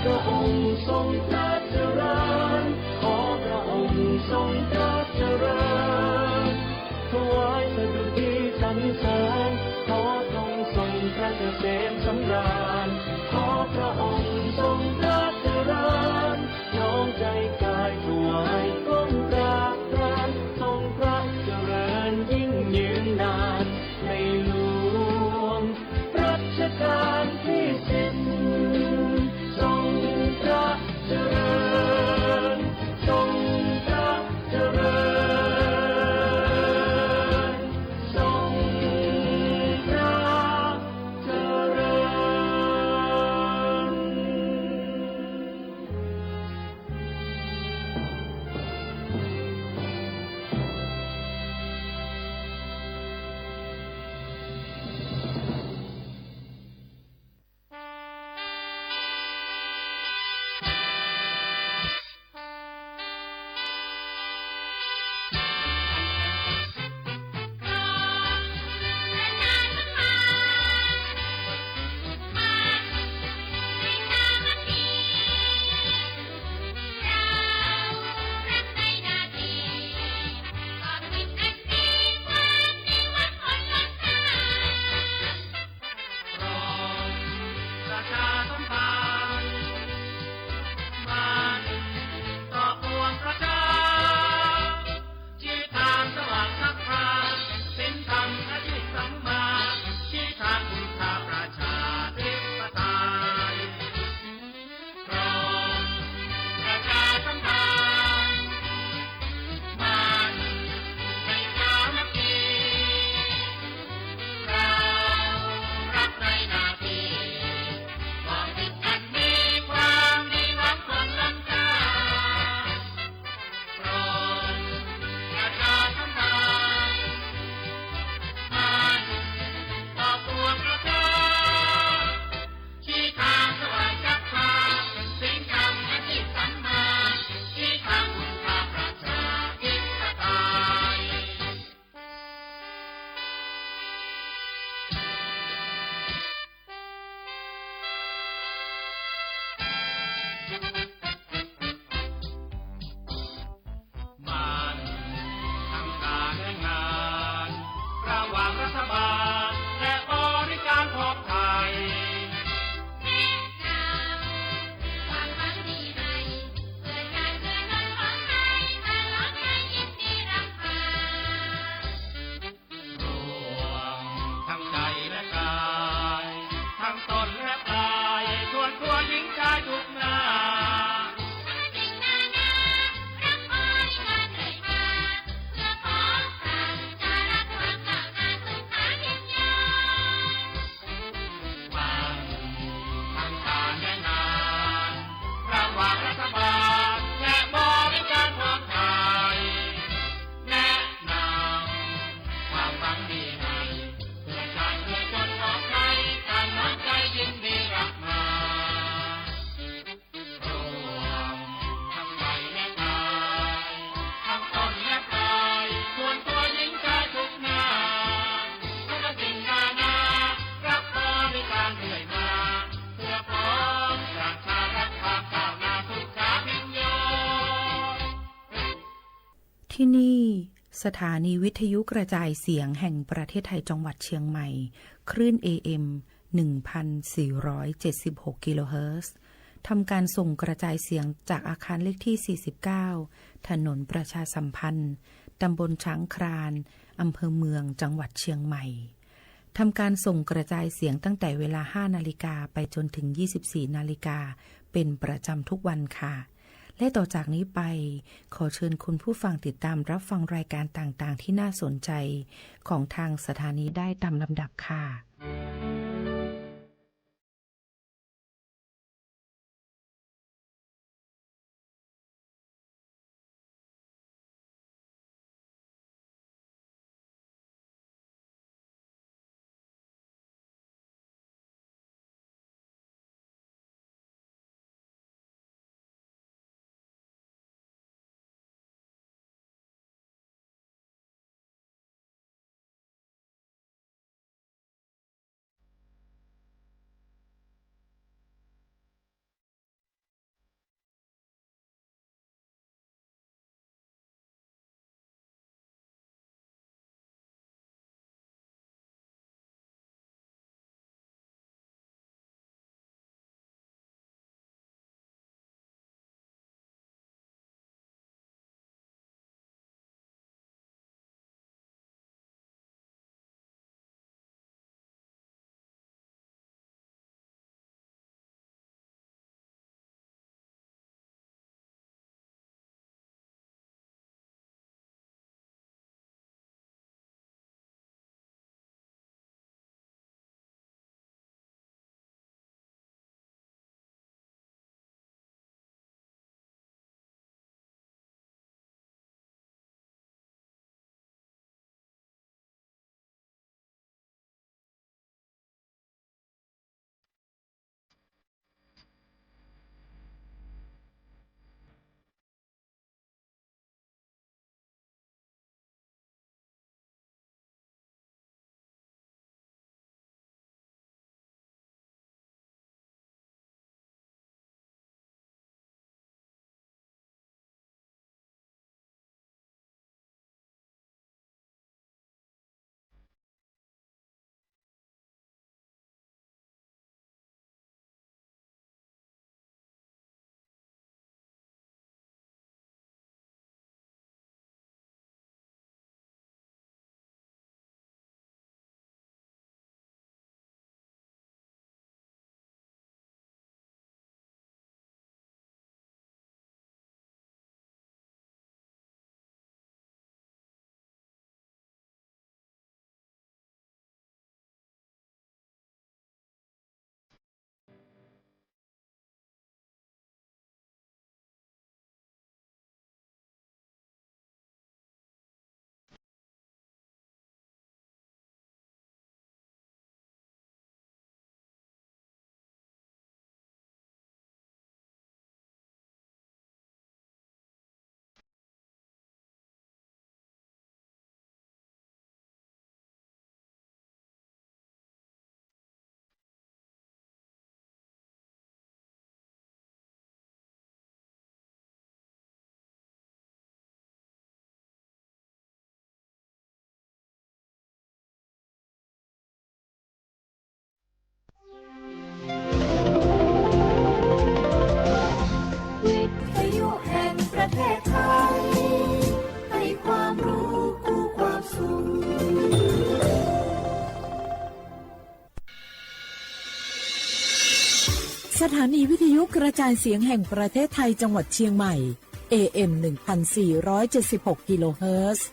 พระองค์ทรงพระเจริญขอพระองค์ทรงพระเจริญถวายสดุดีสรรเสริญขอพระองค์ทรงพระเกษมสำราญขอพระองค์ทรงพระเจริญน้อมใจกายถวายก้มกราบกรานทรงพระเจริญยิ่งยืนนานในหลวงรัชกาลที่10ทรงพระเจริญทรงพระเจริญทรงพระเจริญที่นี่สถานีวิทยุกระจายเสียงแห่งประเทศไทยจังหวัดเชียงใหม่คลื่น AM 1,476 กิโลเฮิรตซ์ทำการส่งกระจายเสียงจากอาคารเลขที่ 49 ถนนประชาสัมพันธ์ตำบลช้างครานอำเภอเมืองจังหวัดเชียงใหม่ทำการส่งกระจายเสียงตั้งแต่เวลา 5 นาฬิกาไปจนถึง 24 นาฬิกาเป็นประจำทุกวันค่ะและต่อจากนี้ไปขอเชิญคุณผู้ฟังติดตามรับฟังรายการต่างๆที่น่าสนใจของทางสถานีได้ตามลำดับค่ะ านีวิทยุกระจายเสียงแห่งประเทศไทยจังหวัดเชียงใหม่ AM 1476 กิโลเฮิรตซ์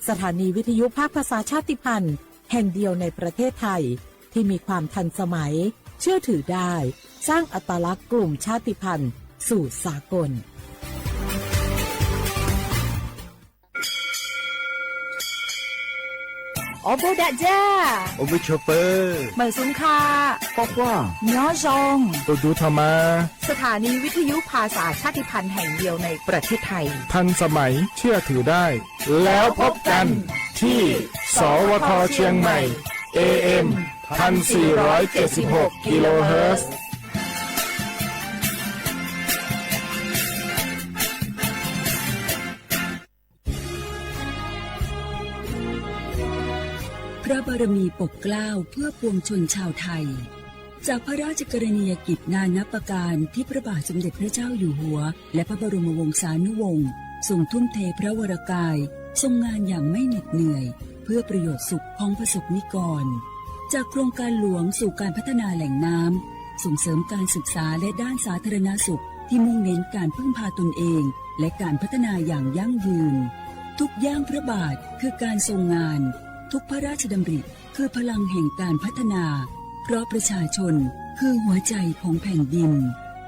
สถานีวิทยุภาคภาษาชาติพันธุ์แห่งเดียวในประเทศไทยที่มีความทันสมัยเชื่อถือได้สร้างอัตลักษณ์กลุ่มชาติพันธุ์สู่สากลโอบูดะจ้าโอบูชเปอร์เหมยซุนคาปอกว่าย้อจงตูดูทามาสถานีวิทยุภาษาชาติพันธุ์แห่งเดียวในประเทศไทยทันสมัยเชื่อถือได้แล้วพบกันที่สวทเชียงใหม่ AM 1476 กิโลเฮิรตซ์พระบารมีปกเกล้าเพื่อปวงชนชาวไทยจากพระราชกรณียกิจนานับประการที่พระบาทสมเด็จพระเจ้าอยู่หัวและพระบรมวงศานุวงศ์ทรงทุ่มเทพระวรกายทรงงานอย่างไม่เหน็ดเหนื่อยเพื่อประโยชน์สุขของประสบนิกรจากโครงการหลวงสู่การพัฒนาแหล่งน้ำส่งเสริมการศึกษาและด้านสาธารณสุขที่มุ่งเน้นการพึ่งพาตนเองและการพัฒนาอย่างยั่งยืนทุกย่างพระบาทคือการทรงงานทุกพระราชดำริคือพลังแห่งการพัฒนาเพราะประชาชนคือหัวใจของแผ่นดิน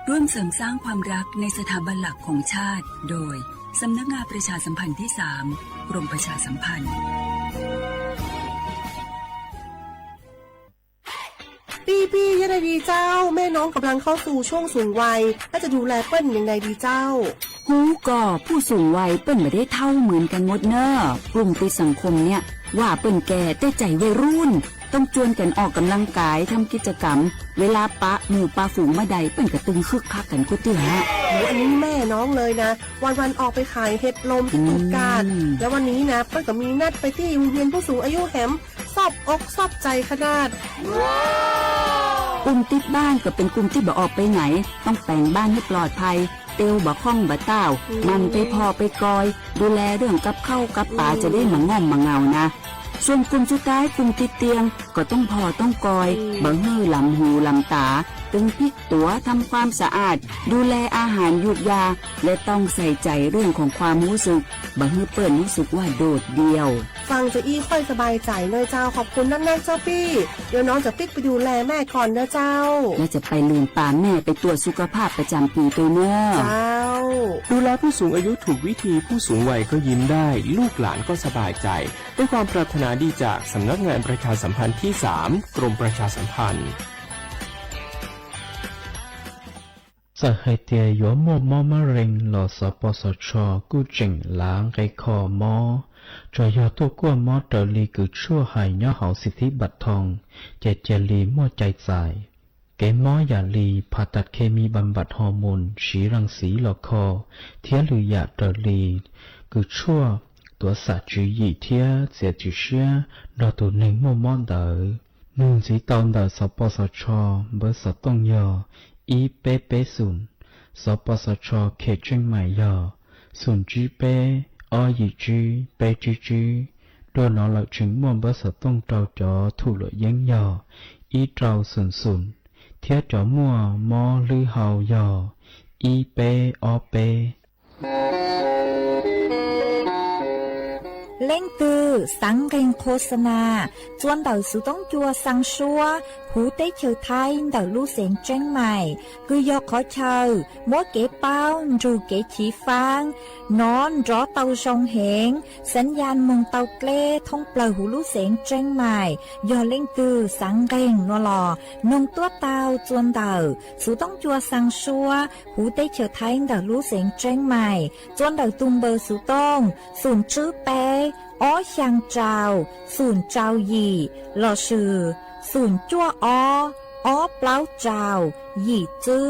ร่วมเสริมสร้างความรักในสถาบันหลักของชาติโดยสำนักงานประชาสัมพันธ์ที่ 3 กรมประชาสัมพันธ์ปียังไงดีเจ้าแม่น้องกำลังเข้าสู่ช่วงสูงวัยและจะดูแลเปิ้ลยังไงดีเจ้าฮูก่อผู้สูงวัยเปิ้ลไม่ได้เท่าเหมือนกันหมดเนอะกลุ่มปีสังคมเนี่ยว่าเปิ้ลแก่แต่ใจวัยรุ่นต้องชวนกันออกกำลังกายทำกิจกรรมเวลาปะหมู่ปะฝูงมาใดเปิ้ลกระตึงคึกคักกันกุฏิฮะอันนี้แม่น้องเลยนะวันออกไปขายเห็ดลมที่ตูดกาดแล้ววันนี้นะเปิ้ลก็มีนัดไปที่โรงเรียนผู้สูงอายุแหมซอบอกซอบใจขนาดกลุ่มติดบ้านก็เป็นกลุ่มที่บ่ออกไปไหนต้องแต่งบ้านให้ปลอดภัยเตียวบ่ข้องบ่เต้ามันไปพอไปกอยดูแลเรื่องกับเข้ากับป่าจะได้มาง่อมมาเงานะส่วนกลุ่มสุดท้ายกลุ่มติดเตียงก็ต้องพอต้องกอยบ่ฮื้อลำหูลำตาตึงพลิกตัวทำความสะอาดดูแลอาหารยุกยาและต้องใส่ใจเรื่องของความรู้สึกบ่ฮื้อเปิ้นรู้สึกว่าโดดเดี่ยวฟังจะอี้ค่อยสบายใจเลยเจ้าขอบคุณนั่นๆเจ้าพี่เดี๋ยวน้องจะปิ๊กไปดูแลแม่ก่อนเด้อเจ้าและจะไปลืมปามแม่ไปตรวจสุขภาพประจำปีไปเนอะเจ้าดูแลผู้สูงอายุถูกวิธีผู้สูงวัยก็ยิ้มได้ลูกหลานก็สบายใจด้วยความปรารถนาดีจากสำนักงานประชาสัมพันธ์ที่ 3 กรมประชาสัมพันธ์สหายเตียยมมมะเร็งหลอสปสชกู้เจิงล้างไกคอมอจอยอตัวกัวมอเตอลีกือชั่วหายย่อเหาสิทธิบัตรทองเจลีมั่วใจใจเกมออย่าลีผ่าตัดเคมีบำบัดฮอร์โมนฉีรังสีหลอกคอเทียหรือยาเตอลีกือชั่วตัวสัตว์จีหยี่เทียเสียจุเชียรอตัวหนึ่งมั่วมอเตอนุ่งสีตอนเดอสปสชเบอร์สต้องยออีเปเปศูนย์สปสชเขตเชียงใหม่ยอศูนย์จีเปอยีจีเปจีตัวน้องหลักถึงม่วงเบอร์สต้องเจ้าจอถูกหลยังยออีเจ้าศูนย์เทียจอมั่วมอลือเฮายออีเปอเปเล่งตือสังเกงโฆษณาจวนเต่าสุต้องจัวสังชัวหูเต้เฉียวไทยเต่าลู่เสียงเจ้งใหม่คือยอกขอเชอมัวเก๋เป้าจูเก๋ฉีฟางนอนรอเต่าชงเหงสัญญาณมงเต่าเกล้ท่องเปล่าหูลู่เสียงเจ้งใหม่ยอเล่งตือสังเกงนัวหลอนงตัวเต่าจวนเต่าสุต้องจัวสังชัวหูเต้เฉียวไทยเต่าลู่เสียงเจ้งใหม่จวนเต่าตุงเบอร์สุต้องศูนย์ชื่อเป้อ้อช่างเจ้าศูนย์เจ้าหยี่หล่อชื่อศูนย์จั่วอ้อเปล่าเจ้าหยี่จื้อ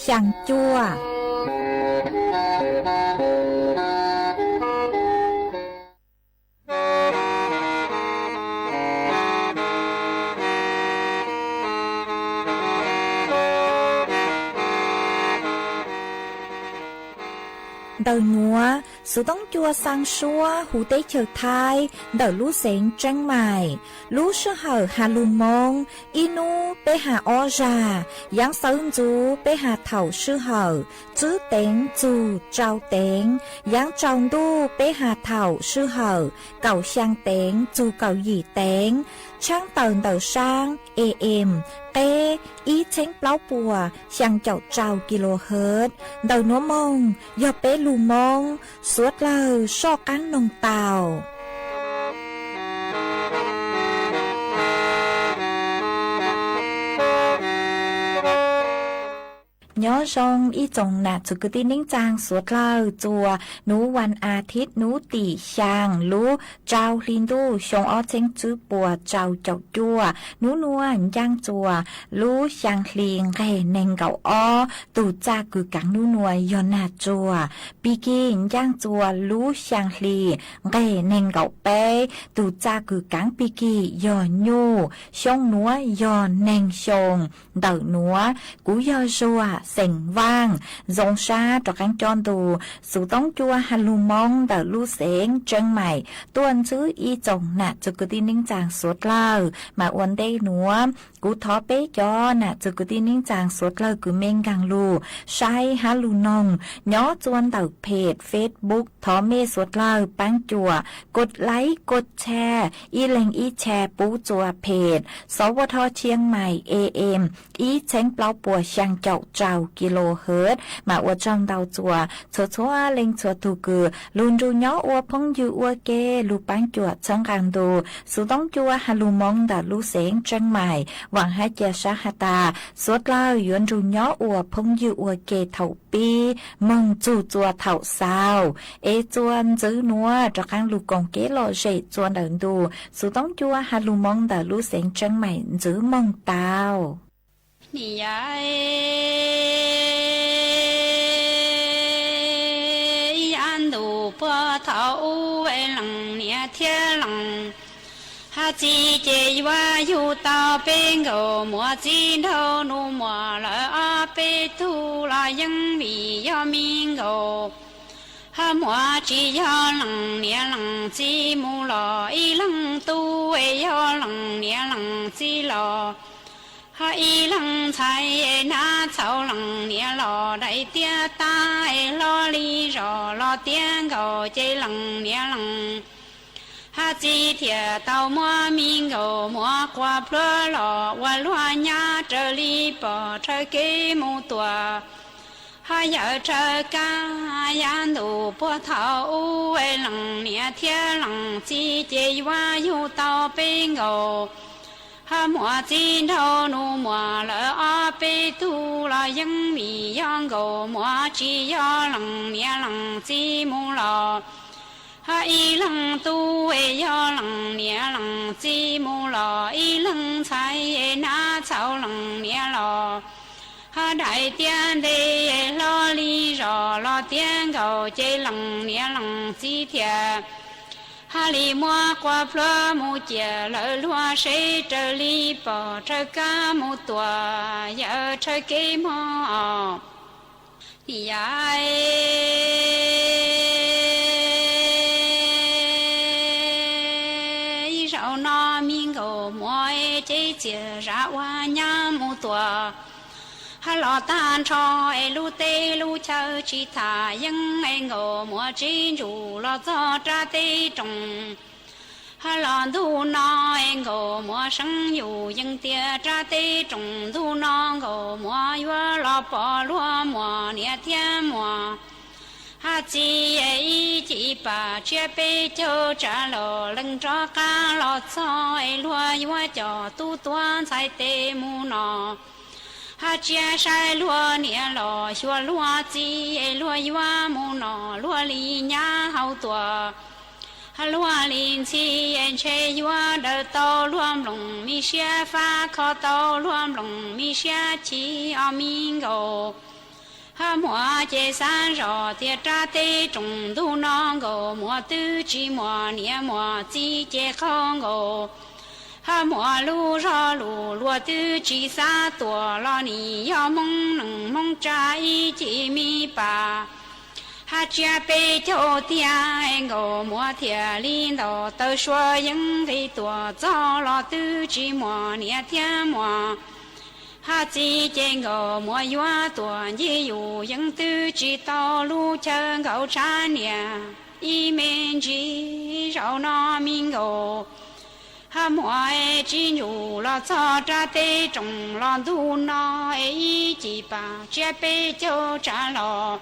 ช่างจั่ว ล đời ngúa sự tống chua sang xua hú tế chờ thai đời lũ xén tranh mài lũ sư hở hà lù mông inu bê hà o già giáng sơn chú bê hà thảo sư hở chứ tên chú trao tên giáng trong đu bê hà thảo sư hở cầu sang tên chú cầu gì tên trang tờn đầu sang em tê ý chánh plau bùa sang chậu trào kHz đầu núa mông do bế lù mông suốt lờ so cán nông tàu nhớ rong ý chồng nà chú cứ tin nính trang suốt lờ chùa núวันอาทิตย์nú tỷ sang lú trao linh đu xong ó chênh chữ bùa trao chậu chua nú nuôn giang chùa lú sang liền ghé nền gạo ó tù cha cứ cắn nú nuôi do nà chùa bì kì giang chùa lú sang liền ghé nền gạo bé tù cha cứ cắn bì kì do nhu xong núa do nền xong đỡ núa cú do rùa sành vang dòng xa cho cánh tròn tù sự tống chua hà lù mong đỡ lù xén chân mày tuần chứ y chồng nạ cho cứ tin nính chàng suốt lờ mà uốn đây núa cú thó bế cho nạ cho cứ tin nính chàng suốt lờ cứ mênh càng lù sai hà lù nông nhó chuan đỡ page Facebook thó mê suốt lờ bán chùaกดไลค์กดแชร์อีเล็งอีแชร์ปูจัวเพจสวทเชียงใหม่ AM อีเช้งเปล่าปัวช่างเจ้าเจ้าkHz mà ua trong đầu chùa chùa chùa lên chùa tu cử luôn ru nhó ua phong dư ua kê lu bán chùa chân càng đồ sự đóng chùa hà lu mong đã lu xén chân mày vàng hai chia sa hà ta suốt lao yuan ru nhó ua phong dư ua kê thầu pi mong chủ chùa thầu sao ê chuan giữ núa cho càng lu còn kế lo dễ chuan ẩn đồ sự đóng chùa hà lu mong đã lu xén chân mày giữ mong tao nì ai an đủ bơ thấu về lòng nia thiên lòng ha chi chế wa yu tao bên gầu mùa chín thâu nu mùa lỡ a bê thu la yang vì do min gầu ha mùa chỉ do lòng nia lòng chi mu lò y lòng tu e do lòng nia lòng chi lò ha y lăng thái na chào lăng nia lò đại tia ta lo li rò lo tiếng gầu chơi lăng nia lăng ha chi thiệt tàu mua min gầu mua qua plơ lò qua loa nhà trở li bỏ trở kế mu tua ha giờ trở ca yan đủ bữa thảo e lăng nia thiệt lăng chi chơi qua yu tàu bên gầu ha mùa chín thâu nu mùa lỡ a bê tu la yang mi yang gầu mùa chỉ do lăng nia lăng chi mu lò ha y lăng tu e do lăng nia lăng chi mu lò y lăng thái e na chào lăng nia lò ha đại tiên đề lo li rò lo tiên gầu chơi lăng nia lăng chi thiệt ha li mua qua plơ mu chia lỡ lúa sẽ trở li bỏ trở cá mu tua giờ trở kế mò thì ai rau no miếng gầu mua chế chia ra hoa nhá mu tua ha lo tan cho e lu tê lu chờ chỉ thả những e ngô mua trên rủ lo cho tra tê trồng ha lo thu no e ngô mua生有 những tia tra tê trồng thu no ngô mua yua lo bỏ lúa mua nia thiên mua ha chi e chỉ bà chia bê cho trả lo lưng cho cá lo cho e lúa yua cho tu tuan sai tê mu no ha chia sai lúa nia lò xua lúa chi lúa yua mu nọ lúa li nhá hậu tua ha lúa linh chi che yua đỡ tàu lúa lồng mi xia pha kho tàu lúa lồng mi xia chi ao min gầu ha mùa chế san rò tiệt tra tê trồng thu non gầu mùa tư chi mùa nia mùa chi chế không gầu ha mùa lu ra lu lúa tư chỉ xa tua lo nì do mong nâng mong trái chỉ mi bà ha chia bê cho tia ngô mua thiệt linh đồ tơ xua những cái tua cho lo tư chỉ mua nia thiên mua ha chỉ trên ngô mua yuá tua như yu những tư chỉ tao lu chân gấu cha nia y men chỉ rau nó min ngô ha mua chỉ nhu lo cho cha tê trồng lo du nó y chỉ ba chia bê cho cha lo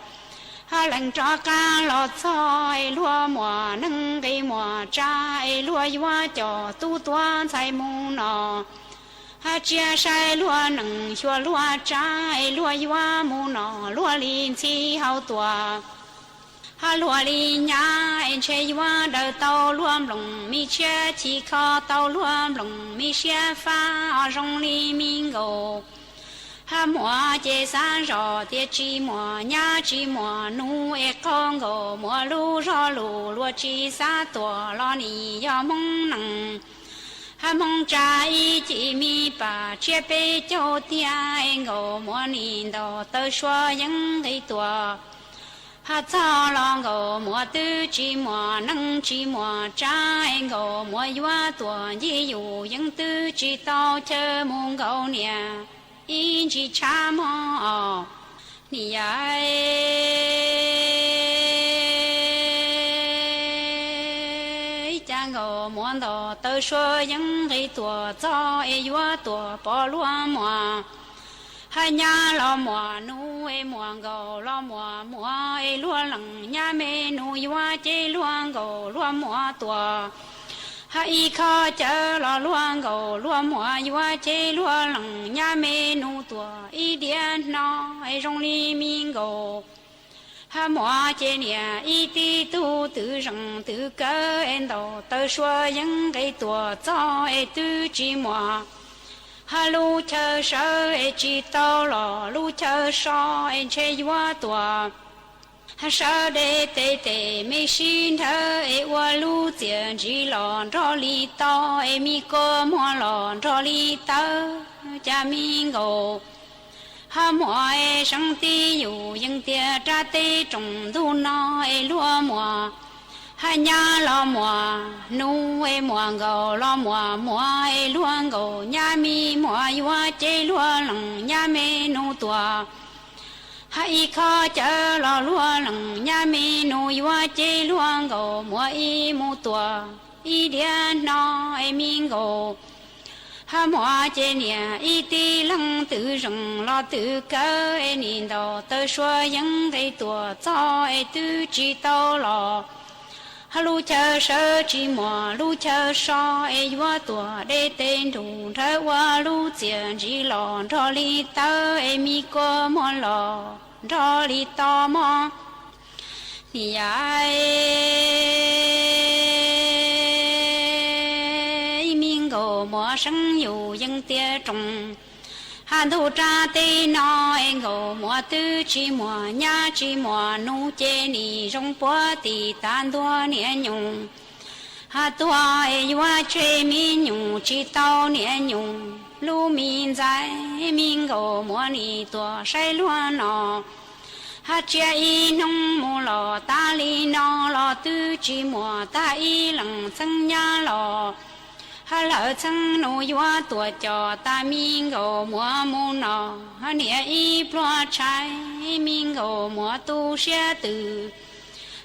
ha lệnh cho ca lo soi lúa mùa nâng cây mùa trái lúa yuá cho tu toan sai mu nọ ha chia sai lúa nâng xua lúa trái lúa yuá mu nọ lúa linh chi hậu tua ha lúa linh nhá em chơi yuá đời tàu lúa lồng mi chia chi kho tàu lúa lồng mi chia pha rong li mi ngô ha mua chế san rò tiết chi mua nhá chi mua nu e con gò mua lu rò lu lúa chi sa tua lo ni yo mong nằng ha mong trai chi mi pa chia bê cho tia em gò mua ni đồ tơ xua những cái tua ha cho lo gò mua tư chi mua nâng chi mua trai em gò mua yuá tua gì yu những tư chi tao chơi mong gò nia in chỉ cha mò nì ai cha ngô muốn đồ tơ xua những cái tua cho e yuá tua bỏ lúa mò hai nhà lo mò nu e mò ngô lo mò e lúa lằng nhà mẹ nu yuá chế lúa ngô lúa mò tua hai kho chớ lo luang gò lúa mùa yuá chế lúa lằng nhà mẹ nu tua y điện nó ai rong li min gò ha mùa chế nia y ti tu tự răng tự cơ en đồ tơ xua những cái tua cho ai tư chỉ mùa ha lu chờ sơ ai chỉ tao lo lu chờ so ai chế yuá tua ha sa de te te me xin thơ e wa lu tiền chỉ lon cho li to e mi co mo lon cho li tơ cha mi ngô ha mo e sang ti yu yang tia tra te trồng du no e lúa mùa ha nhà lo mùa nu e mùa ngô lo mùa e lúa ngô nhà mi mùa yuá chế lúa lằng nhà mẹ nu tua hai kho chớ lo lúa lằng nhà mi nu yuá chế lúa ngô mua y mu tua y điện nó em min ngô ha mua chế nia y ti lăng tự rừng lo tự cơ e nín đồ tơ xua những cái tua cho e tư chỉ tao lo ha lu chờ sơ chỉ mua lu chờ so e yuá tua để tên đủ thơ qua lu tiền chỉ lo cho li tơ e mi co mo lo cho li to mo thì ai miên gồ mỏ sân dù dân tia trồng hàn thu tra tê no em gồ mỏ tư chi mỏ nhá chi mỏ nu chê ni rong bó tì tan đua nè nhung hà tua e yuá chê mi nhung chi tao nè nhung lu min dài miên gồ mỏ ni tua say luôn nọ ha chia y nông mù lò ta li no lò tư chi mùa ta y lằng chân nha lò ha lỡ chân nô yuá tua cho ta miên gồ mùa mù nọ ha nia y ploa trái miên gồ mùa tu xe từ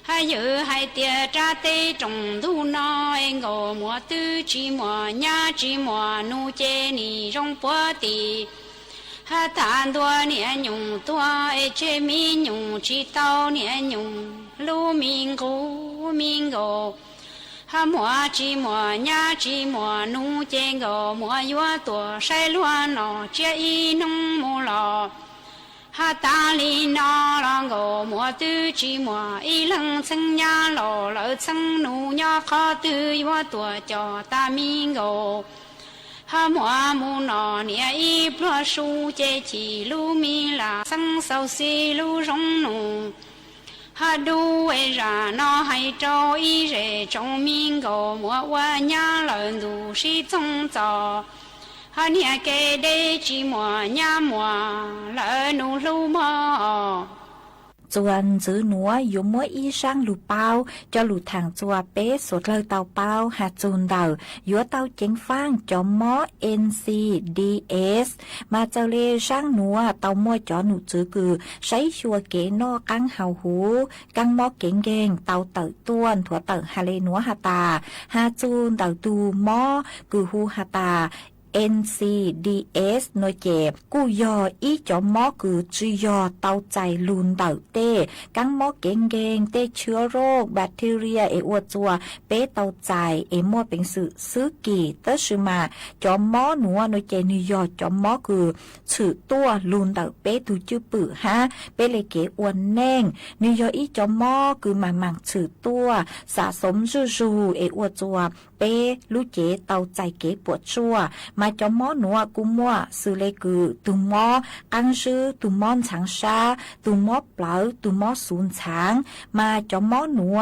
ha dự hai tia tra tê trồng du no em gồ mùa tư chi mùa nha chi mùa nu chê ni rong bó tì ha than đua nè nhung tua e chế mi nhung chi tao nè nhung lu min gồ ha mua chi mua nhá chi mua nu chê gồ mua yuá tua say lúa nọ chế y nông mu lò ha ta li no lo gồ mua tư chi mua y lăng chân nha lò lỡ chân nu nhá khó tư yuá tua cho ta mi gồ ha mua mu nọ nia y ploa su chế chỉ lu mi là sang sau si lu rong nu ha du e ra nó hay cho y rể trong min gồ mua qua nhà lợn đủ si trong trò ha nia kê đê chỉ mua nhà mua lợn nu lu mò จวนจื้อหนัวอยู่มัวอีช่างหลูเปาจะหลูทางจัวเป๊สดเลยเตาเปาหาจูนเดายัวเตาเจ๋งฟางจอมอ NCDS มาเจ้าเลช่างหนัวเตามัวจอหนูจื้อคือใช้ชัวเก๋นอกังเฮาหูกังมอเก่งเก่งเตาเต่อต้วนถั่วเต่อฮาเลนัวฮาตาฮาจูนเต่าตูมอคือฮูฮาตาNCDS โนเจกูยออีจอมอคือจียอเตาใจลุนเต่าเต้กังมอเก่งเก่งเต้เชื้อโรคแบคทีเรียอวจัวเป้เตาใจมัวเป็นสื่อซื้อกี่เตชื่อมาจอมอหนัวโนเจนิยอจอมอคือชื่อตัวลุนเต่าเป้ตูจื้อปื้อฮะเป้เลเกอวนแน่งนิยออีจอมอคือมามังชื่อตัวสะสมจูอวจัวเป้ลูเจเตาใจเก๋ปวดชั่วมาจอมอหนัวกุมัวซื้อเลคือตุมออังชื่อตุมอนฉางชาตุมอเปล่าตุมอศูนย์ฉางมาจอมอหนัว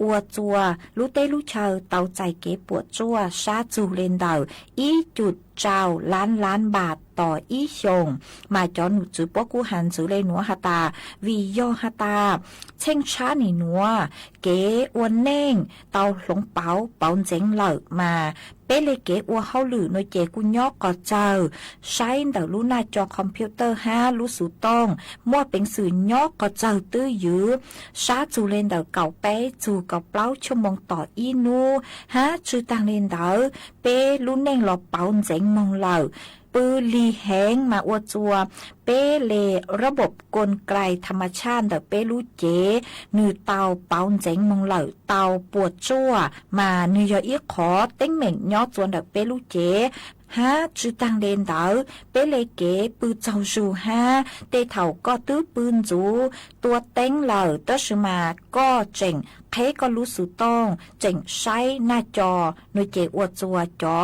อวจัวลูเต้ลูเชอเตาใจเก๋ปวดชั่วชาจูเลนเดาอีจุดเจ้าล้านบาทต่ออีชงมาจอหนูจือปอกูหันจือเลยหนัวฮาตาวิโยฮาตาเช่งชาหนีหนัวเก๋อวนเน่งเตาหลงเป๋าเจ๋งเหลิกมาเป้เลยเก๋อวเฮาหลือหน่วยเจกุยอกก็เจอใช้แต่รู้หน้าจอคอมพิวเตอร์รู้สูต้องมั่วเป็นสื่อยอกก็เจอตื้อยื้อชาจูเลนเดอเก่าเป้จูเก่าเปล่าชั่วโมงต่ออีนูชื่อต่างเลนเดอเป้รู้เน่งหลอกเป๋าเจ๋งมองเหล่าปือลีแหงมาอวดจัวเป้เลระบบกลไกธรรมชาติเดเป้รู้เจนือเตาเป่าเจ๋งมงเหล่าเตาปวดจั่วมาเนือยอีขอเต้งเหม่งยอดจวนเดเป้รู้เจจือตังเดนเดาเป้เลเก๋ปือเจ้าจูเตเถ่าก็ตื้อปืนจูตัวเต้งเหล่าตชมาก็เจ๋งเคก็รู้สุต้องเจ๋งใช้หน้าจอหน่วยเจอวดจัวจอ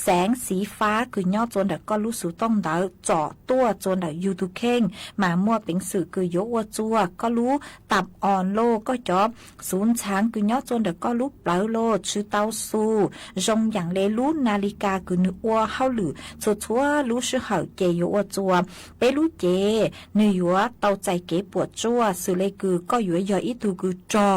แสงสีฟ้าคือยอดจนเดก็รู้สุต้องเดาเจาะตัวจนเดยูทูเข่งมามั่วเป็นสื่อคือยกวดจัวก็รู้ตับอ่อนโลก็จอบศูนย์ช้างคือยอดจนเดก็รู้เปล่าโลชื่อเต้าซูจงอย่างเลรู้นาฬิกาคือนึกว่าเฮาหรือชัวรู้ชื่อเฮาเจยกวดจัวไปรู้เจเนื้อยัวเต้าใจเก๋ปวดจัวสื่อเลยคือก็อยู่ย่อยอีตูคือจอ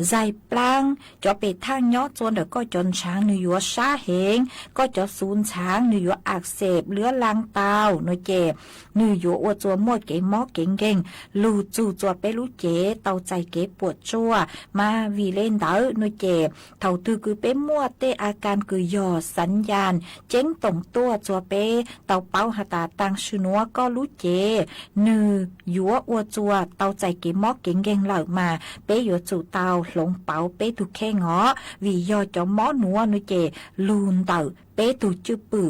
ใจปลางจะไปทางยอดจนเดี๋ยวก็จนช้างเนื้อยัวชาเหงก็จะศูนย์ช้างเนื้อยัวอักเสบเลื้อลังเตาเนื้อเจเนื้อยัวอวดจัวมดเก๋มอเก่งลูจู่จัวไปรู้เจเต้าใจเก๋ปวดจัวมาวีเล่นเดาเนื้อเจเท่าตือคือไปมั่วเตอาการคือยอสัญญาณเจ๊งตรงตัวจัวเปเต้าเป้าหาตาตังชื่อนัวก็รู้เจเนื้อยัวอวดจัวเต้าใจเก๋มอเก่งเหล่ามาเปยัวจู่เต้าหลงเป๋าเป้ถูกแค่งอวิยอจอมอหนัวนุเจลูนเต่าเป้ถูกจื้อปื้อ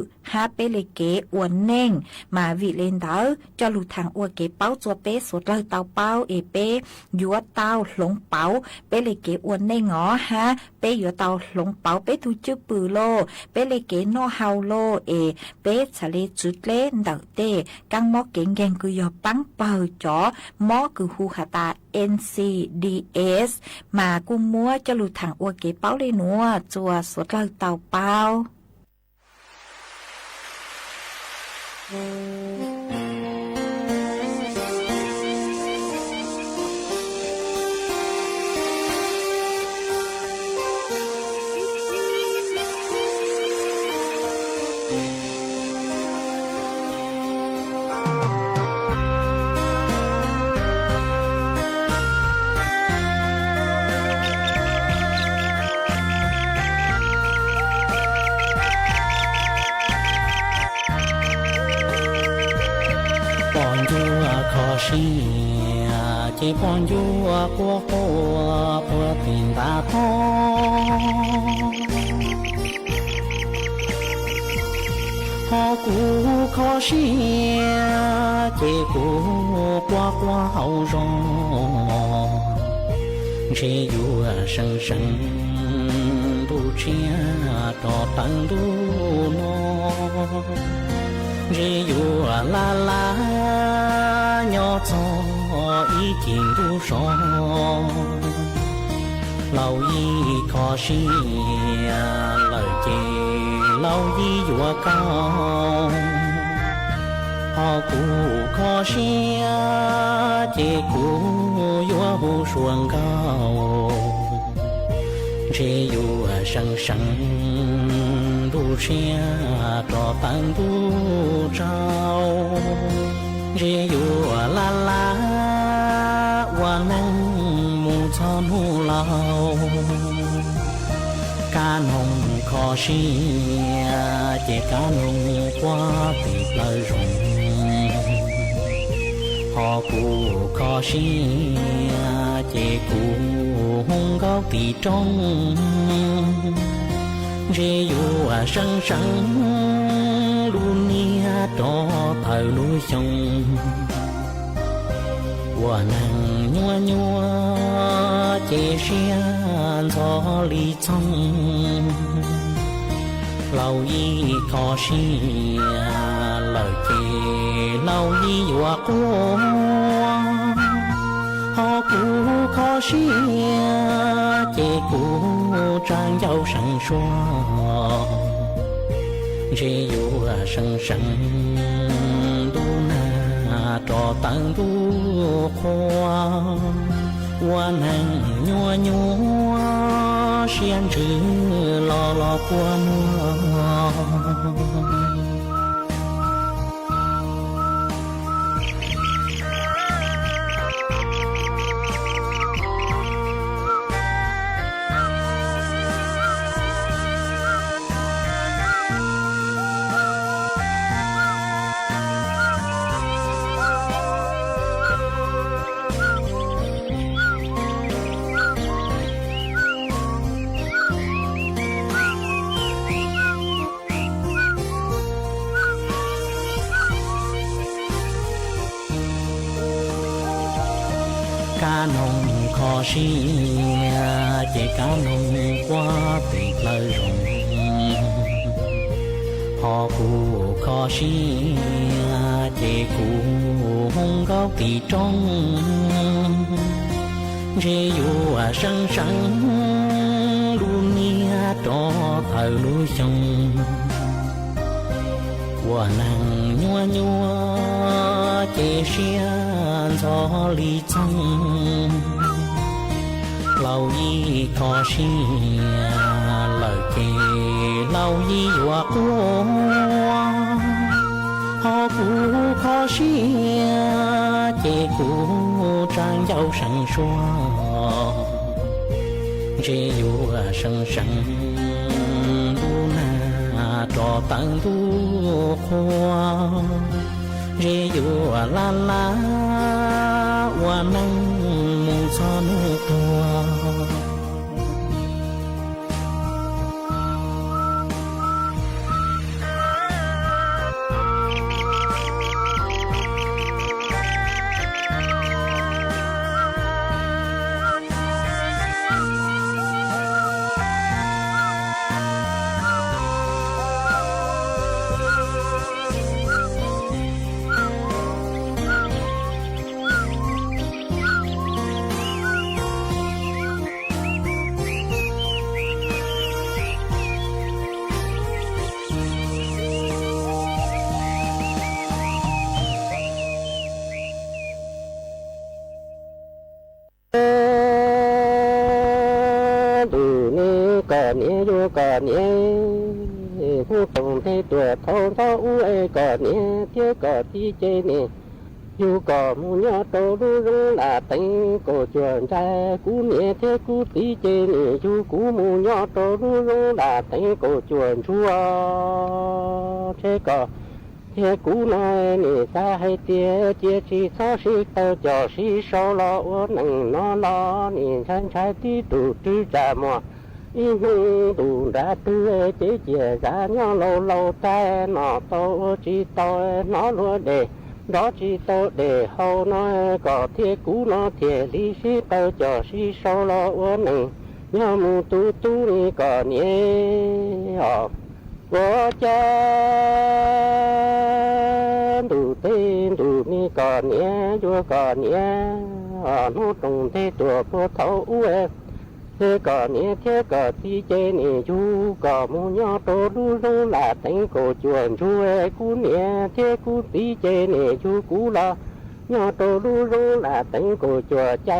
เป้เลยเก๋อวนเน่งมาวิเลนเดาจะลูทางอวเก๋เป้าจัวเป้สดเลยเต่าเป้าเป้ยัวเต้าหลงเป๋าเป้เลยเก๋อวนเน่งเป้ยัวเต้าหลงเป๋าเป้ถูกจื้อปื้อโลเป้เลยเก๋นอเฮาโลเป้ทะเลจุดเล่นเดาเต้กังมอเก่งคือยอปังเป่าจ๋อมอคือฮูฮาตาNCDS มากุมมัวจะหลุดถังอวเก๋เป้าเลยนัวจัวสดเลยเต่าเป้าchỉ còn vua của tiền ta thôi họ cũ khó xia chỉ cũ qua hậu rồi chỉ vua sân tu chia trò tận tu nó chỉ vua la nhỏ cho ý kiến tu song lâu y khó xì lời chê lâu y vua cao họ cũ khó xì chê cũ chuông cao rê yu sân sân đu xe trò tan đu trao rê yu la la hoa nắng mù cho mù lao cá nông khó xia chế cá nông qua tịt lời rụng họ cụ khó xia chế cụ hung góc tị trong rê yu sân sân luôn nia cho thời núi sông hoa nắng nhua nhua chế xiên gió ly trong lâu y khó xia lời kề lâu y hoa qua họ cụ khó xia chế cụ trang dâu sẵn xoa rê yu sẵn sẵn đu na trò tăng đu khoa hoa nắng nhua nhua xiên chữ lo lo qua mùa cá nông khó xia chế cá nông qua tịt lời rụng họ cụ khó xia chế cụ hung góc tị trong rê yu sân sân luôn nia cho thời núi sông hoa nắng nhua nhua chế xiên gió ly trong lâu y khó xia lời kề lâu y hoa qua họ cụ khó xia chế cụ trang dâu sẵn xoa rê yu sân sân đu na trò tăng đu khoa rê yu la la hoa nắng mù cho nước toa cờ nhé vô cờ nhé phu tổng thế tuổi thâu thâu u cờ nhé thiếu cờ tí chê nè yêu cờ mu nhớ tô lu rung là tính cổ chuồn trai cú nhé thế cú tí chê nè chú cú mu nhớ tô lu rung là tính cổ chuồn chúa thế cờ thế cú nói nè xa hay tia chia chi sao si tao cho si sau lo nằng nó lo nè sang trái tí tụ tí trà mò in đủ đã tư chế chia ra nhau lâu lâu tay nó to chỉ to nó luôn để đó chỉ to để hậu nó có thế cú nó thế lý sĩ tao cho si sau lo nằng nhau mu tu tu ni có nhé có cha đủ tên đủ ni có nhé chúa có nhé nó trồng thế tuổi phố thấu em thế cờ nhé thế cờ tí chê nè chú cờ mu nhó tô lu rung là tính cổ chuồn chú cú nhé thế cú tí chê nè chú cú là nhỏ tô lu lu là tính của chùa cha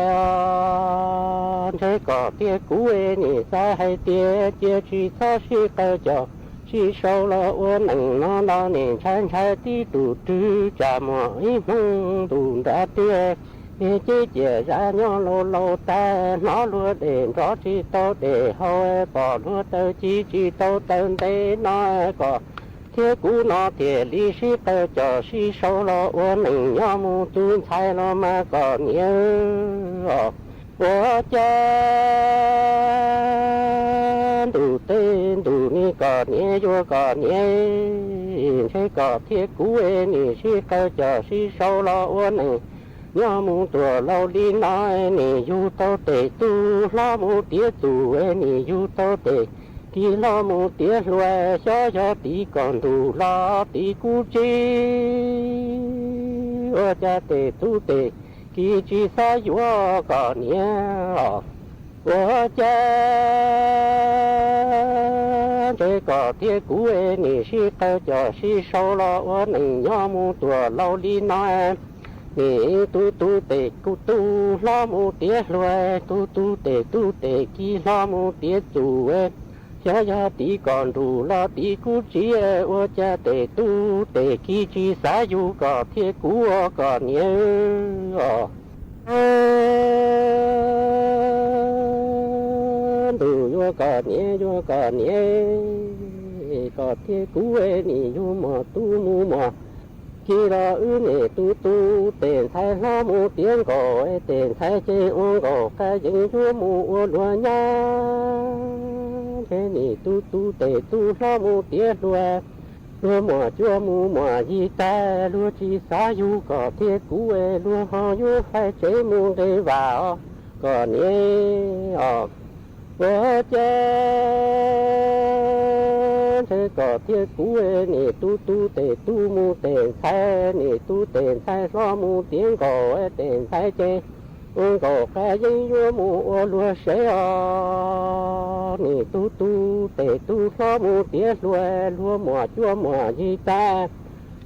thế có tia cú ê nì sa hay tia tia chỉ sa si tơ cho chỉ sau là ô nặng nó đó nì chan chan tí tụ trư cha mò ý mong tụ đã tia chỉ chỉ ra nhỏ lâu lâu ta nó luôn để rõ chỉ tao để hoi bỏ luôn tao chỉ tao tên để nó có thế cũ nó thì lý sĩ tao cho sĩ sâu lo uốn mình nhỏ mu tuôn thay lo mà còn nhớ của cha đủ tên đủ ni còn nhớ vô còn nhớ thế có thế cũ em ni sĩ tao cho sĩ sâu lo uốn mình nhỏ mu tua lâu đi nói ni du tao tệ tu lo mu tía tu em ni du tao tệ tí lo mu tía loe cho tí còn đủ lo tí cú chi ô cha tê tu tê kỳ chi sa yo còn nhé ô cha thế có tía cú ê nì si tao cho si sâu lo ô nình nhỏ mu tua lâu đi nói nì tu tê cú tu lo mu tía loe tu tê kỳ lo mu tía tu ê cha tí còn đủ lo tí cú chi ô cha tê tu tê kỳ chi sa yu có thế cú còn nhớ đủ yo còn nhớ có thế cú ê ni yu mò tu mu mò khi lo ư nè tu tiền thay lo mu tiếng cổ tiền thay chê uống cổ cái những chúa mu lúa nhá thế nè tu tề tu lo mu tía lúa mùa chúa mu mùa gì ta lúa chi xá du có thế cú ê lúa ho du phải chế mu để vào còn nhé bữa cha thế có thế cú ê nè tu tề tu mu tề thay nè tu tề thay lo mu tiếng cổ tề thay chê cổ cái dây lúa mu lúa sấy nè tu tề tu lo mu tía lúa mùa chúa mùa gì ta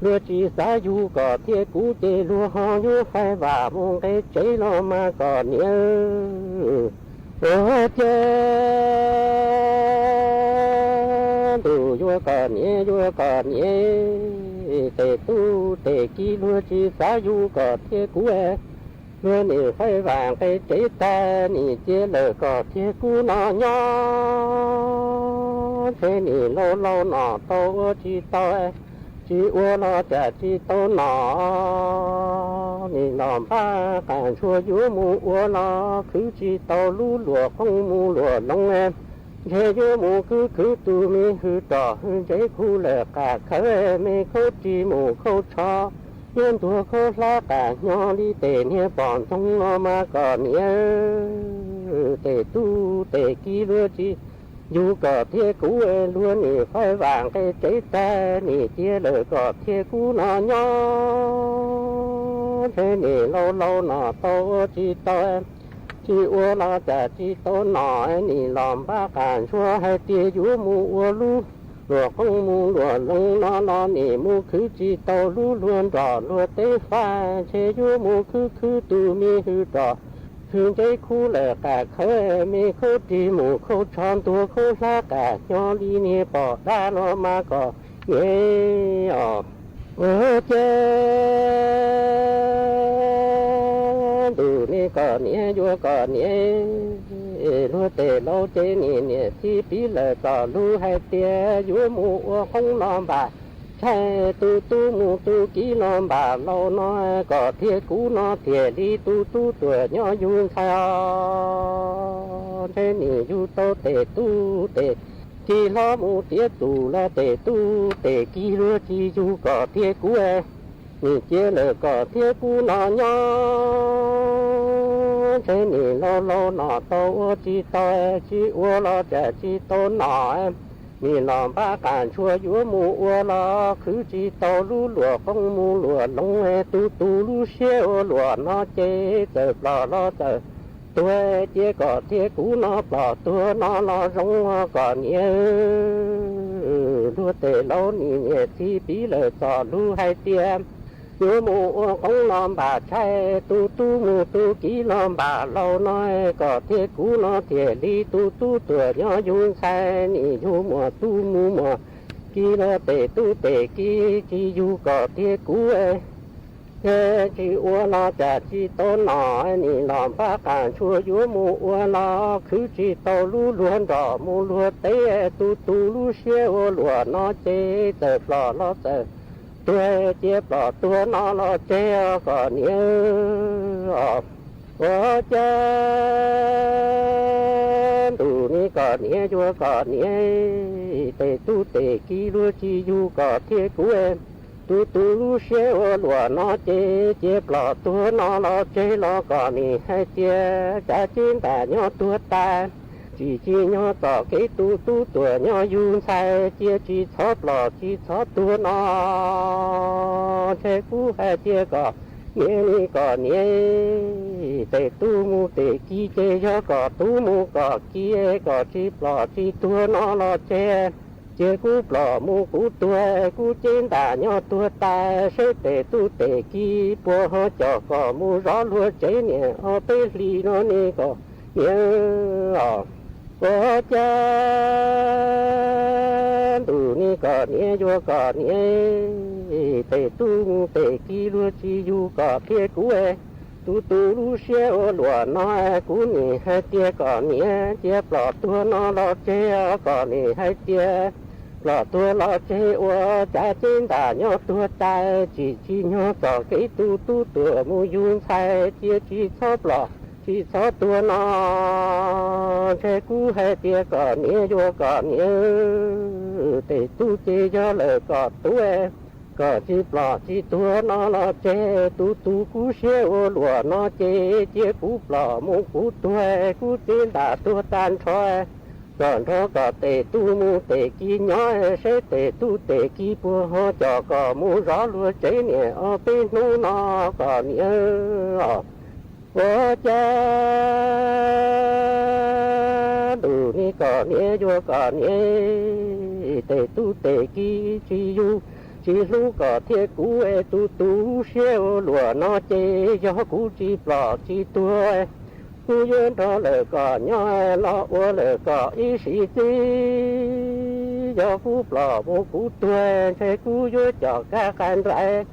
lúa chi xá du có thế cú chê lúa ho du phải vào mu cái chế lo mà còn nhớ ô cha đủ yo còn nhé tề tu tề kỳ lúa chi xá du có thế cú ê lúa nè phải vàng cái chế ta nè chế lờ có thế cú nó nhỏ thế nè lâu nọ tao chi tao chi ô nó chả chi tao nọ nè làm ba càng chua yu mu ô nó cứ chi tao lú lúa không mu lúa lông em thế yu mu cứ tu mi hư trò hư chế khu lờ cả khơi mi khâu chi mu khâu cho yên tua khâu lá cả nhỏ đi tề nhé bọn thông nó mà còn nhớ tề tu tề kỳ lúa chi dù có thế cú luôn nè phải vàng cái chế ta nè chia lời có thế cú nó nhỏ thế nè lâu nọ tao chi tao chi ô nó chả chi tao nọ nè làm ba cản xua hay tia dù mu ô lu lúa không mu lúa lông nó nè mu cứ chi tao lu luôn đỏ lúa tế pha chế dù mu cứ tu mi hư đỏ thường chế khu lệ cả khơi mi khâu đi mù khâu tròn tua khâu lá cả nhỏ đi nè bỏ ra nó mà có nghe ô cha đủ nè còn nè vô còn nè lúa tề lâu chế nè si bí lệ có lúa hay tia vô mù không làm bà thay tu mu tu kỹ nó bà lâu nó có thế cú nó thiệt đi tu tuổi nhỏ yun sao thế nè du tao tề tu tề chi lo mu tía tu là tề tu tề kỹ lúa chi du có thế cú nè chia lỡ có thế cú nó nhỏ thế nè lâu nọ tao chi tao chi ô lo chả chi tao nọ mi làm ba cản chua yu mu ô lo cứ chi tao lu lúa không mu lúa lông tu lu xeo lúa nó chế chờ lo chờ tôi chế có thế cú nó bỏ tôi nó rong còn nhớ lúa tề lâu nè thì bí lỡ cho lu hay tiêm nhớ mù không làm bà trai tu mù tu kỹ làm bà lâu nói có thế cũ nó thiệt đi tu tuổi nhỏ dung sai nị du mùa tu mù mùa kỹ nó tệ tu tệ kỹ chỉ du có thế cũ ấy chỉ ua lo chả chỉ tôn nọ nị làm ba càng chua nhớ mù ua lo cứ chỉ tàu lu luôn đỏ mù lúa tế tu lu xe ua lúa nó chế tờ lò lo tờ tôi chia bỏ tôi nó che còn nhớ có chân đủ ni còn nhớ chúa còn nhớ tề tu tề kí lúa chi du có thiết của em tu lu xe lúa nó che bỏ tôi nó che lo còn nhớ hay che trả chín ta nhớ tôi ta chỉ nhớ tỏ cái tu tuổi nhớ yun sai chia chỉ chót lò chỉ chót tu nó thế cú hay chia cỏ nhớ ni cỏ nhớ tề tu mu tề kia chế cho cỏ tu mu cỏ kia cỏ chỉ lò chỉ tu nó lo che chế cú lò mu cú tuổi cú trên ta nhớ tu ta sẽ tề tu tề kia bùa họ cho cỏ mu rõ luôn chế nè ở bên lì nó nè cỏ nhớ có chân đủ ni có nhé vô có nhé tề tu tề kí lúa chi du có kia cú e tu lu xe ô lúa nó cú ni hai tia có nhé tia bỏ tua nó lo che có ni hai tia bỏ tua lo che ô cha trên ta nhớ tua ta chỉ nhớ có cái tu tua mu yun sai tia chỉ chóp lọ chỉ cho tua nó che cú hay tia còn nhớ vô còn nhớ để tu che cho lời còn tu em có chỉ bỏ chỉ tua nó lo che tu cú xe ô lúa nó che cú bỏ mu cú tua cú trên đã tua tan thôi còn đó có tề tu mu tề kí nhỏ sẽ tề tu tề kí bùa họ cho có mu rõ luôn chế nè ở bên nu nó còn nhớ có cha đủ ni có nhé vô có nhé tề tu tề kí chi du chỉ lu có thiết cú e tu xe lúa nó chế cho cú chi bỏ chi tua cú yên đó lời có nhỏ lo ô lời có ý sĩ chi cho cú bỏ một cú tua chế cú vô cho các anh lại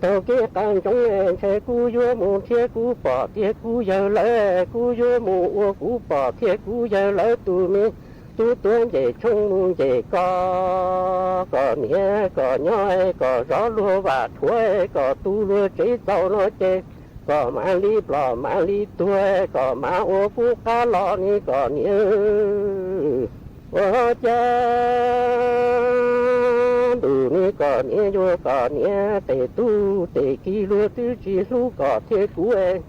tàu kia càng trong em xe cú vô một thiết cú bỏ thiết cú giờ lỡ cú vô một cú bỏ thiết cú giờ lỡ tụi mình tu tuân về chung về có nhé có nhói có rõ lúa và thuê có tu lúa chế giàu nó chế có má li bò má li tuê có má ô phú cá lọ ni có nhớ ô cha đủ ni có nhé vô có nhé tề tu tề kí lúa tứ chi lúa có thế cú em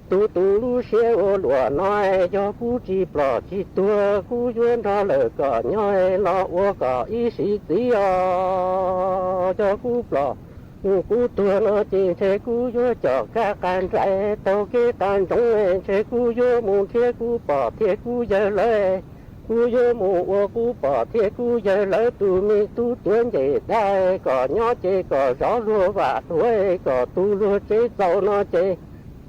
tu lu xe ô lúa nói cho cú chi bỏ chi tua cú duyên ra lời có nhoi lo ô có ý sĩ tí cho cú bỏ cú tua nó chỉ thế cú vô cho các can trai tàu kia can trong em thế cú vô một thế cú bỏ thế cú giờ lời cú vô một ô cú bỏ thế cú giờ lời tu mi tu tuấn về đây có nhỏ chế có rõ lúa và thuê có tu lúa chế giàu nó chế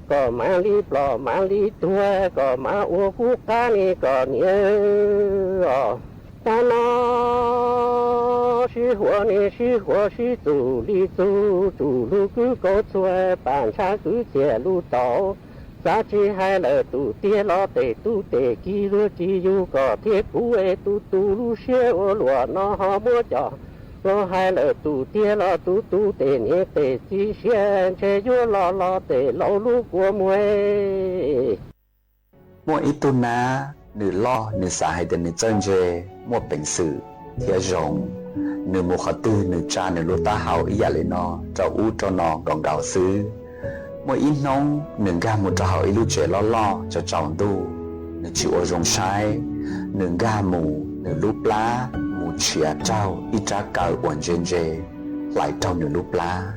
có má li bò má li tua có má ô phú cá ni có nhớ ta nó sư hùa sư chủ li chủ lu cứ có xuôi bản sa cứ chè lu tàu giá trị hai lời tu tia lo tề tu tề kí lu chi du có thiết cú e tu lu xe ô lúa nó họ mua cho lo hai lời tu tia lo tu tề nhé tề chi xe che vô lo tề lâu lu của muối mua ít tu na nửa lo nửa xã hay tên nửa chân dê mua bệnh sử thiệt rộng nửa một khẩu tư nửa cha nửa lúa ta hào ý giả lên nó cho u cho nó gòn gạo xứ mua ít nông nửa ga một trò hào ý lưu chế lo cho chồng tu nửa chịu ở rồng sai nửa ga mù nửa lúp lá chia trao ít trả cờ uẩn trên dê lại trao nửa lúc lá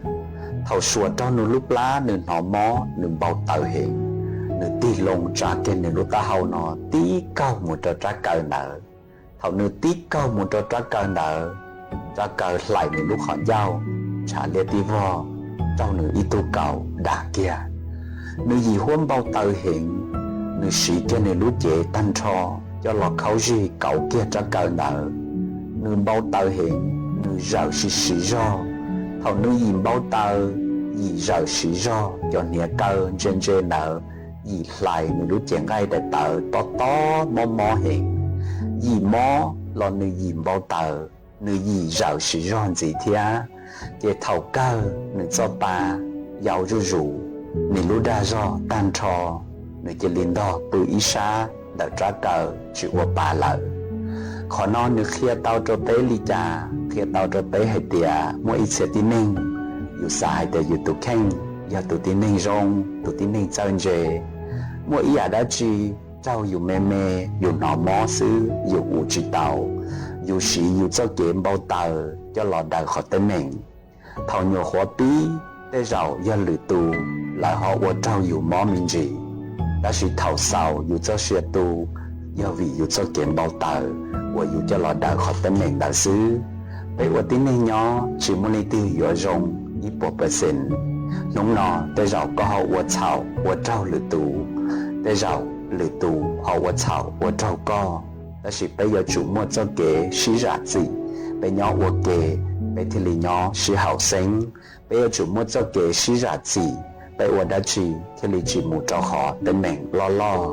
thầu sủa trao nửa lúc lá nửa nó mó nửa bao tàu hệ nửa tí lông trả tiền nửa lúc ta hầu nó tí cao một trò trả cờ nợ thầu nửa tí cao một trò trả cờ nợ trả cờ lại nửa lúc họ giao trả lệ tí vò trâu nữ y tu cầu đà kia nữ gì huống bao tờ hiện nữ sĩ kia nữ lú chế tan cho lọt khẩu gì cậu kia cho cờ nợ nữ bao tờ hiện nữ rào sĩ do thầu nữ gì bao tờ gì rào sĩ do cho nia cờ trên nợ gì lại nữ lú chế ngay để tờ to mò hiện gì mò lo nữ gì bao tờ nữ gì rào sĩ do gì thia để thầu cơ nữ cho bà giàu rủ nữ lú đa do tan cho nữ chỉ liên đó bự ý xa đã trả cờ chịu qua bà lợ khó nó nữ khía tao cho bé li cha khía tao cho bé hay tìa mỗi ít sẽ tin ninh dù xa hay tìa dù tụ khen dù tụ tin ninh rong tụ tin ninh chân dê mỗi ý đã chi cháu dù mê dù nó mó sư dù ủ chỉ tàu dù sĩ dù cho kiếm bao tờ cho lọ đời khó tên mình thầu nhiều hóa bí để rào do lử tù lại họ ua trao dù mó mình gì đã sĩ thầu sau dù cho xe tù do vì dù cho kiếm bao tờ và dù cho lọ đời khó tên mình đã xứ bởi ua tín này nhỏ chỉ muốn lấy tư dùa rong ý bộ bờ xin nông nọ để rào có họ ua chào ua trao lử tù để rào lử tù họ ua chào ua trao co đó là bây giờ chủ mua cho kế sĩ ra gì bây nhỏ ua kế bây thì lý nhỏ sĩ hậu sinh bây giờ chủ mua cho kế sĩ ra gì bây ua đã chỉ thì lý chỉ mua cho họ tên mình lo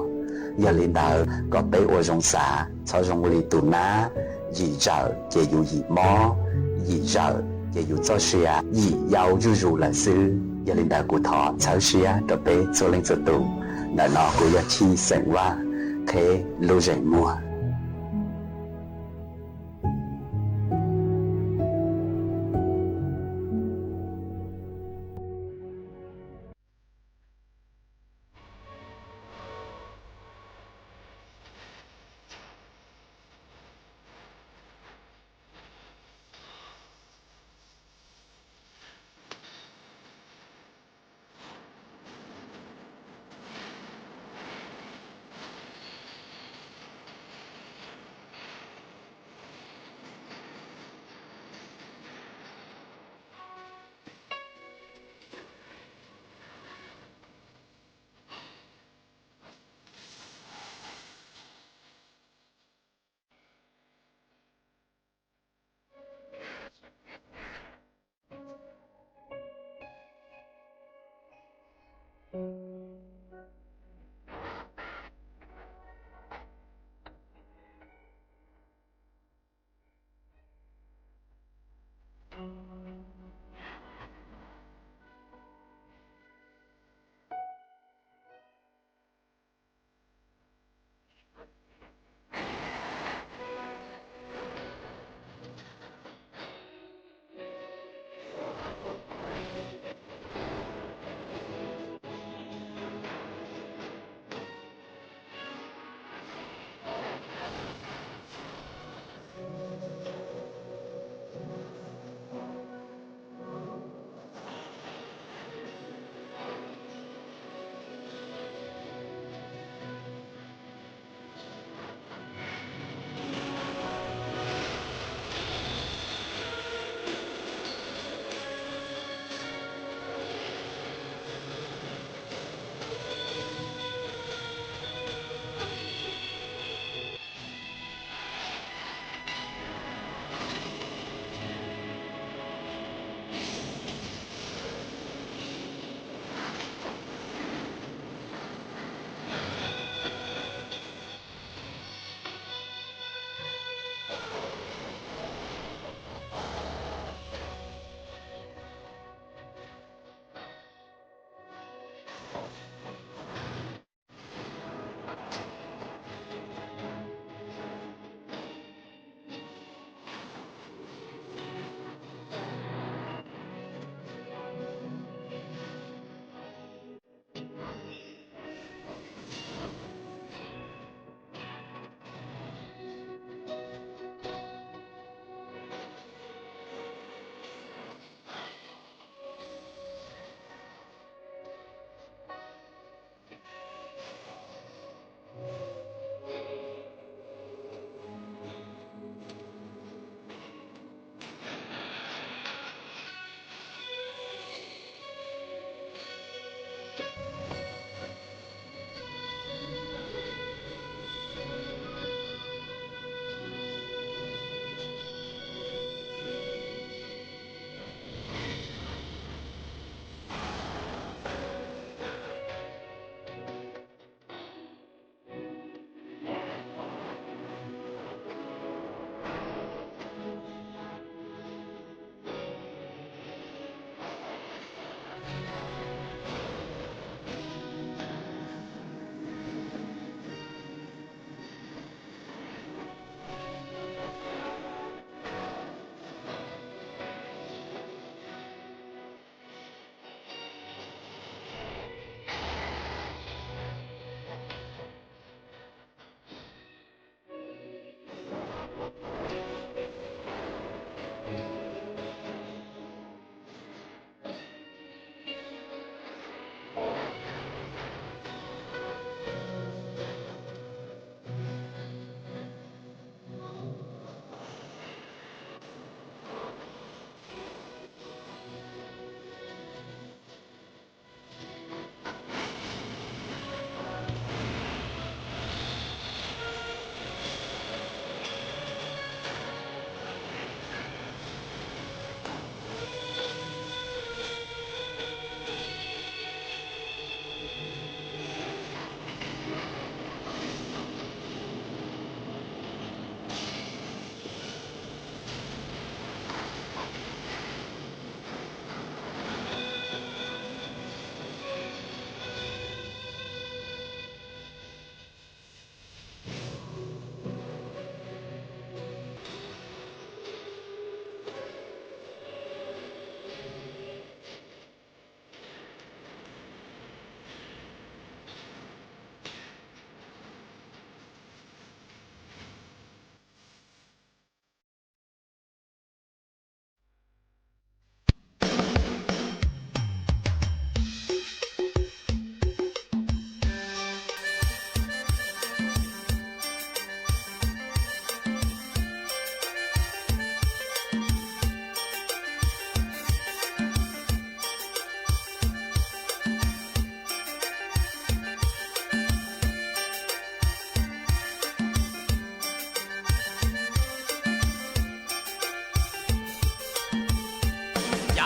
giờ lý đạo có bây ua rong xả cho rong lý tù ná gì giờ chế dụ gì mò gì giờ chế dụ cho xìa gì giàu rủ là sư giờ lý đạo của thọ cháu xìa cho bây cho lên cho tù đã nó của giờ chi sẵn qua thế lưu dạy mua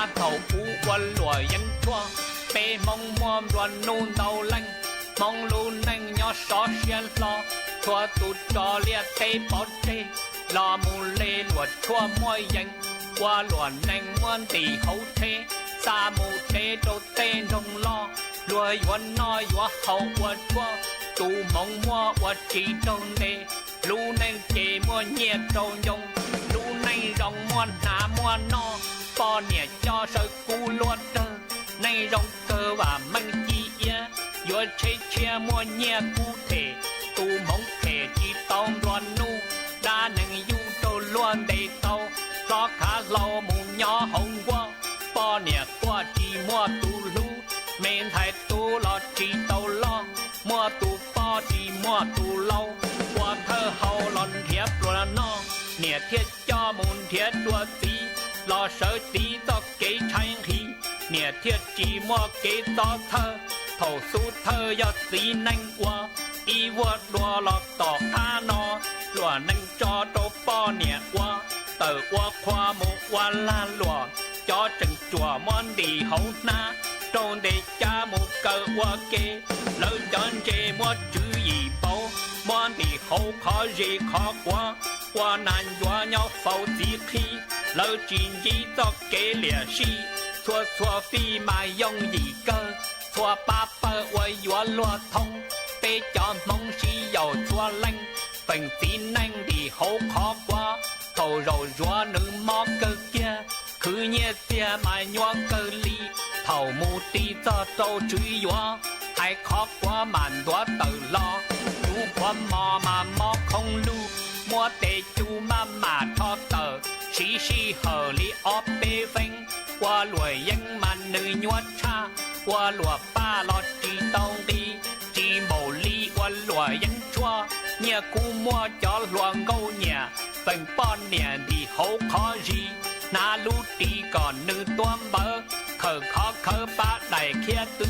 ta thầu phú quân lùa dân chua bê mong mua ruột nôn đầu lanh mong lu nanh nhỏ xó xiên lo chua tu cho lia tê bó tê lo mù lê lùa chua môi dân qua lùa nanh muôn tỷ hậu thế sa mù tê đô tê nông lo lùa yuan nói yuan hậu qua chua tu mong mua qua chỉ trâu nê lu nanh chê mua nhẹ trâu nhung lu nanh rong mua nà mua no po nhẹ cho sợi cu luột tơ nay rong cơ và măng chi ia vừa chế chia mua nhẹ cụ thể tu mong thể chỉ tông loan nu đã nâng du trâu loan đầy tàu có khá lâu mù nhỏ hồng qua po nhẹ qua chỉ mua tu lu men thái tu lo chỉ tàu lo mua tu po chỉ mua tu lâu qua thơ hậu lon thiếp rồi nó nhẹ thiết cho môn thiết đua tí lo sợ tí cho kế tranh khí nhẹ thiết chỉ mua kế cho thơ thầu su thơ do tí nanh qua y vua đua lo tỏ tha nó lùa nanh cho trâu po nhẹ qua tờ qua khoa một qua la lùa cho trần chùa món đi hậu na trôn để cha một cờ qua kê lỡ chọn chê mua chữ gì bao món đi hậu khó gì khó quá qua nạn dọa nhau phâu tí khi lỡ chuyện gì cho kế lìa si xua xua phi mà dùng gì cơ xua ba bơ quay dọa lùa thông bê cho mong si dầu xua lanh phần tin anh đi hậu khó quá thầu rồi dọa nữ mò cơ kia cứ nhẹ tia mà nhua cơ ly thầu mù tí cho trâu truy dọa hay khó quá màn đóa tự lo chú quá mò mà mò không lưu mua tê chú mà cho tờ xí xí hờ li ốp bê vinh qua lùi dân mà nữ nhua cha qua lùa ba lọt chỉ tông đi chỉ màu ly qua lùa dân chua nhà cú mua cho lùa ngâu nhà phần bon nhà đi hậu khó gì na lú đi còn nữ toan bờ khờ khó khờ ba đại kia tư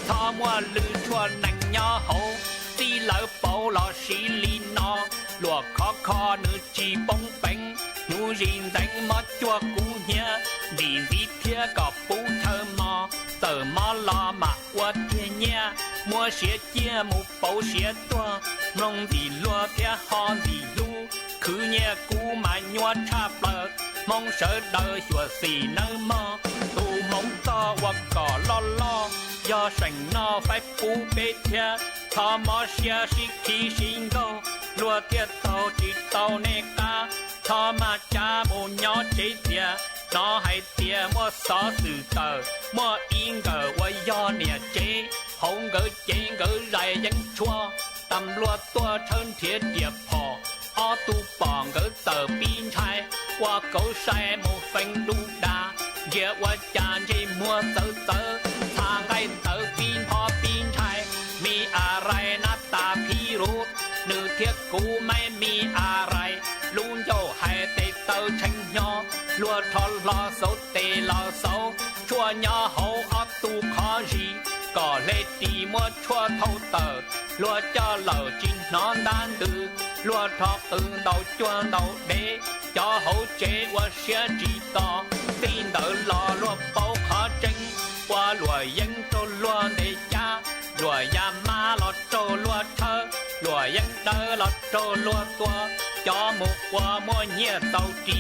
thọ mua lư chua nành nhỏ hậu đi lỡ bộ lọ xí li nó lùa khó khó nữ chỉ bông bánh nụ rìn đánh mất chua cú nhá đi đi thia có bú thơ mò tờ mò lo mà qua thia nha mua xía chia một bầu xía toa nông đi lùa thia ho đi lu cứ nhẹ cú mà nhua chạp lợt mong sợ đời chùa xì nơ mò tu mong to hoặc cỏ lo do sành nó phải bú bê thia thọ mò xía xí khí xin gâu lùa thia tàu chỉ tàu nê ca thọ mà cha bồ nhỏ chế thia nó hay thia mua xó sự tờ mua yên gờ quay do nè chế hông gỡ chế gỡ rải dân chua tầm lùa tua thân thiết điệp phò ó tu bỏng gỡ tờ pin chai qua cầu xe một phanh đu đà dễ qua chàn chế mua tờ thang hay tờ pin phò pin chaiมีอะไรนะตาพี่รู้นึกเทียกูไม่มีอะไรลุงโยให้เตะเตอชังยอลัวทอลอโซเตลอโซชัวยอโฮอตูขอจีก็เลยตีมัวชัวเท่าเตอลัวจะเหล่าจินนอนด้านดื้อลัวทอตื่นเดาจวนเดาเดจะโฮเจว่าเสียจีต่อตีนเดอรอลัวเป้าขอจริงว่าลัวยังตัวลัวเดจ้าลัวยามาลอดโจลัวเธอลัวยังเดอลอดโจลัวตัวจอมุกว่ามัวเงียเตาจี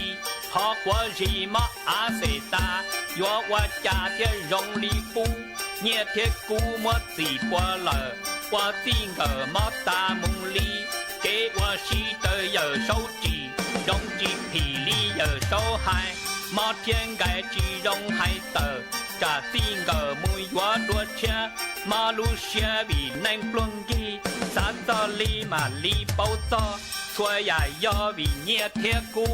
พอกว่าจีมาอาเสตายัวว่าจ่าเทียรงลีปูเงียเทียกูมัวสีปัวเหล่อว่าตีเงอมาตามุงลีเกว่าชีเตอเยอโซจีรงจีผีลีเยอโซไฮมาเทียงไกจีรงไฮเตอจะตีเงอมุยว่าตัวเชียมาลูเชียบีนังปลงกีสาตอลีมาลีเป้าตอช่วยอย่ายอบีเงียเทียกู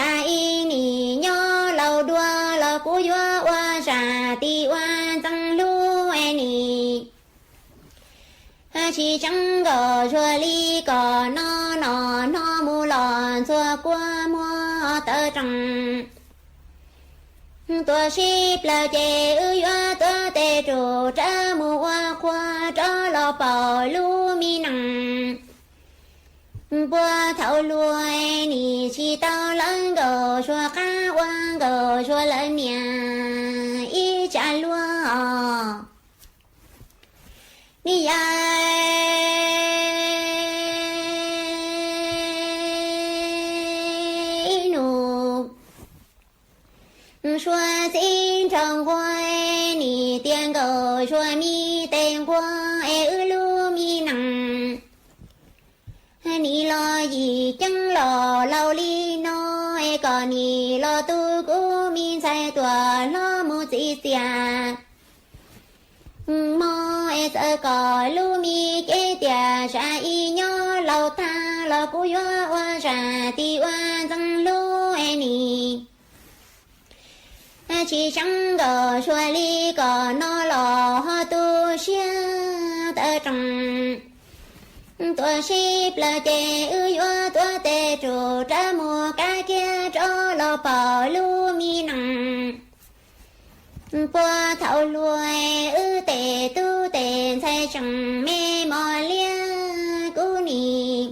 ra y nì nhó lâu đua lâu cú yua wa ra ti wa tăng lu e nì chỉ chẳng gò chua li cò nó mu lòn chua qua mua tơ trăng tua ship là chè ư yua tua tê trụ tra mu hoa khoa tra lo bò lu mi nằng bua thảo lùi nì chi tao lẫn gò chua cá quang gò chua lẫn nhà y cha lúa ni ai nụ xua xin trong khoai nì tiền gò chua mi tên khoa e ư lu mi nằng nì lo gì chẳng lo lâu li no e còn nì lo tu cú min sai tua lo mu chỉ xia mò e sợ có lu mi chế tia sa y nhó lâu ta lo cú yo wa sa ti wa tăng lu e nì chỉ chẳng gò xua li có nó lo ho tu xia tơ trăng tua ship là chè ư yo tua tê trụ tra mùa cá kia cho lo bò lu mi nằng bua thảo lùi ư tê tu tê sai chẳng mê mò lia cú nì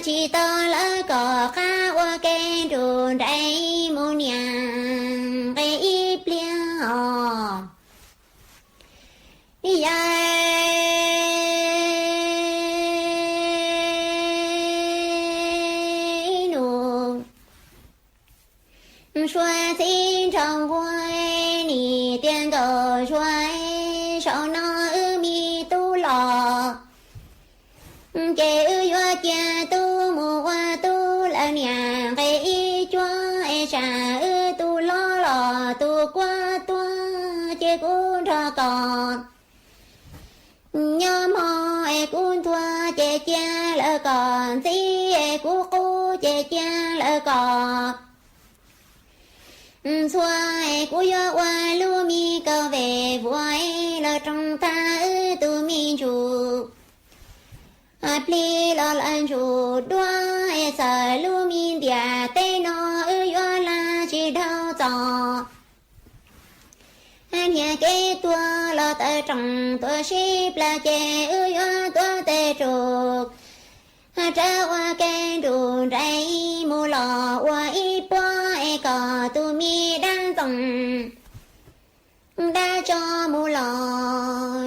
chỉ to lá cỏ cá qua kê trụ đầy mù nhàng cây ít lia xua xin trong khoai nì tiền đồ xuôi sau nó ư mi tu lò chê ư yo chia tu mù hoa tu là nhà cây y chua e trà ư tu lo lò tu qua tua chê cún trò còn nhóm ho e cún thua chê chia lỡ còn xí e cú chê chia lỡ còn xua e cú yo qua lu mi câu về vui lỡ trong ta ư tu mi chủ pli lo lan chủ đua e sợ lu mi dia tê no ư yo la chỉ đau giò nhà kế tua lo tơ trồng tua ship là chè ư yo tua tê trục tra qua kê đủ đầy mù lò qua y bó e cò tu mi đang dòng đã cho mù lò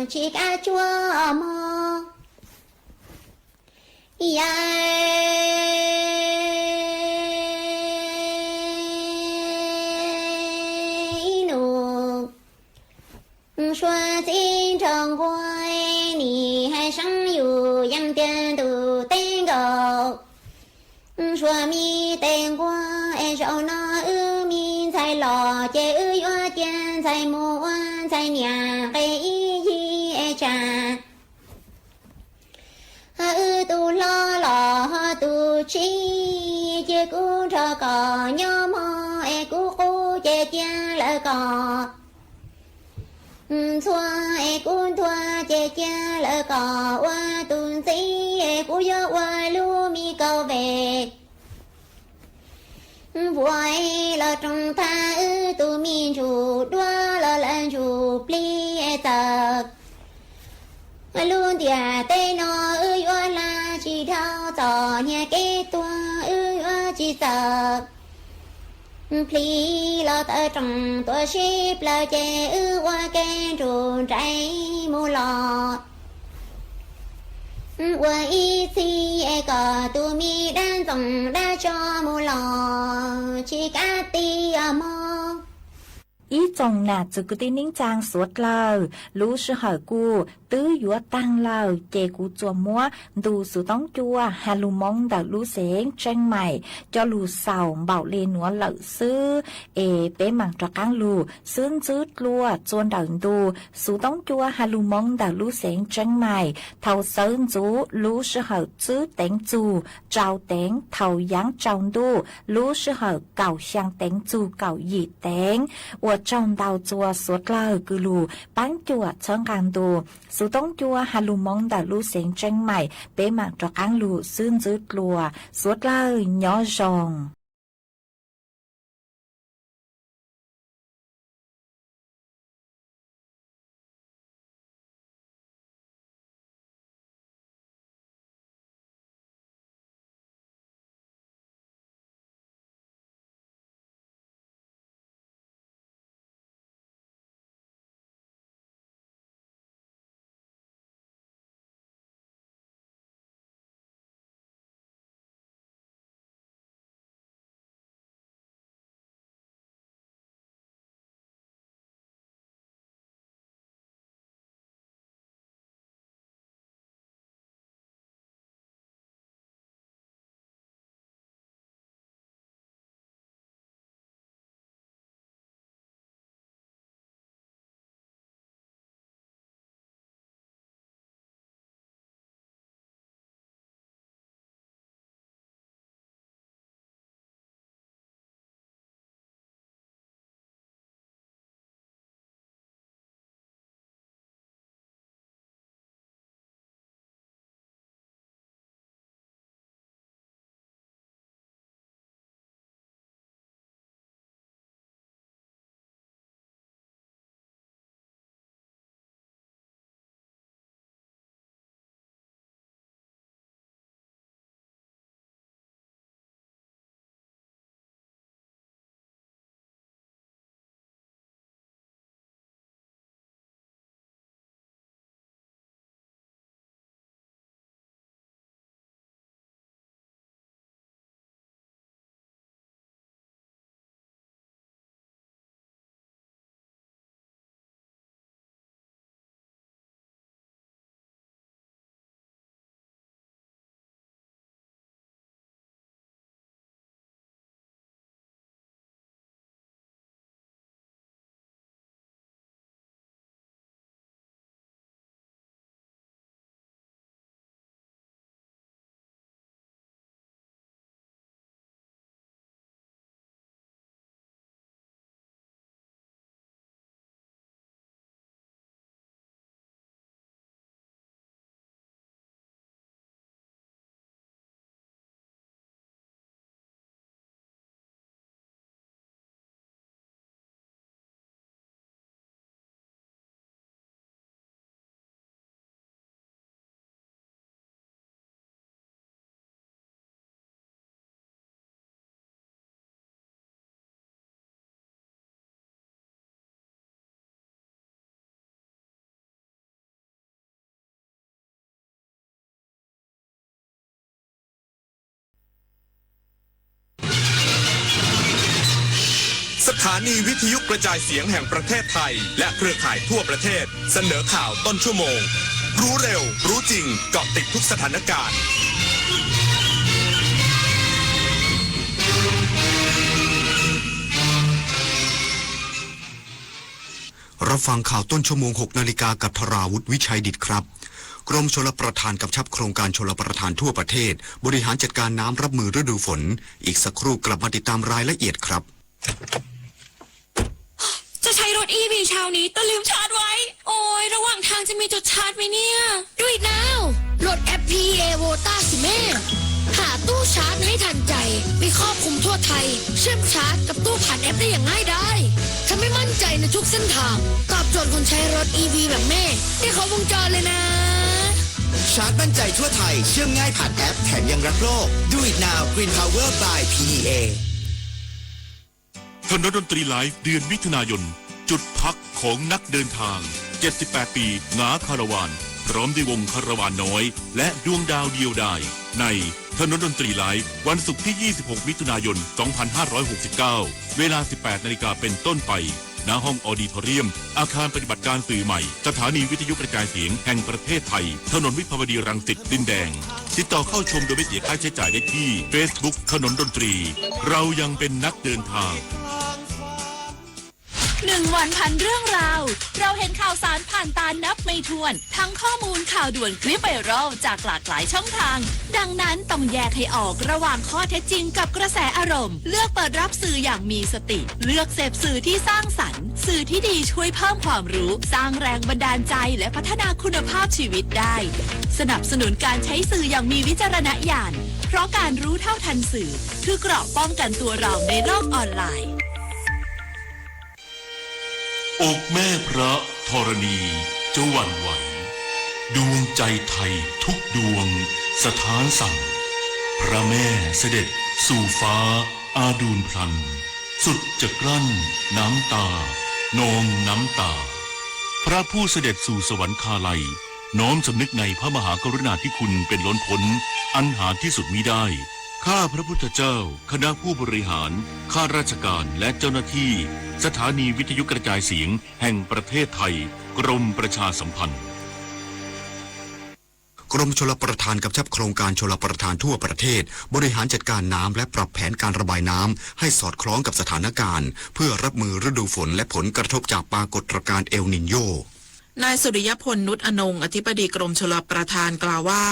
chỉ cá chua mò nụ xua xin trong khoai nì hai sáng dù dân tiền tù tên gầu xua mi tên qua e rau nó ư mi sai lò chê ư yo tiền sai mua sai nhà cây y hi e trà ư tu lo lò tu chi chê cú trò cò nhóm ho e cú chê chia lỡ cò xua e cún thua chê chia lỡ cò qua tùn xí e cú yo qua lu mi câu về vui lo trong tha ư tu mi chủ đua lo lần chủ pli e tờ luôn tia tê no ư yo la chỉ thao tò nhà kế tua ư yo chỉ sợ pli lo tơ trồng tua ship lo chê ư qua kê trụ trái mù lò qua y si e cò tu mi đang dòng đã cho mù lò chỉ cá ti mò 一种呢，这个的人讲说了，路是好过，都有当了，结果做么，都是当做哈鲁蒙的路线真美，叫路上保连我老师，被忙着干路，甚至路做等度，是当做哈鲁蒙的路线真美，头甚至路是好只等住，照等头样照度，路是好搞相等住搞一等，我照到做สุดเลยคือลูปั้นจั่วเชิงการดูสุต้องจั่วฮาลูมองแต่ลูเสียงเจงใหม่เป๊ะหมักจอกอังลูซึ่งจืดลัวสุดเลยย่อจงสถานีวิทยุกระจายเสียงแห่งประเทศไทยและเครือข่ายทั่วประเทศเสนอข่าวต้นชั่วโมงรู้เร็วรู้จริงเกาะติดทุกสถานการณ์รับฟังข่าวต้นชั่วโมง 6 นาฬิกากับธราวุฒิวิชัยดิษฐ์ครับกรมชลประทานกำชับโครงการชลประทานทั่วประเทศบริหารจัดการน้ำรับมือฤดูฝนอีกสักครู่กลับมาติดตามรายละเอียดครับจะใช้รถ EV เช้านี้แต่ลืมชาร์จไว้โอ้ยระหว่างทางจะมีจุดชาร์จไหมเนี่ยดูอีกnowโหลดแอป PA Vota สิแม่หาตู้ชาร์จให้ทันใจมีครอบคลุมทั่วไทยเชื่อมชาร์จกับตู้ผ่านแอปได้อย่างง่ายดายทำให้มั่นใจในทุกเส้นทางตอบโจทย์คนใช้รถ EV แบบแม่ได้ครบวงจรเลยนะชาร์จมั่นใจทั่วไทยเชื่อมง่ายผ่านแอปแถมยังรักโลก Do it now Green Power by PEA ถนนดนตรีไลฟ์เดือนมิถุนายนจุดพักของนักเดินทาง78ปีงาคาราวานพร้อมด้วยวงคาราวานน้อยและดวงดาวเดียวดายในถนนดนตรีไลฟ์วันศุกร์ที่26มิถุนายน2569เวลา 18 นาฬิกาเป็นต้นไป ณห้องออดิทอเรียมอาคารปฏิบัติการสื่อใหม่สถานีวิทยุกระจายเสียงแห่งประเทศไทยถนนวิภาวดีรังสิตดินแดงติดต่อเข้าชมโดยไม่เสียค่าใช้จ่ายได้ที่ Facebook ถนนดนตรีเรายังเป็นนักเดินทาง1 วันพันเรื่องราวเราเห็นข่าวสารผ่านตานับไม่ถ้วนทั้งข้อมูลข่าวด่วนคลิปไวรัลจากหลากหลายช่องทางดังนั้นต้องแยกให้ออกระหว่างข้อเท็จจริงกับกระแสอารมณ์เลือกเปิดรับสื่ออย่างมีสติเลือกเสพสื่อที่สร้างสรรค์สื่อที่ดีช่วยเพิ่มความรู้สร้างแรงบันดาลใจและพัฒนาคุณภาพชีวิตได้สนับสนุนการใช้สื่ออย่างมีวิจารณญาณเพราะการรู้เท่าทันสื่อคือเกราะป้องกันตัวเราในโลกออนไลน์อกแม่พระธรณีจะหวั่นไหวดวงใจไทยทุกดวงสถานสั่นพระแม่เสด็จสู่ฟ้าอาดูลพลันสุดจะกลั้นน้ำตานองน้ำตาพระผู้เสด็จสู่สวรรคาลัยน้อมสำนึกในพระมหากรุณาธิคุณเป็นล้นพ้นอันหาที่สุดมิได้ข้าพระพุทธเจ้าคณะผู้บริหารข้าราชการและเจ้าหน้าที่สถานีวิทยุกระจายเสียงแห่งประเทศไทยกรมประชาสัมพันธ์กรมชลประทานกำชับโครงการชลประทานทั่วประเทศบริหารจัดการน้ำและปรับแผนการระบายน้ำให้สอดคล้องกับสถานการณ์เพื่อรับมือฤดูฝนและผลกระทบจากปรากฏการณ์เอลนิโญนายสุริยพลนุชอนงอธิบดีกรมชลประทานกล่าวว่า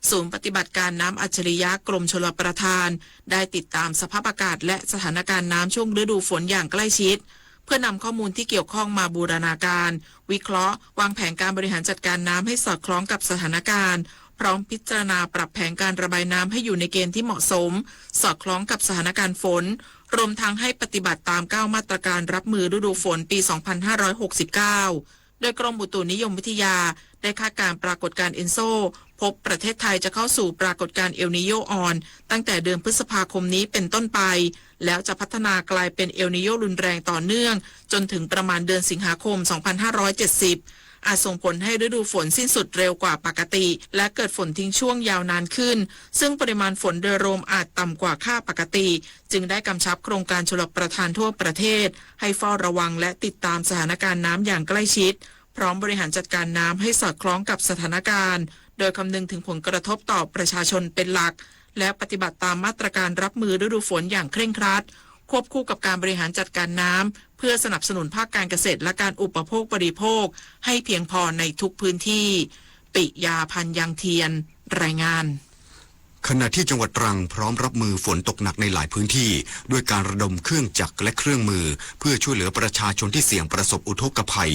ศูนย์ปฏิบัติการน้ำอัจฉริยะกรมชลประทานได้ติดตามสภาพอากาศและสถานการณ์น้ำช่วงฤดูฝนอย่างใกล้ชิดเพื่อนำข้อมูลที่เกี่ยวข้องมาบูรณาการวิเคราะห์วางแผนการบริหารจัดการน้ำให้สอดคล้องกับสถานการณ์พร้อมพิจารณาปรับแผนการระบายน้ำให้อยู่ในเกณฑ์ที่เหมาะสมสอดคล้องกับสถานการณ์ฝนรวมทั้งให้ปฏิบัติตาม9มาตรการรับมือฤดูฝนปี 2569โดยกรมอุตุนิยมวิทยาได้คาดการณ์ปรากฏการณ์เอนโซพบประเทศไทยจะเข้าสู่ปรากฏการณ์เอลนิโญออนตั้งแต่เดือนพฤษภาคมนี้เป็นต้นไปแล้วจะพัฒนากลายเป็นเอลนิโญรุนแรงต่อเนื่องจนถึงประมาณเดือนสิงหาคม 2570อาจส่งผลให้ฤดูฝนสิ้นสุดเร็วกว่าปกติและเกิดฝนทิ้งช่วงยาวนานขึ้นซึ่งปริมาณฝนโดยรวมอาจต่ำกว่าค่าปกติจึงได้กำชับโครงการชลประทานทั่วประเทศให้เฝ้าระวังและติดตามสถานการณ์น้ำอย่างใกล้ชิดพร้อมบริหารจัดการน้ำให้สอดคล้องกับสถานการณ์โดยคำนึงถึงผลกระทบต่อประชาชนเป็นหลักและปฏิบัติตามมาตรการรับมือฤดูฝนอย่างเคร่งครัดควบคู่กับการบริหารจัดการน้ำเพื่อสนับสนุนภาคการเกษตรและการอุปโภคบริโภคให้เพียงพอในทุกพื้นที่ปิยาพันธ์ยังเทียนรายงานขณะที่จังหวัดตรังพร้อมรับมือฝนตกหนักในหลายพื้นที่ด้วยการระดมเครื่องจักรและเครื่องมือเพื่อช่วยเหลือประชาชนที่เสี่ยงประสบอุทกภัย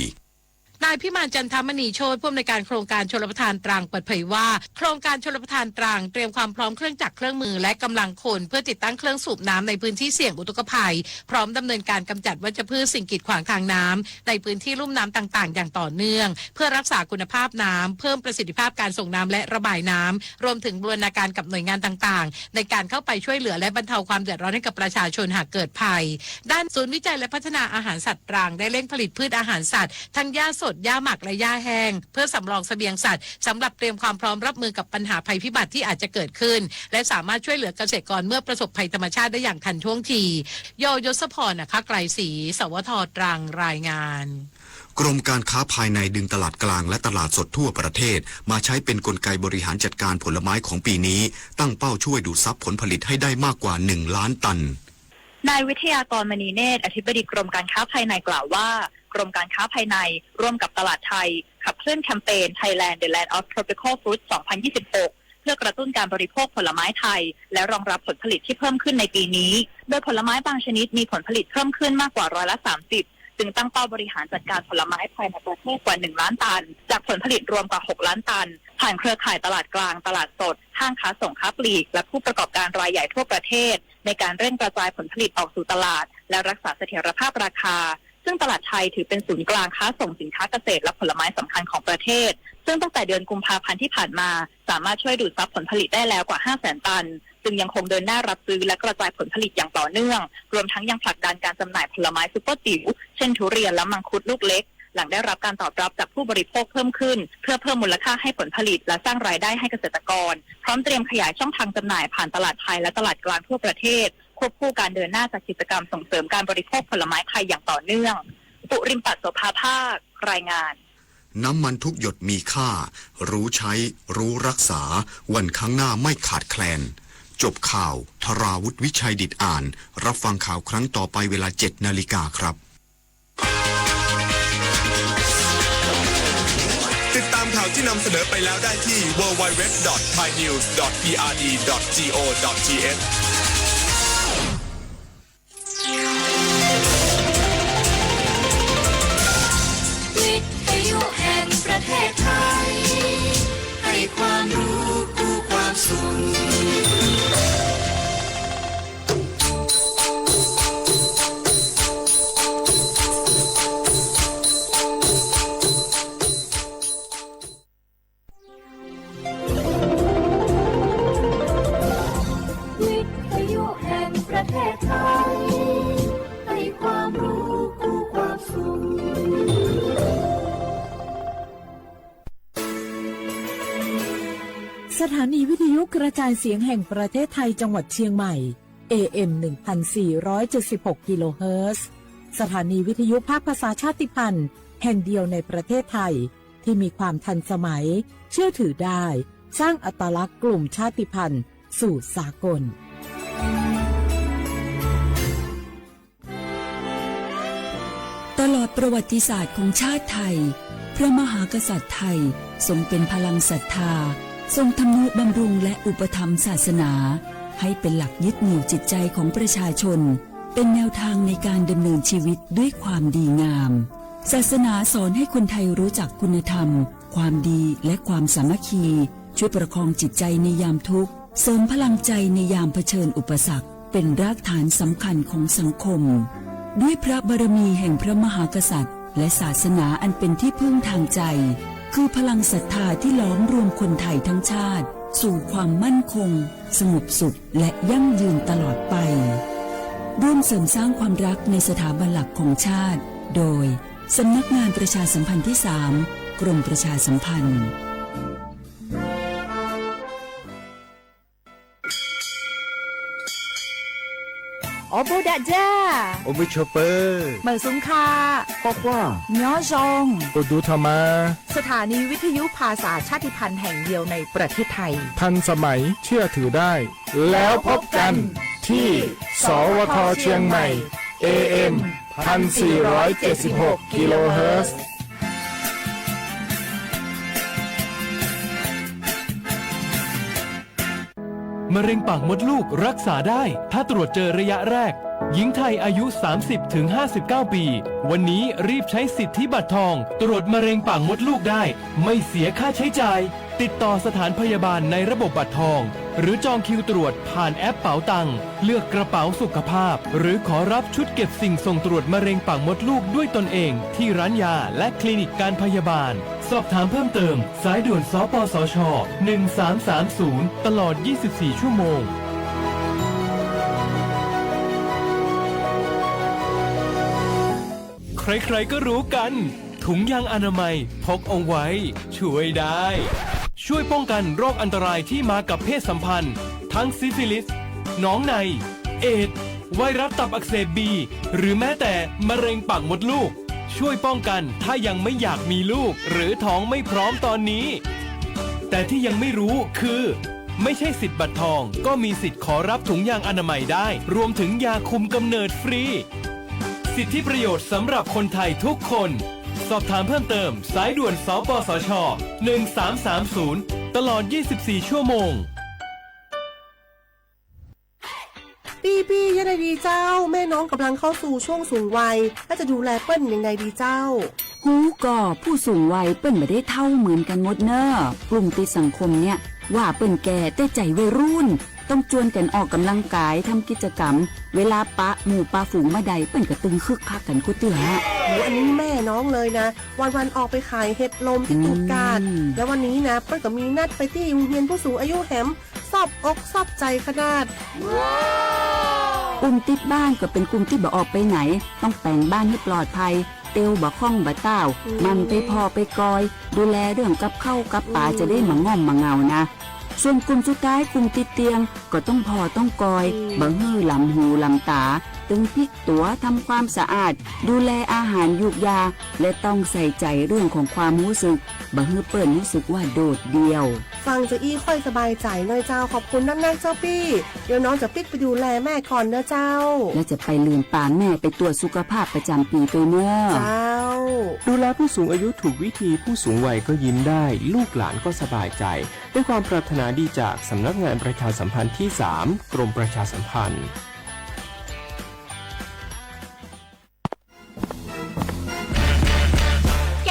นายพิมานจันทมณีโชติผู้อำนวยการโครงการชลประทานตรังเปิดเผยว่าโครงการชลประทานตรังเตรียมความพร้อมเครื่องจักรเครื่องมือและกำลังคนเพื่อติดตั้งเครื่องสูบน้ำในพื้นที่เสี่ยงอุทกภัยพร้อมดำเนินการกำจัดวัชพืชสิ่งกีดขวางทางน้ำในพื้นที่ลุ่มน้ำต่างๆอย่างต่อเนื่องเพื่อรักษาคุณภาพน้ำเพิ่มประสิทธิภาพการส่งน้ำและระบายน้ำรวมถึงบูรณาการกับหน่วยงานต่างๆในการเข้าไปช่วยเหลือและบรรเทาความเดือดร้อนให้กับประชาชนหากเกิดภัยด้านศูนย์วิจัยและพัฒนาอาหารสัตว์ตรังได้เร่งผลิตพืชอาหารสัตว์ทั้งหญ้าสดหญ้าหมักและหญ้าแห้งเพื่อสำรองเสบียงสัตว์สำหรับเตรียมความพร้อมรับมือกับปัญหาภัยพิบัติที่อาจจะเกิดขึ้นและสามารถช่วยเหลือเกษตรกรเมื่อประสบภัยธรรมชาติได้อย่างทันท่วงทีโยศพรนะคะไกรศรีสวทตรังรายงานกรมการค้าภายในดึงตลาดกลางและตลาดสดทั่วประเทศมาใช้เป็นกลไกบริหารจัดการผลไม้ของปีนี้ตั้งเป้าช่วยดูดซับผลผลิตให้ได้มากกว่า1 ล้านตันนายวิทยากรมณีเนตรอธิบดีกรมการค้าภายในกล่าวว่ากรมการค้าภายในร่วมกับตลาดไทยขับเคลื่อนแคมเปญ Thailand the Land of Tropical Fruit 2026 เพื่อกระตุ้นการบริโภคผลไม้ไทยและรองรับผลผลิตที่เพิ่มขึ้นในปีนี้โดยผลไม้บางชนิดมีผลผลิตเพิ่มขึ้นมากกว่า30%จึงตั้งเป้าบริหารจัดการผลไม้ภายในประเทศกว่า1 ล้านตันจากผลผลิตรวมกว่า6 ล้านตันผ่านเครือข่ายตลาดกลางตลาดสดห้างค้าส่งค้าปลีกและผู้ประกอบการรายใหญ่ทั่วประเทศในการเร่งกระจายผลผลิตออกสู่ตลาดและรักษาเสถียรภาพราคาซึ่งตลาดไทยถือเป็นศูนย์กลางค้าส่งสินค้าเกษตรและผลไม้สำคัญของประเทศซึ่งตั้งแต่เดือนกุมภาพันธ์ที่ผ่านมาสามารถช่วยดูดซับผลผลิตได้แล้วกว่า 500,000 ตันจึงยังคงเดินหน้ารับซื้อและกระจายผลผลิตอย่างต่อเนื่องรวมทั้งยังผลักดันการจำหน่ายผลไม้ซุปเปอร์จิ๋วเช่นทุเรียนและมังคุดลูกเล็กหลังได้รับการตอบรับจากผู้บริโภคเพิ่มขึ้นเพื่อเพิ่มมูลค่าให้ผลผลิตและสร้างรายได้ให้เกษตรกรพร้อมเตรียมขยายช่องทางจำหน่ายผ่านตลาดไทยและตลาดกลางทั่วประเทศควบคู่การเดินหน้าจากกิจกรรมส่งเสริมการบริโภคผลไม้ไทยอย่างต่อเนื่อง ปุริมปัตโสภาภาครายงาน น้ำมันทุกหยดมีค่า รู้ใช้รู้รักษาวันข้างหน้าไม่ขาดแคลนจบข่าวธราวุฒิวิชัยดิษฐ์อ่านรับฟังข่าวครั้งต่อไปเวลา 7 นาฬิกาครับติดตามข่าวที่นำเสนอไปแล้วได้ที่ www.thainews.prd.go.th วิทยุแห่งประเทศไทยให้ความรู้คู่ความสุขวิทยุแห่งประเทศไทยให้ความรู้คู่ความสุขสถานีวิทยุกระจายเสียงแห่งประเทศไทยจังหวัดเชียงใหม่ AM 1476 กิโลเฮิรตซ์สถานีวิทยุภาคภาษาชาติพันธุ์แห่งเดียวในประเทศไทยที่มีความทันสมัยเชื่อถือได้สร้างอัตลักษณ์กลุ่มชาติพันธุ์สู่สากลตลอดประวัติศาสตร์ของชาติไทยพระมหากษัตริย์ไทยทรงเป็นพลังศรัทธาทรงทำนุบำรุงและอุปถัมภ์ศาสนาให้เป็นหลักยึดเหนี่ยวจิตใจของประชาชนเป็นแนวทางในการดำเนินชีวิตด้วยความดีงามศาสนาสอนให้คนไทยรู้จักคุณธรรมความดีและความสามัคคีช่วยประคองจิตใจในยามทุกข์เสริมพลังใจในยามเผชิญอุปสรรคเป็นรากฐานสำคัญของสังคมด้วยพระบารมีแห่งพระมหากษัตริย์และศาสนาอันเป็นที่พึ่งทางใจคือพลังศรัทธาที่ล้อมรวมคนไทยทั้งชาติสู่ความมั่นคงสงบสุขและยั่งยืนตลอดไปร่วมเสริมสร้างความรักในสถาบันหลักของชาติโดยสำนักงานประชาสัมพันธ์ที่ 3 กรมประชาสัมพันธ์โอบูดาจ้าโอมิชเปอร์เหมือนสุนคาปอกว่าย้อจงโอดูธรรมาสถานีวิทยุภาษาชาติพันธุ์แห่งเดียวในประเทศไทยทันสมัยเชื่อถือได้แล้วพบกันที่สวทเชียงใหม่ AM 1476 กิโลเฮิรตซ์มะเร็งปากมดลูกรักษาได้ถ้าตรวจเจอระยะแรกหญิงไทยอายุ 30-59 ปีวันนี้รีบใช้สิทธิบัตรทองตรวจมะเร็งปากมดลูกได้ไม่เสียค่าใช้จ่ายติดต่อสถานพยาบาลในระบบบัตรทองหรือจองคิวตรวจผ่านแอปเป๋าตังเลือกกระเป๋าสุขภาพหรือขอรับชุดเก็บสิ่งส่งตรวจมะเร็งปากมดลูกด้วยตนเองที่ร้านยาและคลินิกการพยาบาลสอบถามเพิ่มเติมสายด่วนสปสช1330ตลอด24ชั่วโมงใครๆก็รู้กันถุงยางอนามัยพกเอาไว้ช่วยได้ช่วยป้องกันโรคอันตรายที่มากับเพศสัมพันธ์ทั้งซิฟิลิสน้องในเอดส์ไวรัสตับอักเสบบีหรือแม้แต่มะเร็งปากมดลูกช่วยป้องกันถ้ายังไม่อยากมีลูกหรือท้องไม่พร้อมตอนนี้แต่ที่ยังไม่รู้คือไม่ใช่สิทธิ์บัตรทองก็มีสิทธิ์ขอรับถุงยางอนามัยได้รวมถึงยาคุมกำเนิดฟรีสิทธิประโยชน์สำหรับคนไทยทุกคนสอบถามเพิ่มเติมสายด่วนสปสช1330ตลอด24ชั่วโมงปียังไงดีเจ้าแม่น้องกำลังเข้าสู่ช่วงสูงวัยและจะดูแลเปิ้ลยังไงดีเจ้าฮูก็ผู้สูงวัยเปิ้ลไม่ได้เท่าเหมือนกันหมดเนอะกลุ่มติดสังคมเนี่ยว่าเปิ้ลแก่แต่ใจวัยรุ่นต้องชวนกันออกกำลังกายทำกิจกรรมเวลาปะหมู่ปะฝูงมาใดเปิ้ลก็ตึงคึกคักกันกุเตืออันนี้แม่น้องเลยนะวันออกไปขายเห็ดลมที่ตูดกาดแล้ววันนี้นะเปิ้ลก็มีนัดไปที่โรงเรียนผู้สูงอายุแหมซอบอกซอบใจขนาดกลุ่มติดบ้านก็เป็นกลุ่มที่บ่ออกไปไหนต้องแต่งบ้านให้ปลอดภัยเตียวบ่คล้องบ่เต้ามันไปพอไปกอยดูแลเรื่องกับข้าวกับป่าจะได้มาง่อมมาเงานะส่วนกลุ่มสุดท้ายกลุ่มติดเตียงก็ต้องพอต้องกอยบ่ฮื้อลำหูลำตา ตึงพลิกตัวทำความสะอาดดูแลอาหารยุกยาและต้องใส่ใจเรื่องของความรู้สึกบ่ให้เปิ้นรู้สึกว่าโดดเดี่ยวฟังจะอี้ค่อยสบายใจหน่อยเจ้าขอบคุณนักๆเจ้าพี่เดี๋ยวน้องจะปิกไปดูแลแม่ก่อนเนอะเจ้าและจะไปลืมปานแม่ไปตรวจสุขภาพประจำปีตัวเนอะเจ้าดูแลผู้สูงอายุถูกวิธีผู้สูงวัยก็ยิ้มได้ลูกหลานก็สบายใจด้วยความปรารถนาดีจากสำนักงานประชาสัมพันธ์ที่ 3 กรมประชาสัมพันธ์แก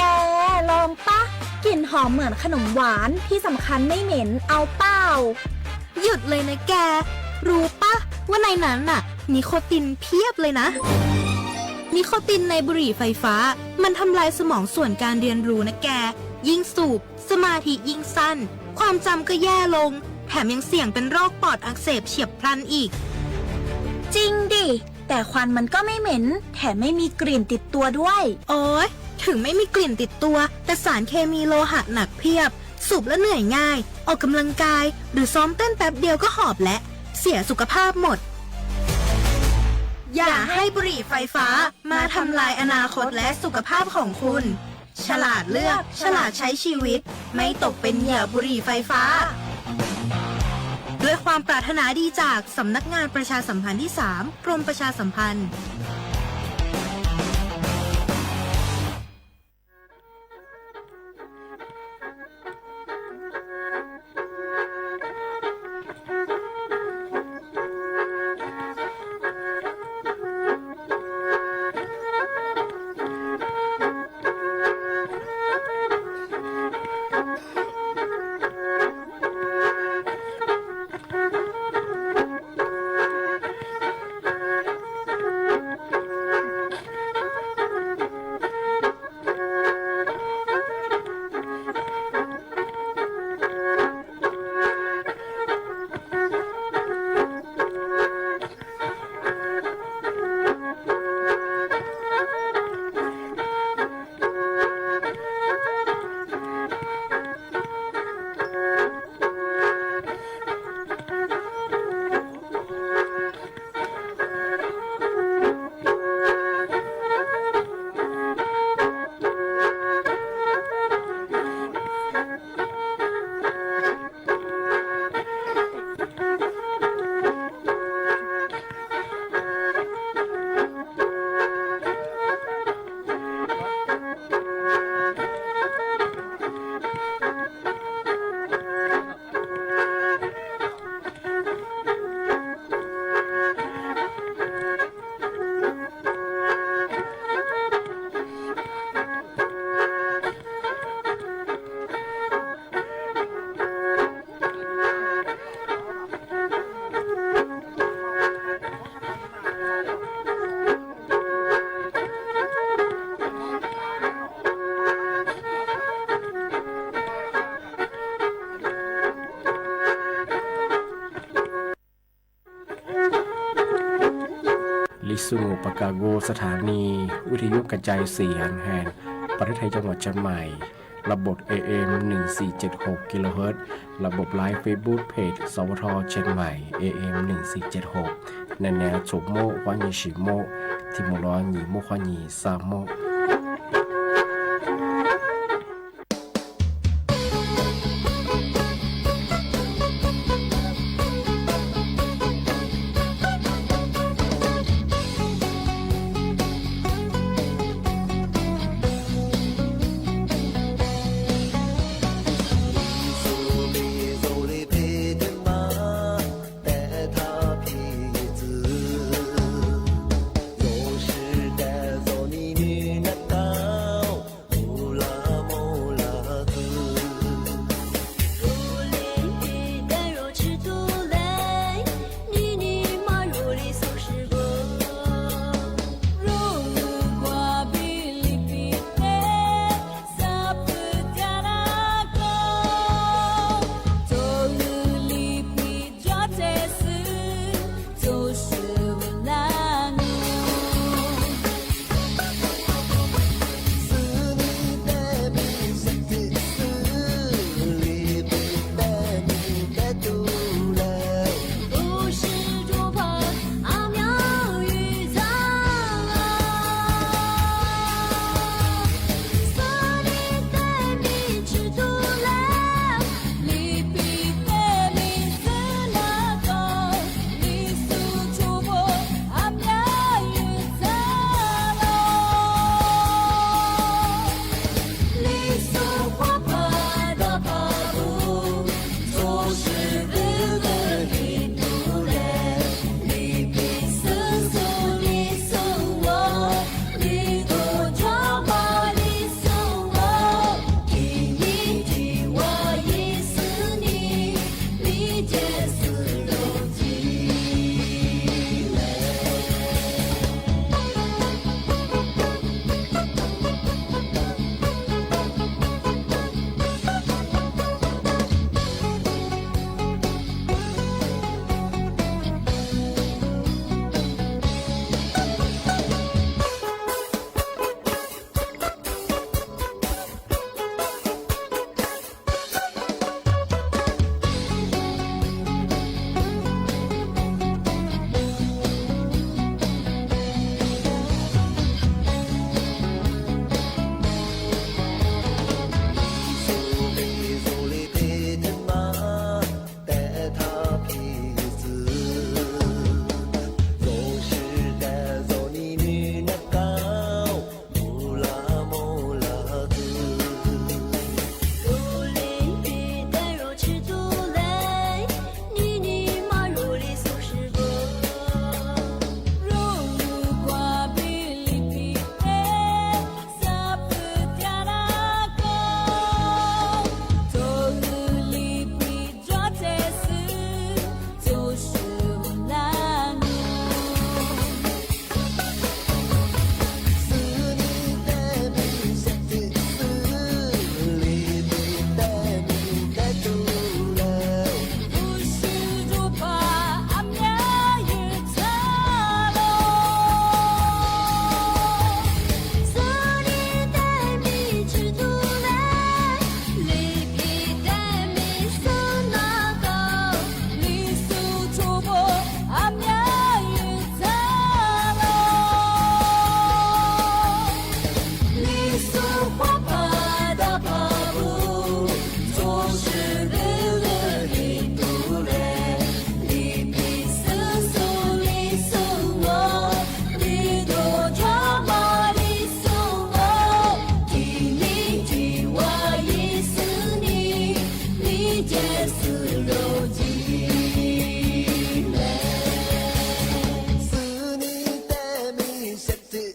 ลองปะกลิ่นหอมเหมือนขนมหวานที่สำคัญไม่เหม็นเอาเปล่าหยุดเลยนะแกรู้ปะว่าในนั้นน่ะนิโคตินเพียบเลยนะนิโคตินในบุหรี่ไฟฟ้ามันทำลายสมองส่วนการเรียนรู้นะแกยิ่งสูบสมาธิยิ่งสั้นความจำก็แย่ลงแถมยังเสี่ยงเป็นโรคปอดอักเสบเฉียบพลันอีกจริงดิแต่ควันมันก็ไม่เหม็นแถมไม่มีกลิ่นติดตัวด้วยโอ๊ยถึงไม่มีกลิ่นติดตัวแต่สารเคมีโลหะหนักเพียบสูบแล้วเหนื่อยง่ายออกกำลังกายหรือซ้อมเต้นแป๊บเดียวก็หอบและเสียสุขภาพหมดอย่าให้บุหรี่ไฟฟ้ามาทำลายอนาคตและสุขภาพของคุณฉลาดเลือกฉลาดใช้ชีวิตไม่ตกเป็นเหยื่อบุหรี่ไฟฟ้าด้วยความปรารถนาดีจากสำนักงานประชาสัมพันธ์ที่ 3 กรมประชาสัมพันธ์ สู่ปากาโกสถานีวิทยุกระจายเสียงแห่งประเทศไทยจังหวัดเชียงใหม่ระบบ AM 1476 กิโลเฮิรตซ์ระบบไลฟ์เฟซบุ๊กเพจสวทเชียงใหม่ AM 1476แนวโฉมโมฮวานีชิโมทิมร้อนหยีโมฮวานีซาโม你是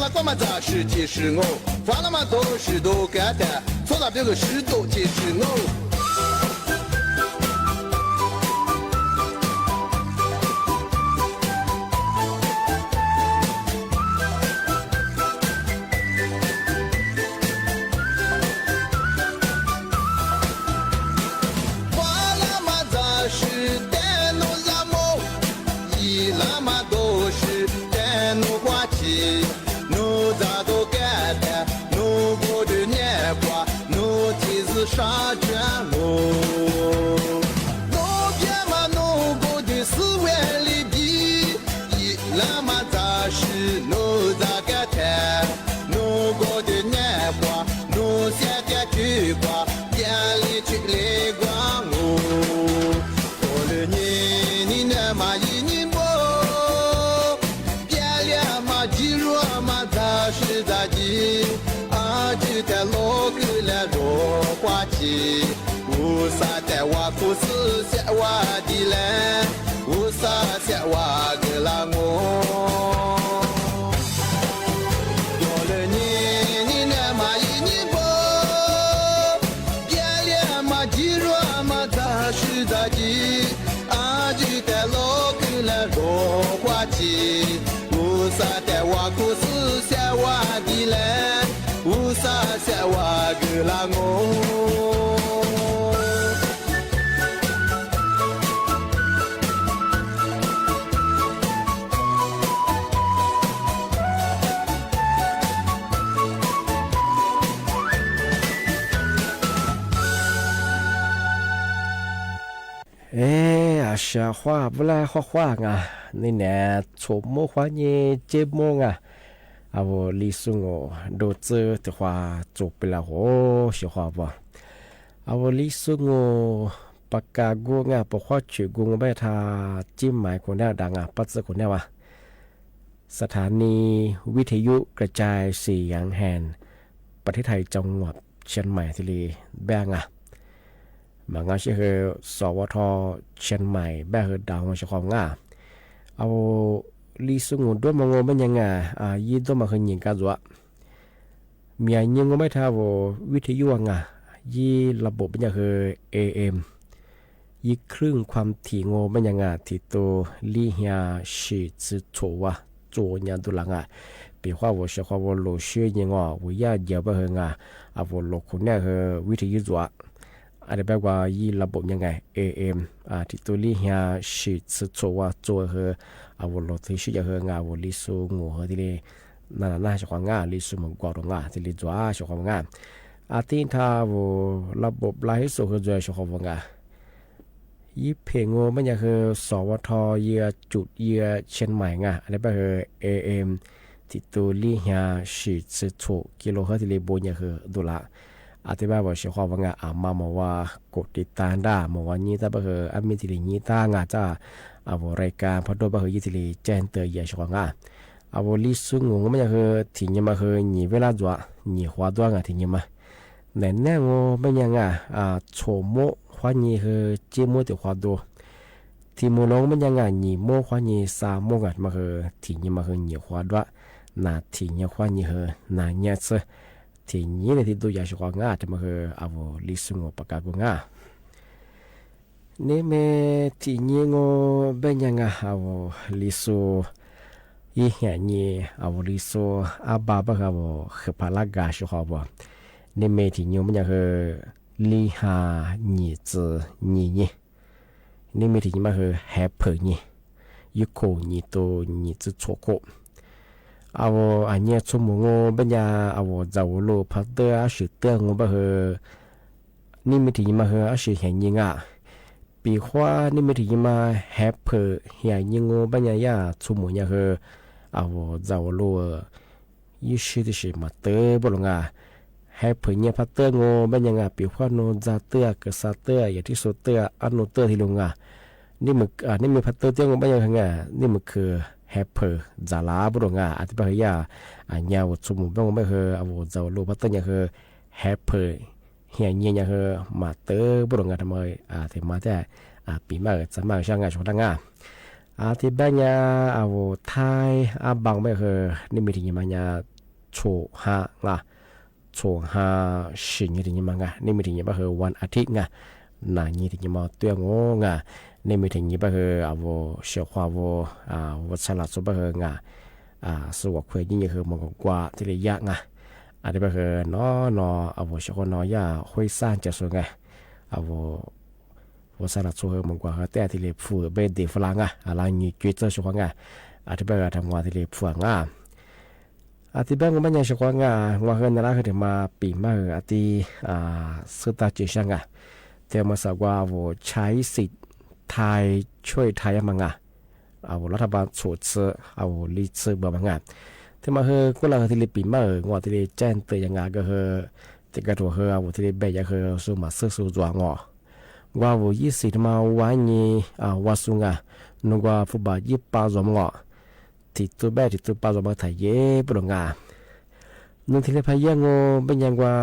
了，光嘛咋是提示我，发了嘛都是都干的，错了这个事都提示我。杀着我，我别嘛弄过的4万里地，一那么咋是弄咋个谈？弄过的年华，弄下的菊花，眼里去泪光我。过了年你那么一年不，变了嘛几若嘛咋是咋地？啊，就在老狗来若花期，无啥在我苦思想我的来，无啥想我个啦我。过了年你那么一年不，变了嘛几若嘛咋是咋地？啊，就在老狗来若花期，无啥在我苦思想我的来。无啥想我个啦我。哎呀，小花不来画画啊，你呢错么画呢节目啊？啊，我李松哦，都这的话做不了哦，小花吧。啊，我李松哦， ปากกากูงาปกข้อชื่อกูงไปทาจิ้มหมายคนแนวดังปัสคนแนวสถานีวิทยุกระจายเสียงแห่งประเทศไทยจังหวัดเชียงใหม่ที่ลีแบงบางงานชื่อสวทเชียงใหม่แบงดาวมาชความง่าเอาลีสุงด้วยมองเป็นยังไงยี่ตัวมาเคยยิงกันจ้ะมีอะไรยังก็ไม่ท้าว่าวิทยุยี่ระบบเป็นยังคือ AM ยี่ครึ่งความถี่งเป็นยังไงที่ตัวลีเฮียชีจิโต做人都人比话我是话我老学人我也要不很我老คนเนี่ยวิทยุจ้ะอะไรแบบว่ายี่ระบบยังไง AM ที่ตัวลีเฮียชีจิโต做我老ที่ชื่อ我ลิสูงูที่เลยน่าจะความลิสูมันกว่าตรงที่เลยจ้ะจะความที่ถ้าว่าระบบไลฟ์ส่งจะจะความยี่เพงมันยังคือสวทเยียจุดเยียเชียงใหม่อะไรแบบAM ที่ตัวลีเฮียชีจิโตกิโลเฮิรตซ์ที่เลยบนยังคือดูละที่แบบว่าเชื่อว่ามาว่ากดติดตามได้มาว่านี้ถ้าแบบมีที่เลยนี้ตั้งจ้ารายการพอดูแบบยี่ที่เลยแจ้งเตือนเยอะชัวร์ลิสุงงมันยังคือที่นี่มาคือนี่เวลาจ้ะนี่หัวตัวที่นี่มาในแง่มันยังโฉม花你和节目的话多，题目龙们讲你莫花你啥莫嘛和题你嘛和你花多，那题你花你和那年次，题你的题都也是花这么和我历史我不干过你们题你我本讲我历史一下你我历史爸爸和我和帕拉嘎是好不？你们题你们讲和。ลีหาหนีจือหนีนี่มีที่มาคือแฮปเปอร์นี่ยุโคหนีโตหนีจือโชโกอันนี้ชั่วโมงเป็นยาเจ้าโลพัตเตอร์สืบเตือนว่าคือนี่มีที่มาคือสืบเห็นยิงปีขวานี่มีที่มาแฮปเปอร์เหียยิงเป็นยาชั่วโมงยาคือเจ้าโลยี่สิบสี่มาเตอร์บลงให้เพื่อนพัตเตอร์เป็นยังไงปีว่าโนซาเตอร์กับซาเตอร์อย่างที่โซเตอร์อันโนเตอร์ที่ลงนี่มีพัตเตอร์เจ้าเป็นยังไงนี่มันคือแฮปเปอร์จาลาบุรงอธิบายยาวสมุนเป็นไม่คือเจ้าลูกพัตเตอร์ยังคือแฮปเปอร์เฮียนี่ยังคือมาเตอร์บุรงทำไมที่มาแต่ปีมาจะมาช่างงานชดงที่บ้านไทยบางไม่คือนี่มีที่มันโชฮะช่วง5 สิ่งที่นี่มานี่มีที่นี่ก็คือวันอาทิตย์นี่ที่นี่มาตัวนี่มีที่นี่ก็คือเชื่อว่าวัชระสุบคือสวกเคยยิ่งคือมันกว่าที่เลยยากอันนี้ก็คือน้อเชื่อว่าน้อยค่อยสร้างจะสวยวัชระสุคือมันกว่าแต่ที่เลยฝืนเป็นเด็กฝรั่งอะไรนี่จุดเจ้าชัวร์อันนี้ก็ทำงานที่เลยฝืนที่บ้านผมยังชอบว่าเฮือนนั่นแหละคือมาปีมาที่สุดท้ายจังแต่มาสักว่าใช้สิทธิ์ไทยช่วยไทยมั้งรัฐบาลช่วยซื้อลิซื้อแบบมั้งที่มาเฮือก็เราที่ปีมาว่าที่แจ้งเตือนยังก็คือที่กระตัวเฮือที่เบย์คือสู้มาซื้อสู้จัวว่ายี่สิบมาวันนี้ว่าสุงนึกว่าฟุตบอลยี่ป้าจอมที่ตัวแบบที่ตัวป้าจะมาถ่ายเย่ปลงนึกที่เลยพายงเป็นยังว่า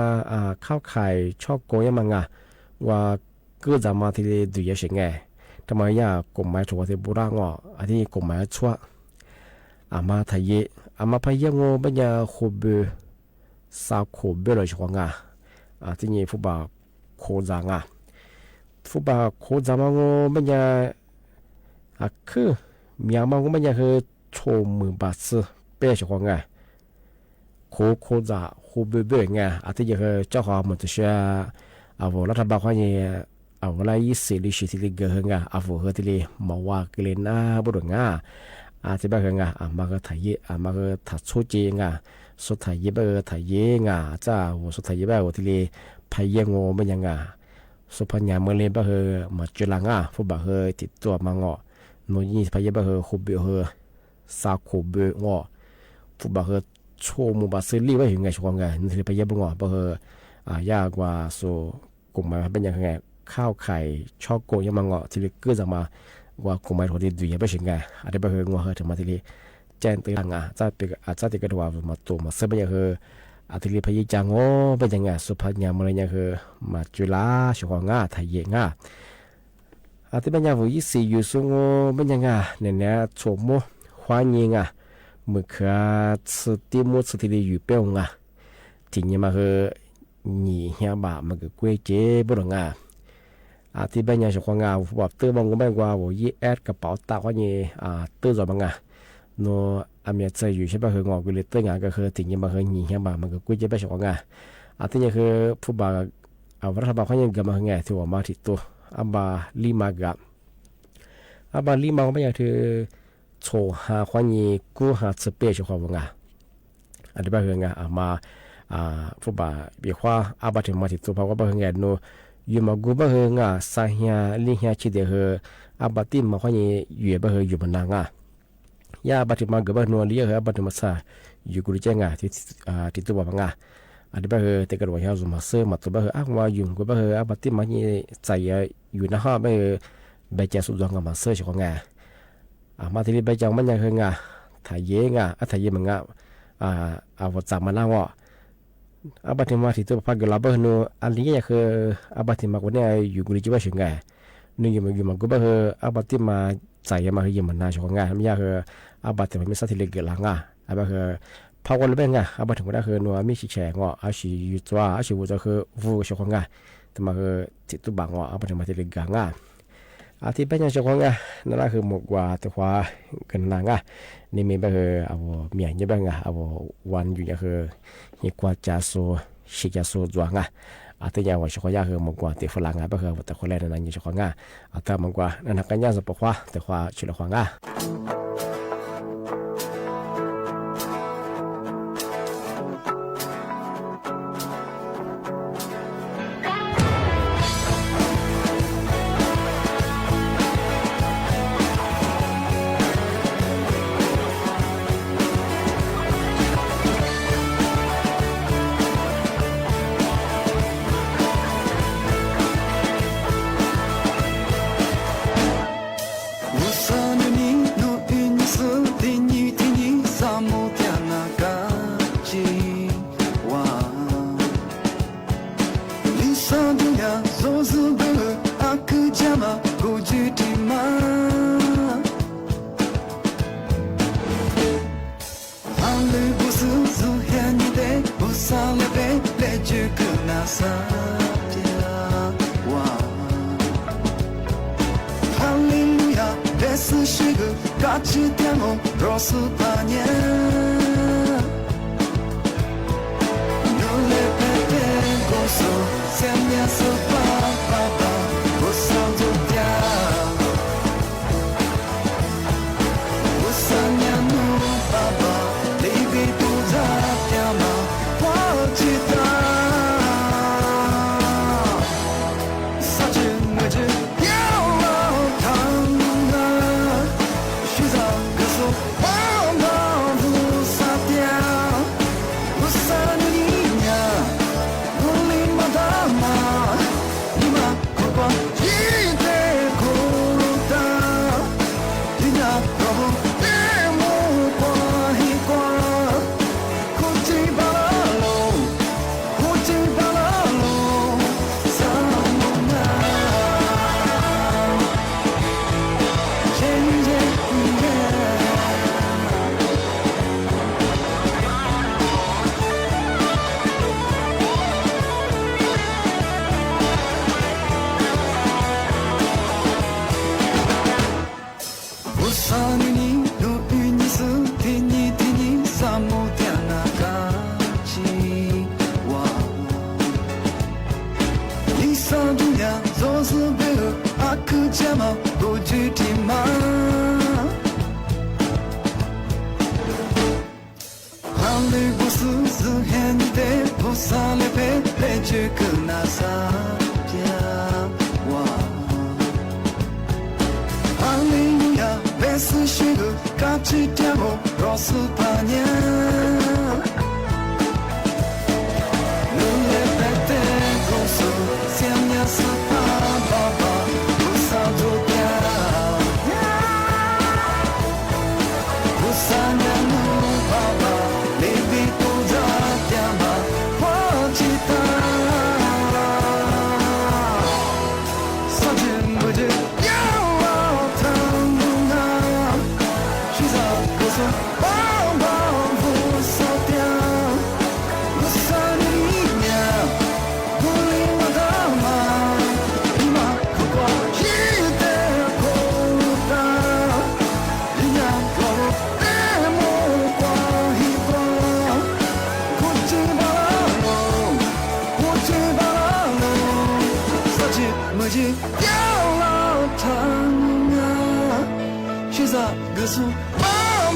ข้าวไข่ชอบโกยมังว่าก็จะมาที่เลยดูเยอะเสียงทำไมกฎหมายชัวที่บุรังอันนี้กฎหมายชัวมาถ่ายเย่มาพายงเป็นยังขบสาวขบเลยชัวที่นี่ฟุตบอลโคจางฟุตบอลโคจางเป็นยังคือมีอย่างมันก็เป็นยังคือโชว์มือบาสเป้ชัวโคจ่าโคเบอที่ยังคือเจ้าของมันจะเชื่อรัฐบาลเขาเนี่ยอะไรสิลิชิที่ลิเกอเฮที่ลิมาว่าเกลน่าบุรุษที่บ้านมาก็ถ่ายมาก็ถัดชูจีสุดท้ายถ่ายจ้าสุดท้ายที่ลิพายไม่ยังสุพรรณเมืองเล่นบ้านมาจุฬาฟุตบอลติดตัวมังโน่นพายโคเบอสาวขบฟุตบอลโชว์มือบาสลีไว้ถึงไงชัวร์นี่ที่พายบุ้งบ่ยากกว่าโซกลุ่มมาเป็นยังไง ข้าวไข่ช็อกโกยังมาเงาะทีนี้ก็จะมาว่ากูไม่ถอดดีไปชิงไงอะไรไปเฮงัวเฮถึงมาทีนี้แจ้งตื่นอ่ะจะติดอาจจะติดกันว่ามาตัวมาเสพยังเฮอาทิตย์พยจังโง่เป็นยังไงสุภาพยามอะไรยังเฮมาจุฬาชวงาไทยเยงาอาทิตย์เป็นยังวุ้ยสี่อยู่สูงเป็นยังไงเนี่ยโฉมโมควายยิงอ่ะมือขาสติมุสติลีอยู่เป้งอ่ะทีนี้มาเฮหนีเฮียบ่ามันก็กวยเจ็บบุรงอ่ะอาทิตย์เป็นยังชวงาแบบตื้อบางก็ไม่กว่าวุ้ยแอดกระเป๋าตาควายยิงตื้อจอบังอ่ะโนอามีใจอยู่ใช่ป่ะคืองอกุลิตื้องานก็คือถึงยังมาคือหนีเฮียบ่ามันก็กวยเจ็บไปชวงาอาทิตย์ยังคือผู้บ่าวเอารัฐบาลเขายังกำมาไงที่ว่ามาที่ตัวอาบาลีมากะอาบาลีมาก็ไม่อยากถือโชหาความยีกูหาสเปชความว่างอันนี้เป็นเรื่องมาผู้บ่าเบียว่าอาบาถึงมาที่ตัวเพราะว่าเป็นเรื่องโนอยู่มากูเป็นเรื่องสาเหตุลิเหตุที่เดียวอาบาติมาความยีอยู่เป็นเรื่องอยู่บนนางยาอาบาถึงมาเกิดเป็นโนเลี้ยอาบาถึงมาซาอยู่กูรู้จักที่ตัวว่างอันนี้เป็นแต่กระโดดยาวสุดมาเสือมาตัวเป็นว่าอยู่กูเป็นอาบาติมาใจอยู่นะฮะเป็นใบแจสุดดวงกับมาเสือชของมาที่นี่ใบจังมันยังคืถ่ายเยงถ่ายเยมันเอาวัดจำมาหน้าวอาบัติมาที่ตัวพักกลาเบอร์นูอันนี้ยังคืออาบัติมาคนนี้อยู่กุลิจิบะชิงไงนึกอยู่มันก็เบอร์อาบัติมาใจมาคือยังมันน่าชของไม่ยากคืออาบัติมันไม่สัตย์เล็กหลังอาบัติคือพาวันละเป็นอาบัติคนนั้นคือนัวมีชิแฉงอาชีอยู่ตัวอาชีวุฒิคือวูชของแต่มาคือจิตตุบังอาบัติมาที่เล็กอาทิตย์เป็นยังชงงนั่นคือหมกว่าแต่ว่ากันนางนี่มีแบบเอาเมียนี่แบบเอาวันอยู่ยังคือนี่กว่าจะโซชิจะโซจวงอาทิตย์ยังว่าชงงคือหมกว่าแต่ฝรั่งแบบคือแต่คนแรกนั่นยังชงงอาทิตย์หมกว่านั่นกันยังสปว่าแต่ว่าชุดละง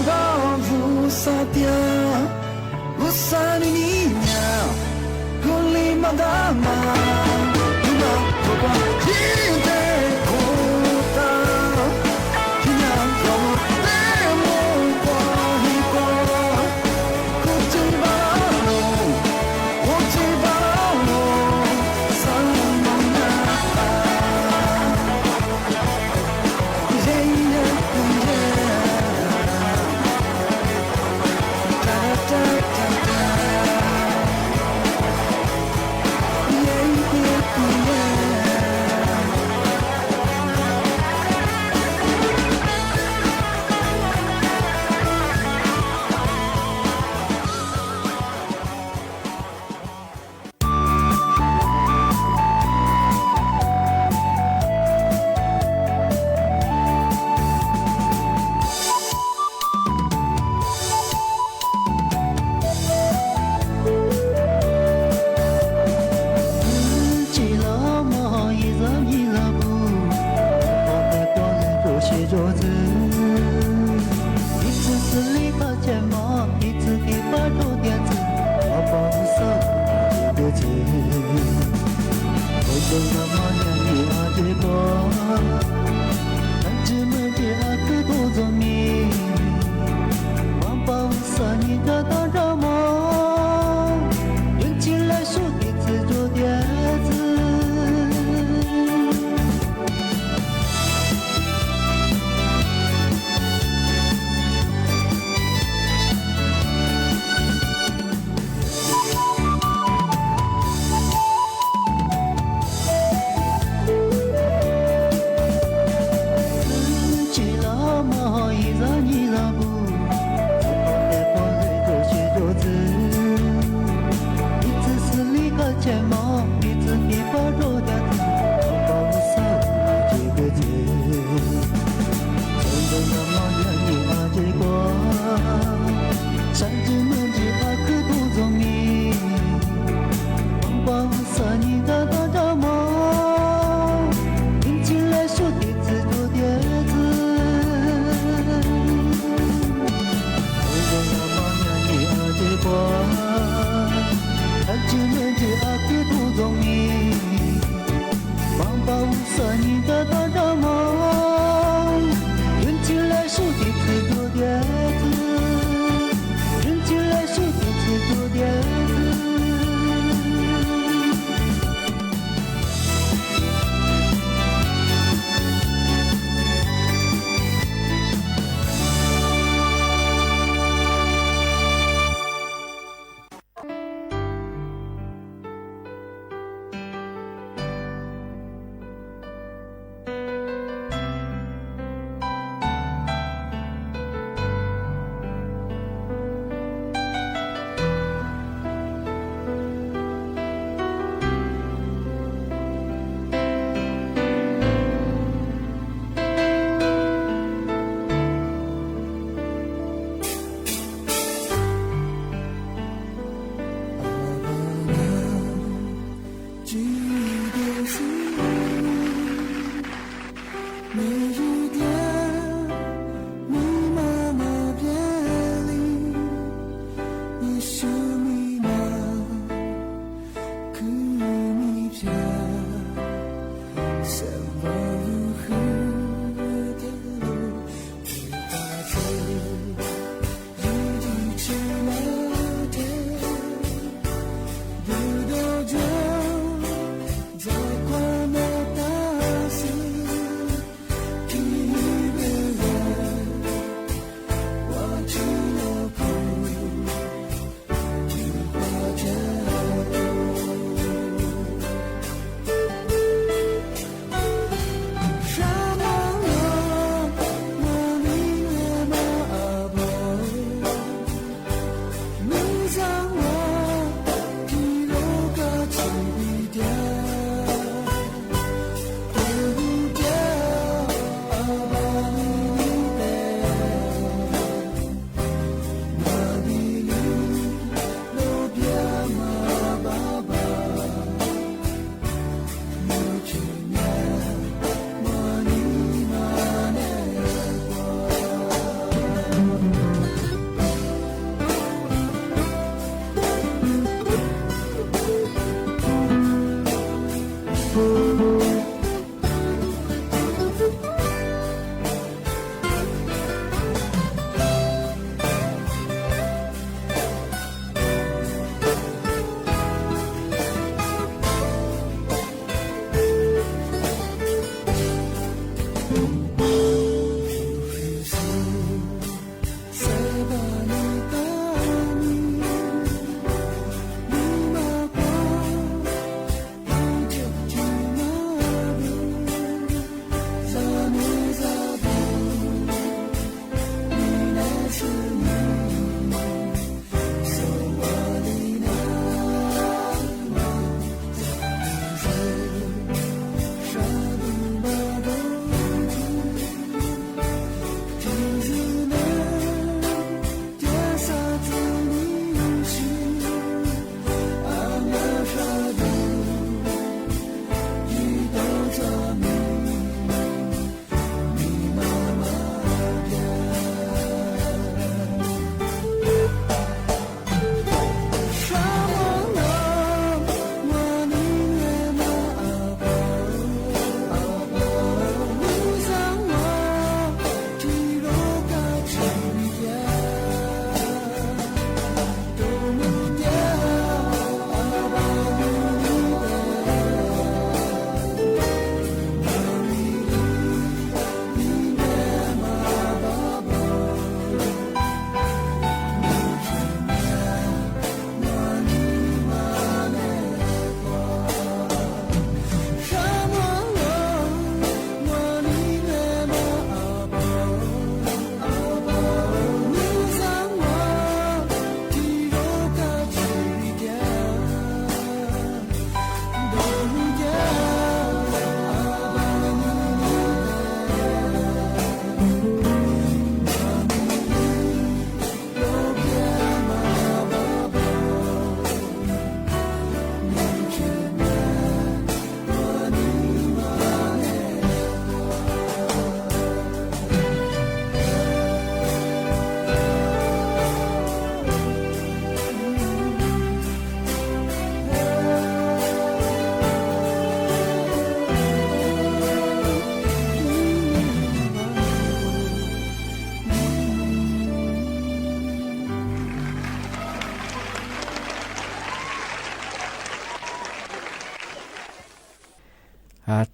抱菩萨爹，菩萨你娘，古里玛达玛，你玛不管记得苦的，你娘让我被我过一过，苦尽巴罗，我尽巴罗，三梦呀，耶耶耶。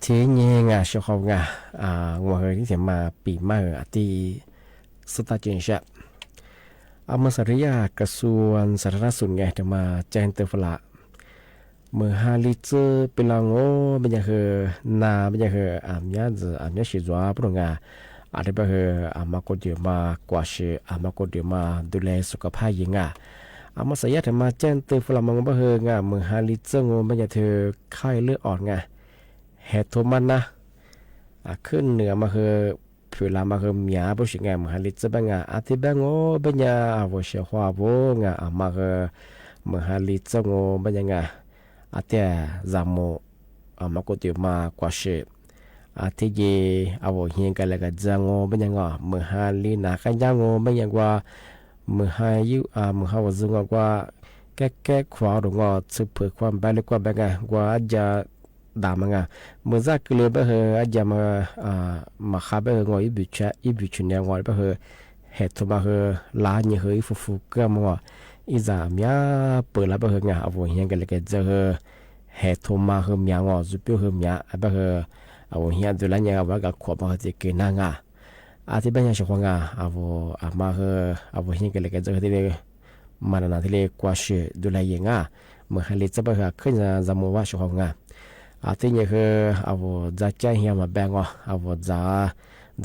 เทเงงาชอบงางัวเฮที่เสียมาปีมาที่สตาเจนชะมาสริยากระทรวงสาธารณสุขไงจะมาแจ้งเตือนฝรั่งเมื่อฮาลิเจอเป็นลางโง่เป็นยังคือนาเป็นยังคืออามีสิจัวปุ่นงาอาจจะเป็นมาก็เดียวมากว่าสิมาก็เดียวมาดูแลสุขภาพยังมาสริยาจะมาแจ้งเตือนฝรั่งมันก็เฮงเมื่อฮาลิเจอโง่เป็นยังเธอไข้เลือดออกเหตุมันนะขึ้นเหนือมาคือผิวลามาคือมีอาบุษงามฮาลิจะเป็นอาทิตย์เป็นโง่เป็นยาอาวุธหัวโบงมาคือมฮาลิจะโง่เป็นยังอาทิตย์จามูมาก็ติดมากว่าสิอาทิตย์อาวุธเฮียกันเลยก็จะโง่เป็นยังมฮาลินักยังโง่เป็นยังว่ามฮายุมฮาวซึงว่าแก่ขวาหรือว่าสืบเผยความไปหรือว่าเป็นว่าจะดามังเมื่อสักเลยบ่เฮอจะมาขับบ่เฮงอยบิชเนี่ยงอยบ่เฮเหตุบ่เฮลานี่เฮฟุก็มังอีจามยาเปิดละบ่เฮงเอาบ่เฮียงกันเลยก็จะเฮเหตุมาเฮมีงอจุเปเฮมีบ่เฮเอาเฮียดุละเนี่ยว่าก็ขวบบ่จะกินงอาที่เป็นอย่างเช่นเอาบ่มาเฮเอาบ่เฮียงกันเลยก็จะที่มันน่ะที่เลยกว่าสิดุละยังเมื่อให้ลิจะบ่เฮขึ้นจะมัวว่าช่วงอาทิตย์นี้คือเอาจะใจเหี่ยมาแบ่งเอาจ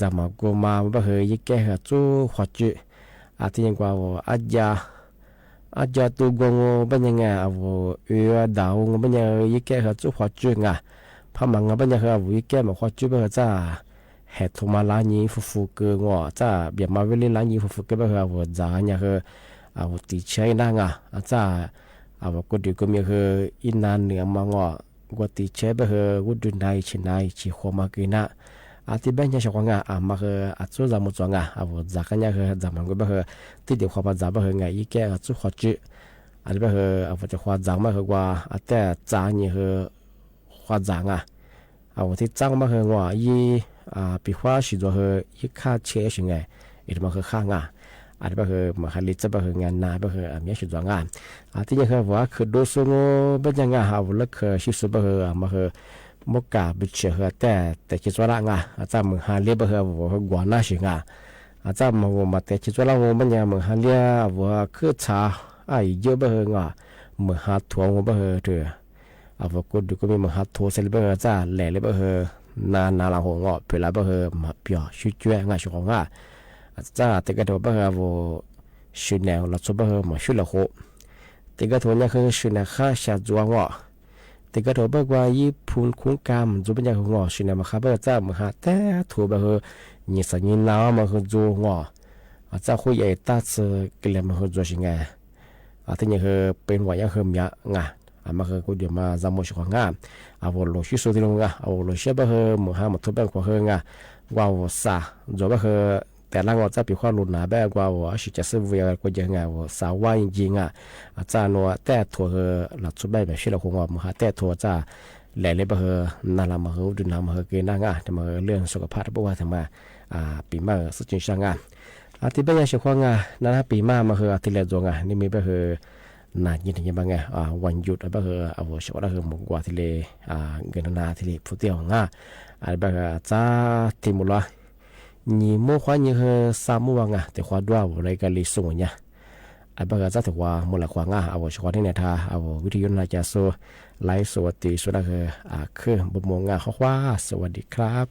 ะมากูมาบ่เฮยแก่หาจูขวัญอาทิตย์นี้กว่าอาจจะตัวกงเป็นยังไงเอาดาวเป็นยังยแก่หาจูขวัญพามังเป็นยังเอายแก่มาขวัญบ่จะเหตุมาล้านี้ฟุกก็จะเบียมาเวลล้านี้ฟุกก็บ่เอาจะเนี่ยคือเอาติดใช้นั่งจะเอาก็ดีก็มีคืออินนานเหนือมางกว่าติเชื่อบ่เฮอวุดุนายชินายชิโคมากินะอาทิเป็นยังชงมาเฮออัตซุจามุจงเอาจากกันยังเฮอจามันก็บ่เฮอที่เดียวความจาบ่เฮอไงอีแก่อัตซุขอจิอันบ่เฮอเอาจะความจางมาเฮอกว่าอัตแต่จางนี่เฮอความจางเอาที่จางมาเฮอว่าอีปีว่าสิตัวเฮออีค่าเชื่อชิไงอีมาเฮอข้างอาจจะคือมาฮัลลิจะเป็นงานนาเป็นมีสิ่งต่างๆที่ยังคือว่าคือดูสูงเป็นยังไงหาวุฒิคือชิสุเป็นมาคือมุกกาบิเชื่อแต่คิดว่าละอาจารย์มึงฮัลลิเป็นว่ากว่าน่าสิอาจารย์มึงมาแต่คิดว่าละเป็นยังมึงฮัลลิว่าคือชาเยอะเป็นมึงฮัททัวร์เป็นเถอะว่ากูดูก็มีมึงฮัททัวร์เสร็จเป็นจ้าแหล่เลยเป็นนาละหงเปล่าเป็นมาเปียชุดเจ้างานชุดของจะแต่ก็ถือว่าชุดแนวเราชอบมาชุดละโหแต่ก็ถือว่าคือชุดแนวข้าชาจัวงอแต่ก็ถือว่าญี่ปุ่นคุ้งกามจูเป็นอย่างงอชุดแนวมาข้าจะมาหาแต่ถือว่ายี่สิบยี่น้ำมาคือจัวงอจะคุยใหญ่ตัดกิเลมาคือจัวชิงไงที่นี่คือเป็นวันยังคือมีมาคือกูเดี๋ยวมาจำมุชของเอาโลชิสุดที่ลงเอาโลชิบะคือมือหามาทุบแบงกว่าคือว่าซาจัวบะคือแต่ละงอจะปีความรุนแรงแบบว่าว่าสิจะซื้อเวียก็ยังไงว่าสาวจริงอาจารย์ว่าแต่ทัวร์หลักสุดแบบชื่อเราคงว่ามาแต่ทัวร์จะแหล่เลยบ่เฮนั่นละมาเฮดุนามเฮเกน่าแต่มาเรื่องสุขภาพบ่ว่าทำมาปีมาสุดจริงช่างที่เป็นอย่างเช่นว่านั่นปีมาเฮที่เล่นจงนี่มีบ่เฮน่ายินดีบ้างวันหยุดบ่เฮเอาชาวบ้านเฮมกว่าที่เล่เงินนาที่เล่ผู้เที่ยวอะไรบ่เฮจะที่มุล你莫花你和沙漠แต่花多我来个里送呀，不过这的话莫来花我是花的呢他วิทยุนาจะโซไลฟ์สวัสดีสุดละคือบุมง花สวัสดีครับ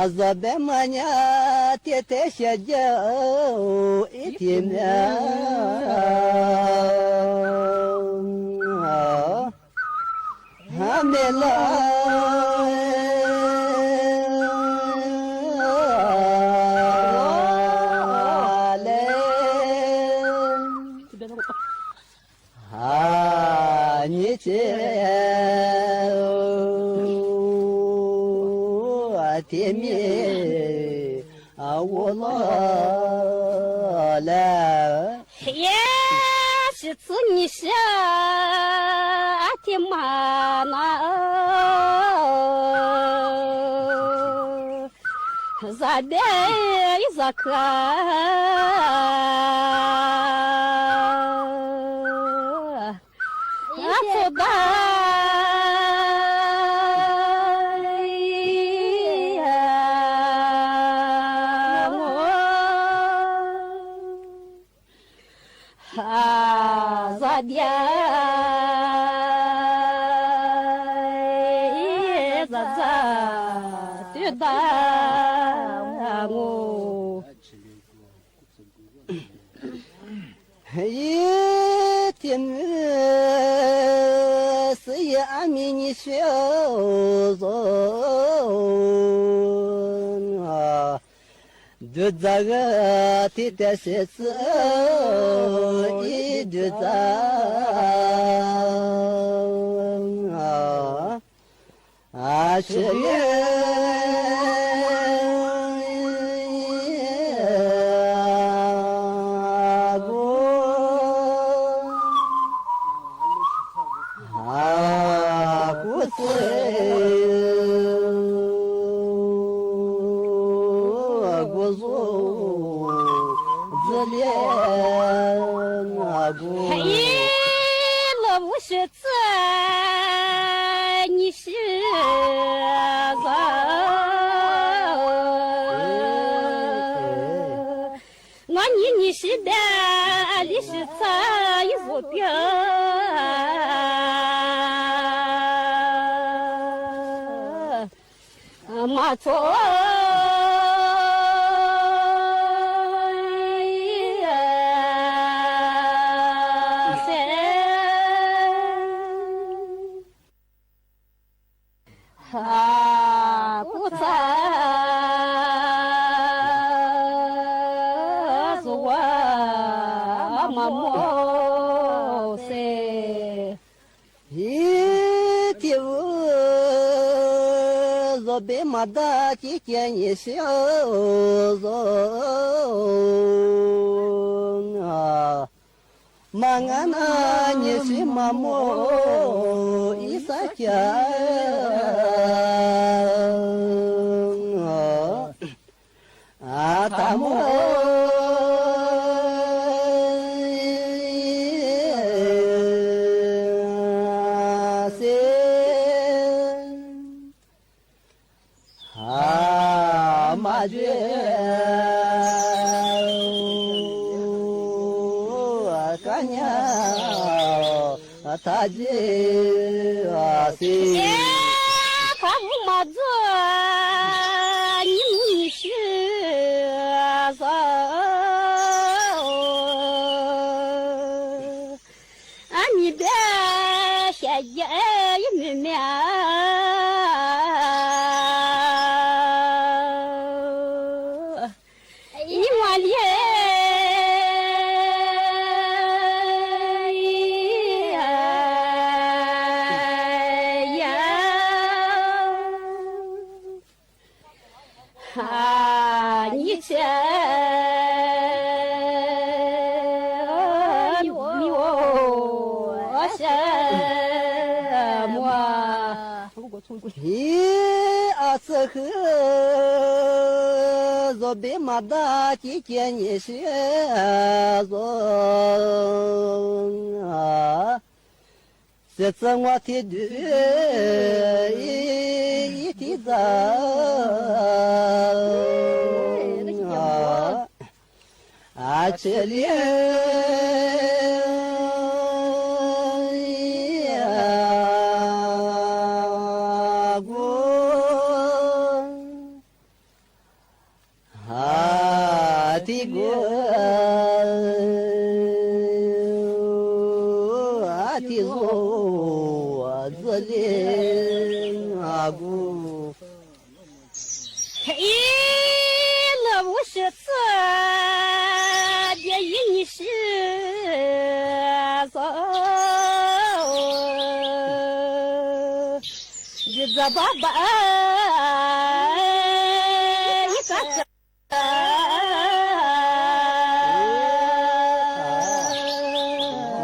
azabemanya tete shajau itimya hamela天啊，我老了，也是子你是天妈那，咋的咋看？走吧。一天是也阿弥你小子啊，就这个天天是一就这啊是马错啊，不在是我妈妈噻，一天我被马达几件你小子啊，马鞍那你是马莫一撒家啊，大莫。他这啊是，他不嘛子，你是啥？啊，你别瞎言一面。呵，若被马达几件你是说啊，这次我听的一提早啊，这里。阿姑。嘿，我不是这别一时走，日子爸爸一个字。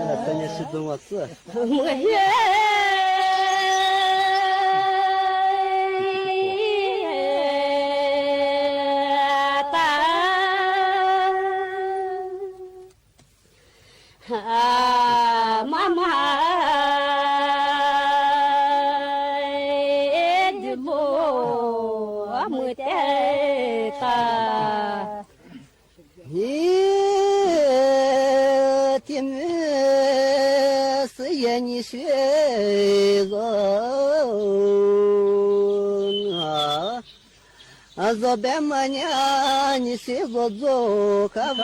那真是多么事。我也。妈妈的我没得他，天是也你学个这边嘛呢，你学个做可不？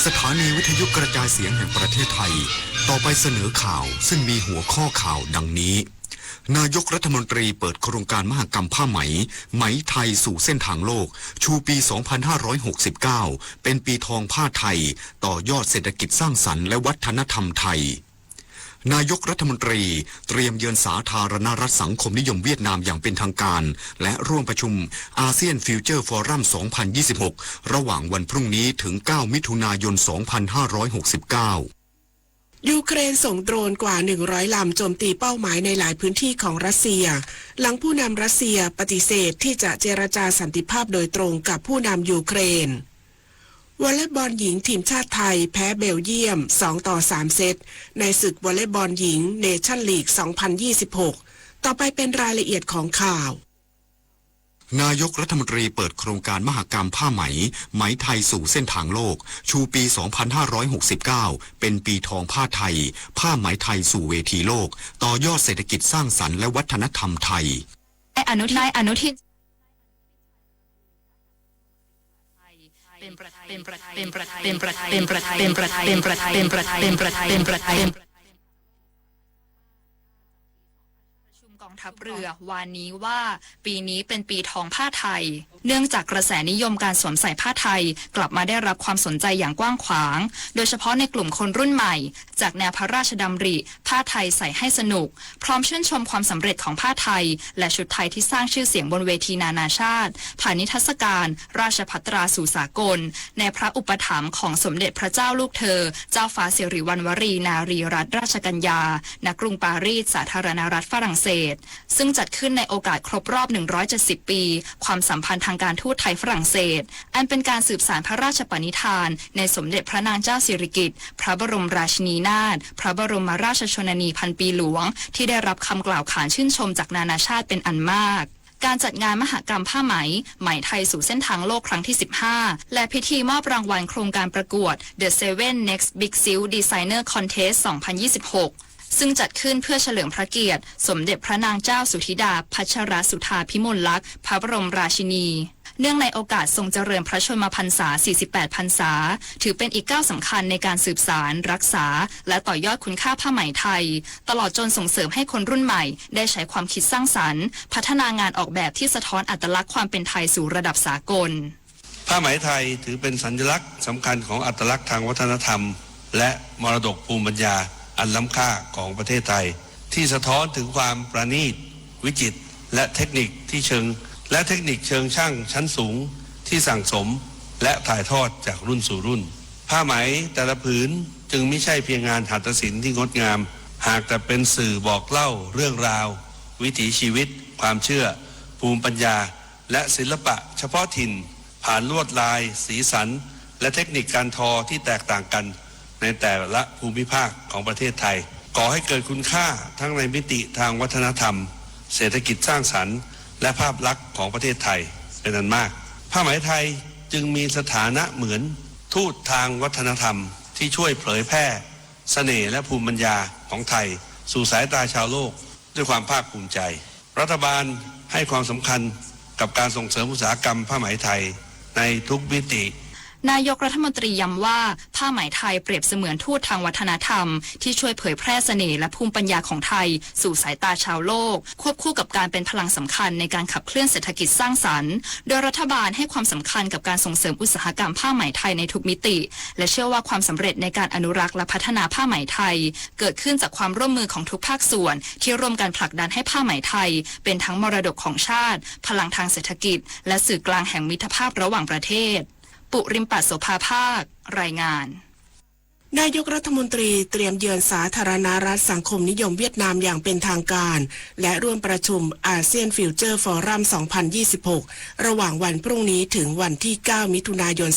สถานีวิทยุกระจายเสียงแห่งประเทศไทยต่อไปเสนอข่าวซึ่งมีหัวข้อข่าวดังนี้นายกรัฐมนตรีเปิดโครงการมหกรรมผ้าไหมไหมไทยสู่เส้นทางโลกชูปี 2569 เป็นปีทองผ้าไทยต่อยอดเศรษฐกิจสร้างสรรค์และวัฒนธรรมไทยนายกรัฐมนตรีเตรียมเยือนสาธารณรัฐสังคมนิยมเวียดนามอย่างเป็นทางการและร่วมประชุมอาเซียนฟิวเจอร์ฟอรัม 2026 ระหว่างวันพรุ่งนี้ถึง 9 มิถุนายน 2569 ยูเครนส่งโดรนกว่า 100 ลำโจมตีเป้าหมายในหลายพื้นที่ของรัสเซียหลังผู้นำรัสเซียปฏิเสธที่จะเจรจาสันติภาพโดยตรงกับผู้นำยูเครนวอลเลย์บอลหญิงทีมชาติไทยแพ้เบลเยียม 2-3 เซตในศึกวอลเลย์บอลหญิงเนชั่นลีก 2026 ต่อไปเป็นรายละเอียดของข่าวนายกรัฐมนตรีเปิดโครงการมหกรรมผ้าไหมไหมไทยสู่เส้นทางโลกชูปี 2569 เป็นปีทองผ้าไทยผ้าไหมไทยสู่เวทีโลกต่อยอดเศรษฐกิจสร้างสรรค์และวัฒนธรรมไทยนายอนุทินกองทัพเรือวานนี้ว่าปีนี้เป็นปีทองผ้าไทยเนื่องจากกระแสนิยมการสวมใส่ผ้าไทยกลับมาได้รับความสนใจอย่างกว้างขวางโดยเฉพาะในกลุ่มคนรุ่นใหม่จากแนวพระราชดำริผ้าไทยใส่ให้สนุกพร้อมชื่นชมความสำเร็จของผ้าไทยและชุดไทยที่สร้างชื่อเสียงบนเวทีนานาชาติผ่านนิทรรศการราชภัตราสู่สากลในพระอุปถัมภ์ของสมเด็จพระเจ้าลูกเธอเจ้าฟ้าสิริวัณวรีนารีรัตนราชกัญญาณกรุงปารีสสาธารณรัฐฝรั่งเศสซึ่งจัดขึ้นในโอกาสครบรอบ170 ปีความสัมพันธ์ทางการทูตไทยฝรั่งเศสอันเป็นการสืบสานพระราชปณิธานในสมเด็จพระนางเจ้าสิริกิติ์พระบรมราชินีนาถพระบรมราชชนนีพันปีหลวงที่ได้รับคำกล่าวขานชื่นชมจากนานาชาติเป็นอันมากการจัดงานมหกรรมผ้าไหมไหมไทยสู่เส้นทางโลกครั้งที่ 15 และพิธีมอบรางวัลโครงการประกวด The 7 Next Big Silk Designer Contest 2026 ซึ่งจัดขึ้นเพื่อเฉลิมพระเกียรติสมเด็จพระนางเจ้าสุธิดาพัชรสุธาภิมลลักษณ์พระบรมราชินีเนื่องในโอกาสทรงเจริญพระชนมพรรษา 48 พรรษาถือเป็นอีกก้าวสำคัญในการสืบสานรักษาและต่อยอดคุณค่าผ้าไหมไทยตลอดจนส่งเสริมให้คนรุ่นใหม่ได้ใช้ความคิดสร้างสรรค์พัฒนางานออกแบบที่สะท้อนอัตลักษณ์ความเป็นไทยสู่ระดับสากลผ้าไหมไทยถือเป็นสัญลักษณ์สำคัญของอัตลักษณ์ทางวัฒนธรรมและมรดกภูมิปัญญาอันล้ำค่าของประเทศไทยที่สะท้อนถึงความประณีตวิจิตรและเทคนิคเชิงช่างชั้นสูงที่สั่งสมและถ่ายทอดจากรุ่นสู่รุ่นผ้าไหมแต่ละผืนจึงไม่ใช่เพียงงานหัตถศิลป์ที่งดงามหากแต่เป็นสื่อบอกเล่าเรื่องราววิถีชีวิตความเชื่อภูมิปัญญาและศิลปะเฉพาะถิ่นผ่านลวดลายสีสัน และเทคนิคการทอที่แตกต่างกันในแต่ละภูมิภาคของประเทศไทยก่อให้เกิดคุณค่าทั้งในมิติทางวัฒนธรรมเศรษฐกิจสร้างสรรค์และภาพลักษณ์ของประเทศไทยเป็นอันมากผ้าไหมไทยจึงมีสถานะเหมือนทูตทางวัฒนธรรมที่ช่วยเผยแพร่เสน่ห์และภูมิปัญญาของไทยสู่สายตาชาวโลกด้วยความภาคภูมิใจรัฐบาลให้ความสำคัญกับการส่งเสริมอุตสาหกรรมผ้าไหมไทยในทุกมิตินายกรัฐมนตรีย้ำว่าผ้าไหมไทยเปรียบเสมือนทูตทางวัฒนธรรมที่ช่วยเผยแพร่เสน่ห์และภูมิปัญญาของไทยสู่สายตาชาวโลกควบคู่กับการเป็นพลังสำคัญในการขับเคลื่อนเศรษฐกิจสร้างสรรค์โดยรัฐบาลให้ความสำคัญกับการส่งเสริมอุตสาหกรรมผ้าไหมไทยในทุกมิติและเชื่อว่าความสำเร็จในการอนุรักษ์และพัฒนาผ้าไหมไทยเกิดขึ้นจากความร่วมมือของทุกภาคส่วนที่ร่วมกันผลักดันให้ผ้าไหมไทยเป็นทั้งมรดกของชาติพลังทางเศรษฐกิจและสื่อกลางแห่งมิตรภาพระหว่างประเทศปุริมปัสโสภาภาครายงานนายกรัฐมนตรีเตรียมเยือนสาธารณรัฐสังคมนิยมเวียดนามอย่างเป็นทางการและร่วมประชุมอาเซียนฟิวเจอร์ฟอรัม 2026 ระหว่างวันพรุ่งนี้ถึงวันที่ 9 มิถุนายน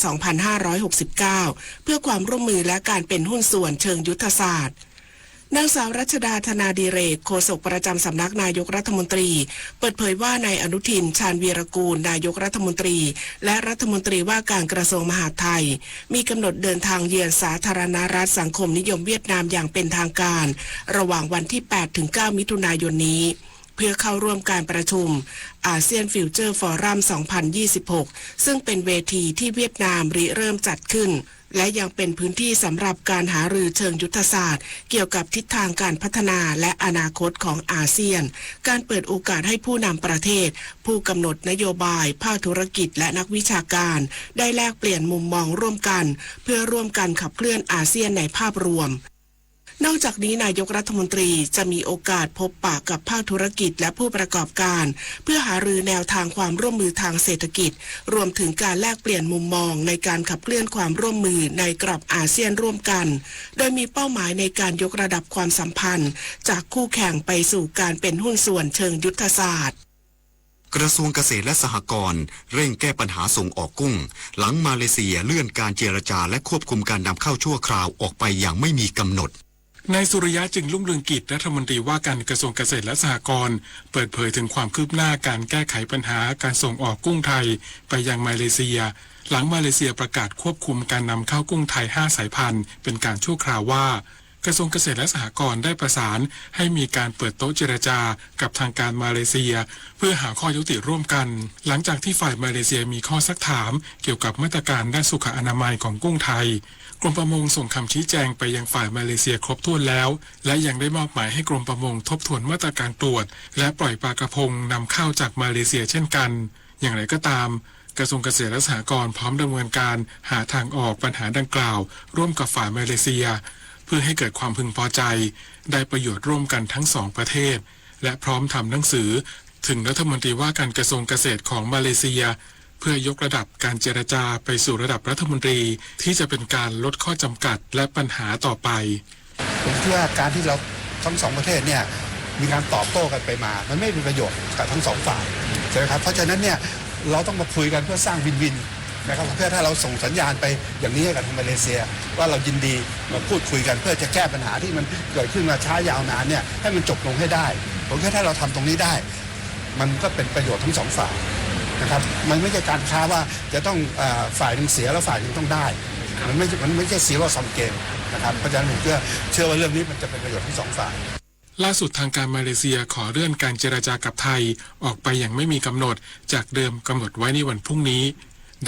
2569 เพื่อความร่วมมือและการเป็นหุ้นส่วนเชิงยุทธศาสตร์นางสาวรัชดาธนาดิเรกโฆษกประจำสำนักนายกรัฐมนตรีเปิดเผยว่านายอนุทินชาญวีรกูลนายกรัฐมนตรีและรัฐมนตรีว่าการกระทรวงมหาดไทยมีกำหนดเดินทางเยือนสาธารณรัฐสังคมนิยมเวียดนามอย่างเป็นทางการระหว่างวันที่ 8-9 มิถุนายนนี้เพื่อเข้าร่วมการประชุมอาเซียนฟิวเจอร์ฟอรัม 2026 ซึ่งเป็นเวทีที่เวียดนามริเริ่มจัดขึ้นและยังเป็นพื้นที่สำหรับการหารือเชิงยุทธศาสตร์เกี่ยวกับทิศทางการพัฒนาและอนาคตของอาเซียนการเปิดโอกาสให้ผู้นำประเทศผู้กำหนดนโยบายภาคธุรกิจและนักวิชาการได้แลกเปลี่ยนมุมมองร่วมกันเพื่อร่วมกันขับเคลื่อนอาเซียนในภาพรวมนอกจากนี้นายกรัฐมนตรีจะมีโอกาสพบปะกับภาคธุรกิจและผู้ประกอบการเพื่อหารือแนวทางความร่วมมือทางเศรษฐกิจรวมถึงการแลกเปลี่ยนมุมมองในการขับเคลื่อนความร่วมมือในกรอบอาเซียนร่วมกันโดยมีเป้าหมายในการยกระดับความสัมพันธ์จากคู่แข่งไปสู่การเป็นหุ้นส่วนเชิงยุทธศาสตร์กระทรวงเกษตรและสหกรณ์เร่งแก้ปัญหาส่งออกกุ้งหลังมาเลเซียเลื่อนการเจรจาและควบคุมการนำเข้าชั่วคราวออกไปอย่างไม่มีกำหนดนายสุริยะจึงรุ่งเรืองกิจรัฐมนตรีว่าการกระทรวงเกษตรและสหกรณ์เปิดเผยถึงความคืบหน้าการแก้ไขปัญหาการส่งออกกุ้งไทยไปยังมาเลเซียหลังมาเลเซียประกาศควบคุมการนำเข้ากุ้งไทย5สายพันธุ์เป็นการชั่วคราวว่ากระทรวงเกษตรและสหกรณ์ได้ประสานให้มีการเปิดโต๊ะเจรจากับทางการมาเลเซียเพื่อหาข้อยุติร่วมกันหลังจากที่ฝ่ายมาเลเซียมีข้อซักถามเกี่ยวกับมาตรการด้านสุขอนามัยของกุ้งไทยกรมประมงส่งคำชี้แจงไปยังฝ่ายมาเลเซียครบถ้วนแล้วและยังได้มอบหมายให้กรมประมงทบทวนมาตรการตรวจและปล่อยปลากระพงนำเข้าจากมาเลเซียเช่นกันอย่างไรก็ตามกระทรวงเกษตรและสหกรณ์พร้อมดำเนินการหาทางออกปัญหาดังกล่าวร่วมกับฝ่ายมาเลเซียเพื่อให้เกิดความพึงพอใจได้ประโยชน์ร่วมกันทั้งสองประเทศและพร้อมทำหนังสือถึงรัฐมนตรีว่าการกระทรวงเกษตรของมาเลเซียเพื่อยกระดับการเจรจาไปสู่ระดับรัฐมนตรีที่จะเป็นการลดข้อจำกัดและปัญหาต่อไปผมคิดว่าการที่เราทั้งสองประเทศเนี่ยมีการตอบโต้กันไปมามันไม่มีประโยชน์กับทั้งสองฝ่ายใช่ไหมครับเพราะฉะนั้นเนี่ยเราต้องมาคุยกันเพื่อสร้างวินวินนะครับเพื่อถ้าเราส่งสัญญาณไปอย่างนี้กับทางมาเลเซียว่าเรายินดีมาพูดคุยกันเพื่อจะแก้ปัญหาที่มันเกิดขึ้นมาช้ายาวนานเนี่ยให้มันจบลงให้ได้ผมคิดถ้าเราทำตรงนี้ได้มันก็เป็นประโยชน์ทั้งสองฝ่ายนะครับมันไม่ใช่การค้าว่าจะต้องฝ่ายหนึ่งเสียแล้วฝ่ายหนึ่งต้องได้มันไม่ใช่ซีโร่ซัมเกมนะครับเพราะฉะนั้นผมเชื่อว่าเรื่องนี้มันจะเป็นประโยชน์ทั้งสองฝ่ายล่าสุดทางการมาเลเซียขอเลื่อนการเจรจากับไทยออกไปอย่างไม่มีกำหนดจากเดิมกำหนดไว้ในวันพรุ่งนี้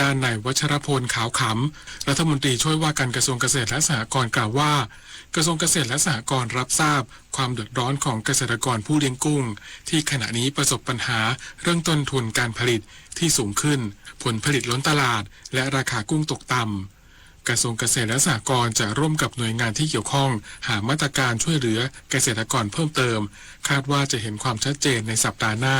ด้านนายวัชรพลขาวขำรัฐมนตรีช่วยว่าการกระทรวงเกษตรและสหกรณ์กล่าวว่ากระทรวงเกษตรและสหกรณ์รับทราบความเดือดร้อนของเกษตรกรผู้เลี้ยงกุ้งที่ขณะนี้ประสบปัญหาเรื่องต้นทุนการผลิตที่สูงขึ้นผลผลิตล้นตลาดและราคากุ้งตกต่ำกระทรวงเกษตรและสหกรณ์จะร่วมกับหน่วยงานที่เกี่ยวข้องหามาตรการช่วยเหลือเกษตรกรเพิ่มเติมคาดว่าจะเห็นความชัดเจนในสัปดาห์หน้า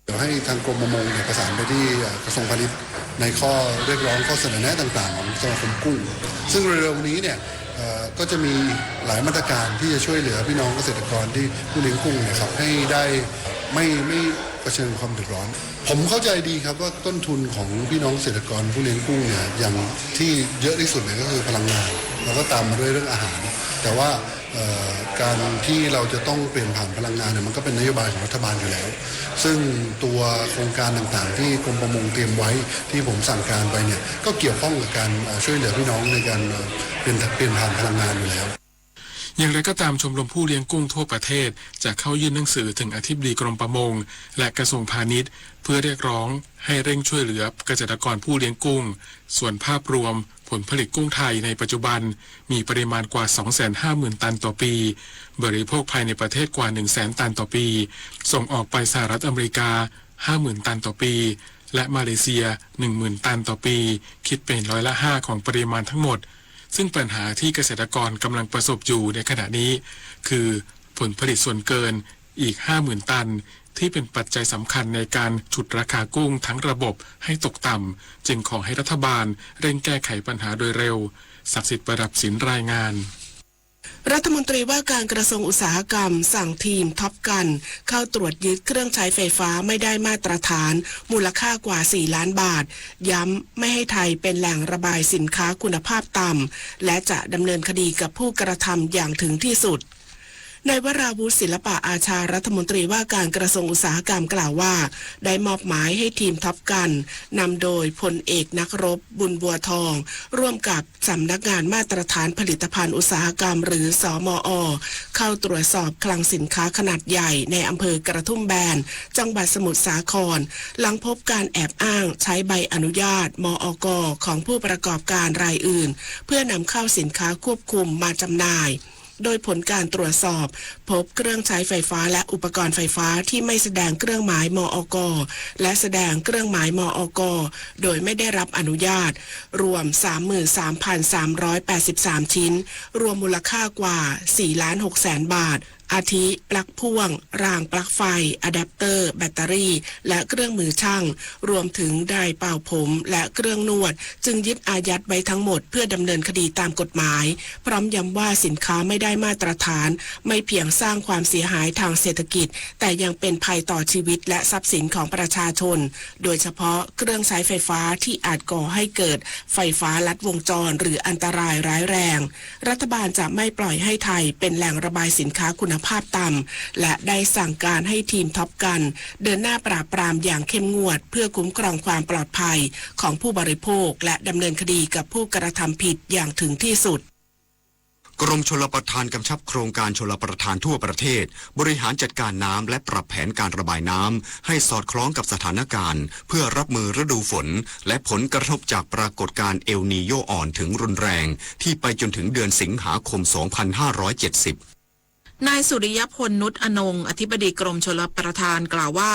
เดี๋ยวให้ทางกรมประมงเนี่ยประสานไปที่กระทรวงพาณิชย์ในข้อเรียกร้องข้อเสนอแนะต่างๆของสมาคมกุ้งซึ่งเร็วๆนี้เนี่ยก็จะมีหลายมาตรการที่จะช่วยเหลือพี่น้องเกษตรกรที่ผู้เลี้ยงกุ้งเนี่ยครับให้ได้ไม่ เผชิญกับความเดือดร้อนผมเข้าใจดีครับว่าต้นทุนของพี่น้องเกษตรกรผู้เลี้ยงกุ้งเนี่ยอย่างที่เยอะที่สุดเนี่ยก็คือพลังงานแล้วก็ตามมาด้วยเรื่องอาหารแต่ว่าการที่เราจะต้องเปลี่ยนผ่านพลังงานเนี่ยมันก็เป็นนโยบายของรัฐบาลอยู่แล้วซึ่งตัวโครงการต่างๆที่กรมประมงเตรียมไว้ที่ผมสั่งการไปเนี่ยก็เกี่ยวข้องกับการช่วยเหลือพี่น้องในการเปลี่ยนผ่านพลังงานอยู่แล้วอย่างไรก็ตามชมรมผู้เลี้ยงกุ้งทั่วประเทศจะเข้ายื่นหนังสือถึงอธิบดีกรมประมงและกระทรวงพาณิชย์เพื่อเรียกร้องให้เร่งช่วยเหลือเกษตรกรผู้เลี้ยงกุ้งส่วนภาพรวมผลผลิตกุ้งไทยในปัจจุบันมีปริมาณกว่า 250,000 ตันต่อปีบริโภคภายในประเทศกว่า 100,000 ตันต่อปีส่งออกไปสหรัฐอเมริกา 50,000 ตันต่อปีและมาเลเซีย 10,000 ตันต่อปีคิดเป็น5%ของปริมาณทั้งหมดซึ่งปัญหาที่เกษตรกรกำลังประสบอยู่ในขณะนี้คือผลผลิตส่วนเกินอีก 50,000 ตันที่เป็นปัจจัยสำคัญในการฉุดราคากุ้งทั้งระบบให้ตกต่ำจึงขอให้รัฐบาลเร่งแก้ไขปัญหาโดยเร็วศักดิ์สิทธิ์ประดับศิลป์รายงานรัฐมนตรีว่าการกระทรวงอุตสาหกรรมสั่งทีมท็อปกันเข้าตรวจยึดเครื่องใช้ไฟฟ้าไม่ได้มาตรฐานมูลค่ากว่า4 ล้านบาทย้ำไม่ให้ไทยเป็นแหล่งระบายสินค้าคุณภาพต่ำและจะดำเนินคดีกับผู้กระทำอย่างถึงที่สุดนายวราวุฒิศิลปะอาชารัฐมนตรีว่าการกระทรวงอุตสาหกรรมกล่าวว่าได้มอบหมายให้ทีมท็อปกันนำโดยพลเอกนักรบบุญบัวทองร่วมกับสำนักงานมาตรฐานผลิตภัณฑ์อุตสาหกรรมหรือสมอ.เข้าตรวจสอบคลังสินค้าขนาดใหญ่ในอำเภอกระทุ่มแบนจังหวัดสมุทรสาครหลังพบการแอบอ้างใช้ใบอนุญาตมอก.ของผู้ประกอบการรายอื่นเพื่อนำเข้าสินค้าควบคุมมาจำหน่ายโดยผลการตรวจสอบพบเครื่องใช้ไฟฟ้าและอุปกรณ์ไฟฟ้าที่ไม่แสดงเครื่องหมายมอก.และแสดงเครื่องหมายมอก.โดยไม่ได้รับอนุญาตรวม 33,383 ชิ้นรวมมูลค่ากว่า 4,600,000 บาทอาทิปลั๊กพ่วงรางปลั๊กไฟอะแดปเตอร์แบตเตอรี่และเครื่องมือช่างรวมถึงไดร์เป่าผมและเครื่องนวดจึงยึดอายัดไว้ทั้งหมดเพื่อดำเนินคดีตามกฎหมายพร้อมย้ำว่าสินค้าไม่ได้มาตรฐานไม่เพียงสร้างความเสียหายทางเศรษฐกิจแต่ยังเป็นภัยต่อชีวิตและทรัพย์สินของประชาชนโดยเฉพาะเครื่องใช้ไฟฟ้าที่อาจก่อให้เกิดไฟฟ้าลัดวงจรหรืออันตรายร้ายแรงรัฐบาลจะไม่ปล่อยให้ไทยเป็นแหล่งระบายสินค้าคุณภาพต่ำและได้สั่งการให้ทีมท็อปกันเดินหน้าปราบปรามอย่างเข้มงวดเพื่อคุ้มครองความปลอดภัยของผู้บริโภคและดำเนินคดีกับผู้กระทำผิดอย่างถึงที่สุดกรมชลประทานกำชับโครงการชลประทานทั่วประเทศบริหารจัดการน้ำและปรับแผนการระบายน้ำให้สอดคล้องกับสถานการณ์เพื่อรับมือฤดูฝนและผลกระทบจากปรากฏการณ์เอลนีโยอ่อนถึงรุนแรงที่ไปจนถึงเดือนสิงหาคม 2570นายสุริยพล นุชอนงอธิบดีกรมชลประทานกล่าวว่า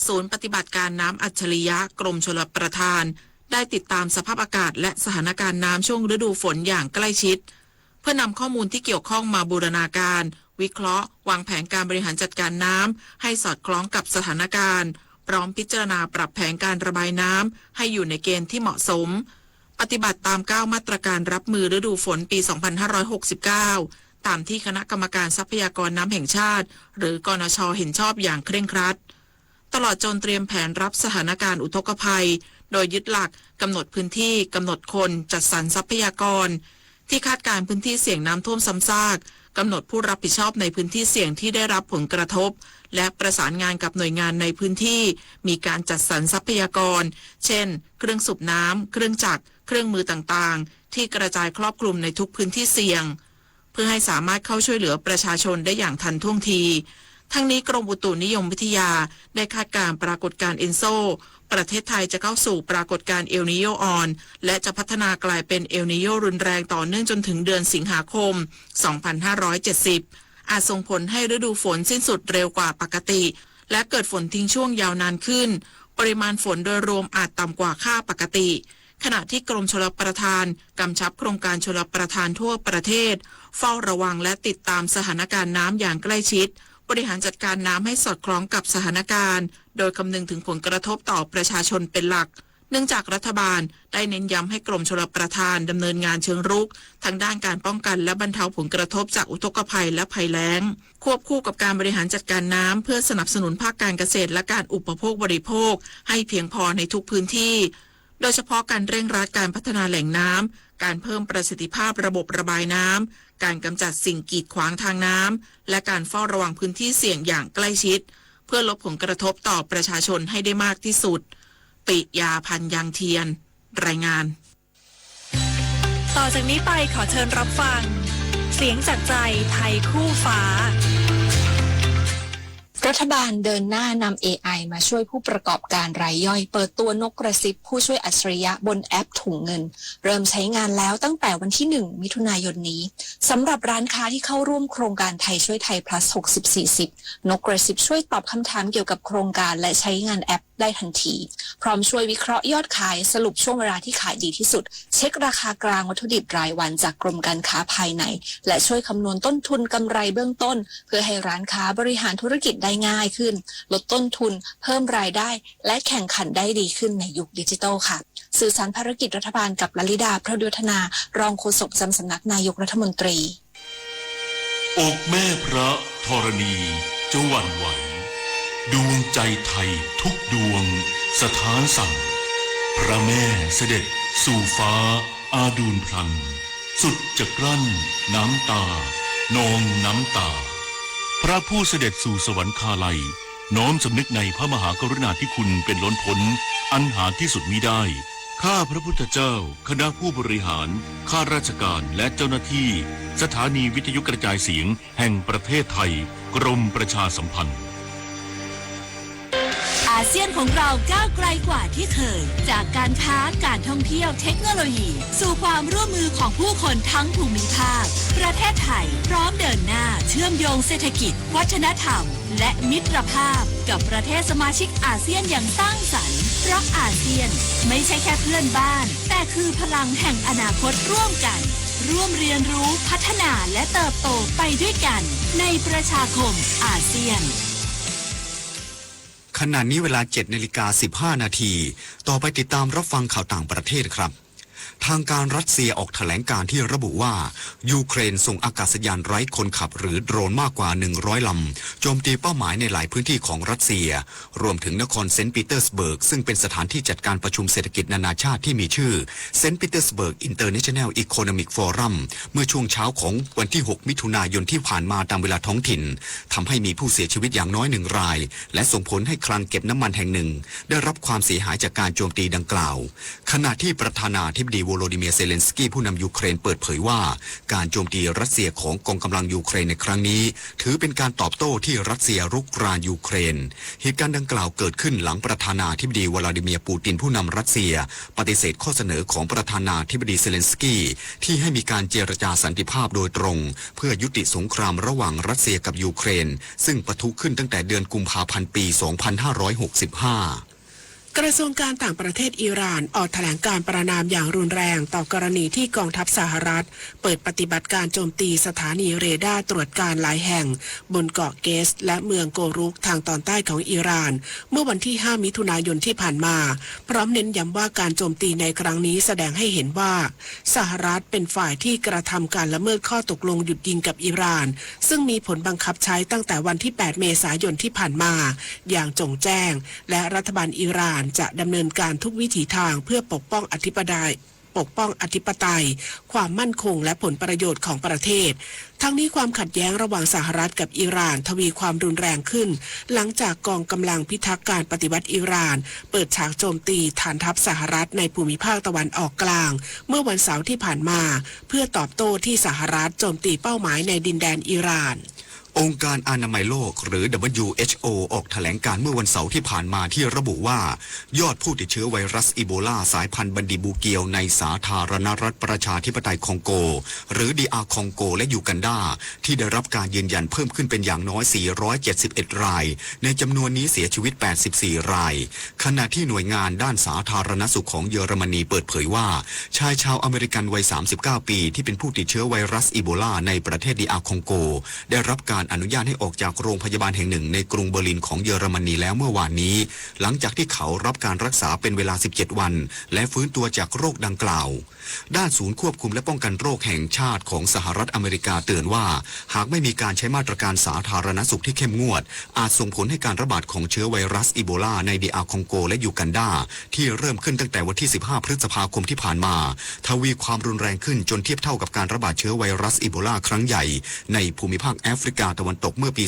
ศูนย์ปฏิบัติการน้ำอัจฉริยะกรมชลประทานได้ติดตามสภาพอากาศและสถานการณ์น้ำช่วงฤดูฝนอย่างใกล้ชิดเพื่อนำข้อมูลที่เกี่ยวข้องมาบูรณาการวิเคราะห์วางแผนการบริหารจัดการน้ำให้สอดคล้องกับสถานการณ์พร้อมพิจารณาปรับแผนการระบายน้ำให้อยู่ในเกณฑ์ที่เหมาะสมปฏิบัติตาม9มาตรการรับมือฤดูฝนปี 2569ตามที่คณะกรรมการทรัพยากรน้ำแห่งชาติหรือกนช.เห็นชอบอย่างเคร่งครัดตลอดจนเตรียมแผนรับสถานการณ์อุทกภัยโดยยึดหลักกำหนดพื้นที่กำหนดคนจัดสรรทรัพยากรที่คาดการพื้นที่เสี่ยงน้ำท่วมซ้ำซากกำหนดผู้รับผิดชอบในพื้นที่เสี่ยงที่ได้รับผลกระทบและประสานงานกับหน่วยงานในพื้นที่มีการจัดสรรทรัพยากรเช่นเครื่องสูบน้ำเครื่องจักรเครื่องมือต่างๆที่กระจายครอบคลุมในทุกพื้นที่เสี่ยงเพื่อให้สามารถเข้าช่วยเหลือประชาชนได้อย่างทันท่วงทีทั้งนี้กรมอุตุนิยมวิทยาได้คาดการณ์ปรากฏการณ์เอนโซประเทศไทยจะเข้าสู่ปรากฏการณ์เอลนีโยอ่อนและจะพัฒนากลายเป็นเอลนีโยรุนแรงต่อเนื่องจนถึงเดือนสิงหาคม 2570 อาจส่งผลให้ฤดูฝนสิ้นสุดเร็วกว่าปกติและเกิดฝนทิ้งช่วงยาวนานขึ้นปริมาณฝนโดยรวมอาจต่ำกว่าค่าปกติขณะที่กรมชลประทานกำชับโครงการชลประทานทั่วประเทศเฝ้าระวังและติดตามสถานการณ์น้ำอย่างใกล้ชิดบริหารจัดการน้ำให้สอดคล้องกับสถานการณ์โดยคำนึงถึงผลกระทบต่อประชาชนเป็นหลัก เนื่องจากรัฐบาลได้เน้นย้ำให้กรมชลประทานดำเนินงานเชิงรุกทั้งด้านการป้องกันและบรรเทาผลกระทบจากอุทกภัยและภัยแล้งควบคู่กับการบริหารจัดการน้ำเพื่อสนับสนุนภาคการเกษตรและการอุปโภคบริโภคให้เพียงพอในทุกพื้นที่โดยเฉพาะการเร่งรัดการพัฒนาแหล่งน้ำการเพิ่มประสิทธิภาพระบบระบายน้ำการกำจัดสิ่งกีดขวางทางน้ำและการเฝ้าระวังพื้นที่เสี่ยงอย่างใกล้ชิดเพื่อลดผลกระทบต่อประชาชนให้ได้มากที่สุดปิยาพันธ์ยังเทียนรายงานต่อจากนี้ไปขอเชิญรับฟังเสียงจากใจไทยคู่ฟ้ารัฐบาลเดินหน้านำ AI มาช่วยผู้ประกอบการรายย่อยเปิดตัวนกกระซิบผู้ช่วยอัจฉริยะบนแอปถุงเงินเริ่มใช้งานแล้วตั้งแต่วันที่ 1 มิถุนายนนี้สำหรับร้านค้าที่เข้าร่วมโครงการไทยช่วยไทย plus 60-40 นกกระซิบช่วยตอบคำถามเกี่ยวกับโครงการและใช้งานแอปได้ทันทีพร้อมช่วยวิเคราะห์ยอดขายสรุปช่วงเวลาที่ขายดีที่สุดเช็คราคากลางวัตถุดิบรายวันจากกรมการค้าภายในและช่วยคำนวณต้นทุนกำไรเบื้องต้นเพื่อให้ร้านค้าบริหารธุรกิจได้ง่ายขึ้นลดต้นทุนเพิ่มรายได้และแข่งขันได้ดีขึ้นในยุคดิจิทัลค่ะสื่อสารภารกิจรัฐบาลกับลลิดาพระดุฒนารองโฆษกประจำสำนักนายกรัฐมนตรีอกแม่พระธรณีจะหวั่นไหวดวงใจไทยทุกดวงสถานสั่งพระแม่เสด็จสู่ฟ้าอาดูลพลันสุดจะกลั้นน้ำตานองน้ำตาพระผู้เสด็จสู่สวรรคาลัยน้อมสำนึกในพระมหากรุณาธิคุณเป็นล้นพ้นอันหาที่สุดมิได้ข้าพระพุทธเจ้าคณะผู้บริหารข้าราชการและเจ้าหน้าที่สถานีวิทยุกระจายเสียงแห่งประเทศไทยกรมประชาสัมพันธ์อาเซียนของเราก้าวไกลกว่าที่เคยจากการค้าการท่องเที่ยวเทคโนโลยีสู่ความร่วมมือของผู้คนทั้งภูมิภาคประเทศไทยพร้อมเดินหน้าเชื่อมโยงเศรษฐกิจวัฒนธรรมและมิตรภาพกับประเทศสมาชิกอาเซียนอย่างสร้างสรรค์เพราะอาเซียนไม่ใช่แค่เพื่อนบ้านแต่คือพลังแห่งอนาคตร่วมกันร่วมเรียนรู้พัฒนาและเติบโตไปด้วยกันในประชาคมอาเซียนขณะนี้เวลา 7:15 นาที ต่อไปติดตามรับฟังข่าวต่างประเทศครับทางการรัสเซียออกแถลงการที่ระบุว่ายูเครนส่งอากาศยานไร้คนขับหรือโดรนมากกว่า100ลำโจมตีเป้าหมายในหลายพื้นที่ของรัสเซียรวมถึงนครเซนต์ปีเตอร์สเบิร์กซึ่งเป็นสถานที่จัดการประชุมเศรษฐกิจนานาชาติที่มีชื่อเซนต์ปีเตอร์สเบิร์กอินเตอร์เนชั่นแนลอีโคโนมิกฟอรัมเมื่อช่วงเช้าของวันที่ 6 มิถุนายนที่ผ่านมาตามเวลาท้องถิ่นทำให้มีผู้เสียชีวิตอย่างน้อย1 รายและส่งผลให้คลังเก็บน้ำมันแห่งหนึ่งได้รับความเสียหายจากการโจมตีดังกล่าวขณะที่ประธานาธิบดีโวโลดิเมียร์เซเลนสกี้ผู้นำยูเครนเปิดเผยว่าการโจมตีรัสเซียของกองกำลังยูเครนในครั้งนี้ถือเป็นการตอบโต้ที่รัสเซียรุกรานยูเครนเหตุการณ์ดังกล่าวเกิดขึ้นหลังประธานาธิบดีวลาดิเมียร์ปูตินผู้นำรัสเซียปฏิเสธข้อเสนอของประธานาธิบดีเซเลนสกี้ที่ให้มีการเจรจาสันติภาพโดยตรงเพื่อยุติสงครามระหว่างรัสเซียกับยูเครนซึ่งปะทุขึ้นตั้งแต่เดือนกุมภาพันธ์ปี 2565กระทรวงการต่างประเทศอิหร่านออกแถลงการประณามอย่างรุนแรงต่อกรณีที่กองทัพสหรัฐเปิดปฏิบัติการโจมตีสถานีเรดาร์ตรวจการหลายแห่งบนเกาะเกสและเมืองโกรุกทางตอนใต้ของอิหร่านเมื่อวันที่ 5 มิถุนายนที่ผ่านมาพร้อมเน้นย้ำว่าการโจมตีในครั้งนี้แสดงให้เห็นว่าสหรัฐเป็นฝ่ายที่กระทำการละเมิดข้อตกลงหยุดยิงกับอิหร่านซึ่งมีผลบังคับใช้ตั้งแต่วันที่ 8 เมษายนที่ผ่านมาอย่างจงแจ้งและรัฐบาลอิหร่านจะดำเนินการทุกวิถีทางเพื่อปกป้องอธิปไตยความมั่นคงและผลประโยชน์ของประเทศทั้งนี้ความขัดแย้งระหว่างสหรัฐกับอิหร่านทวีความรุนแรงขึ้นหลังจากกองกำลังพิทักษ์การปฏิวัติอิหร่านเปิดฉากโจมตีฐานทัพสหรัฐในภูมิภาคตะวันออกกลางเมื่อวันเสาร์ที่ผ่านมาเพื่อตอบโต้ที่สหรัฐโจมตีเป้าหมายในดินแดนอิหร่านองค์การอนามัยโลกหรือ WHO ออกแถลงการเมื่อวันเสาร์ที่ผ่านมาที่ระบุว่ายอดผู้ติดเชื้อไวรัสอีโบลาสายพันธุ์บันดิบูเกียวในสาธารณรัฐประชาธิปไตยคองโกหรือ DR คองโกและยูกันดาที่ได้รับการยืนยันเพิ่มขึ้นเป็นอย่างน้อย471รายในจำนวนนี้เสียชีวิต84รายขณะที่หน่วยงานด้านสาธารณสุขของเยอรมนีเปิดเผยว่าชายชาวอเมริกันวัย39ปีที่เป็นผู้ติดเชื้อไวรัสอีโบลาในประเทศ DR คองโกได้รับการ ลอนุญาตให้ออกจากโรงพยาบาลแห่งหนึ่งในกรุงเบอร์ลินของเยอรมนีแล้วเมื่อวานนี้หลังจากที่เขารับการรักษาเป็นเวลา17วันและฟื้นตัวจากโรคดังกล่าวด้านศูนย์ควบคุมและป้องกันโรคแห่งชาติของสหรัฐอเมริกาเตือนว่าหากไม่มีการใช้มาตรการสาธารณสุขที่เข้มงวดอาจส่งผลให้การระบาดของเชื้อไวรัสอีโบลาในDRคองโกและยูกันดาที่เริ่มขึ้นตั้งแต่วันที่15พฤษภาคมที่ผ่านมาทวีความรุนแรงขึ้นจนเทียบเท่ากับการระบาดเชื้อไวรัสอีโบลาครั้งใหญ่ในภูมิภาคแอฟริกาตะวันตกเมื่อปี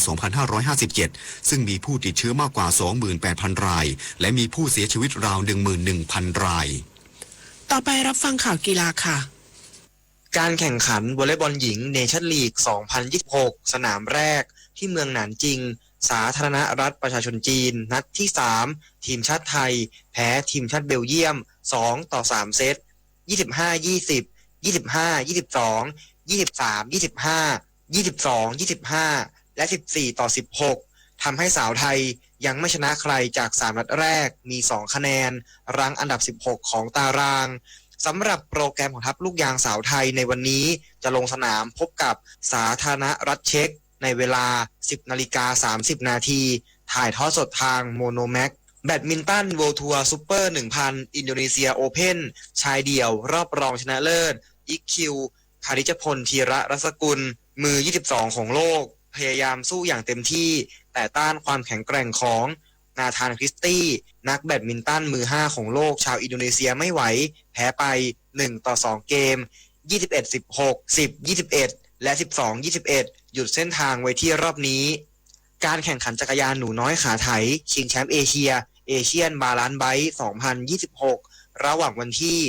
2557ซึ่งมีผู้ติดเชื้อมากกว่า 28,000 รายและมีผู้เสียชีวิตราว 11,000 รายต่อไปรับฟังข่าวกีฬาค่ะการแข่งขันวอลเลย์บอลหญิงเนชั่นลีก 2026 สนามแรกที่เมืองหนานจิงสาธารณรัฐประชาชนจีนนัดที่ 3 ทีมชาติไทยแพ้ทีมชาติเบลเยียม 2-3 เซต 25-20 25-22 23-25 22-25 และ 14-16 ทำให้สาวไทยยังไม่ชนะใครจาก3นัดแรกมี2คะแนนรั้งอันดับ16ของตารางสำหรับโปรแกรมของทัพลูกยางสาวไทยในวันนี้จะลงสนามพบกับสาธารณรัฐเช็กในเวลา 10:30 นาทีถ่ายทอดสดทางโมโนแม็กแบดมินตันเวิลด์ทัวร์ซุปเปอร์ 1,000 อินโดนีเซียโอเพ่นชายเดี่ยวรอบรองชนะเลิศอิกคิวคาริจพลธีระรัศกุลมือ22ของโลกพยายามสู้อย่างเต็มที่แต่ต้านความแข็งแกร่งของนาธานคริสตี้นักแบดมินตันมือ5ของโลกชาวอินโดนีเซียไม่ไหวแพ้ไป1-2 เกม 21-16 10-21 และ 12-21 หยุดเส้นทางไว้ที่รอบนี้การแข่งขันจักรยานหนูน้อยขาไถชิงแชมป์เอเชียเอเชียนบาลานซ์ไบค์ 2026 ระหว่างวันที่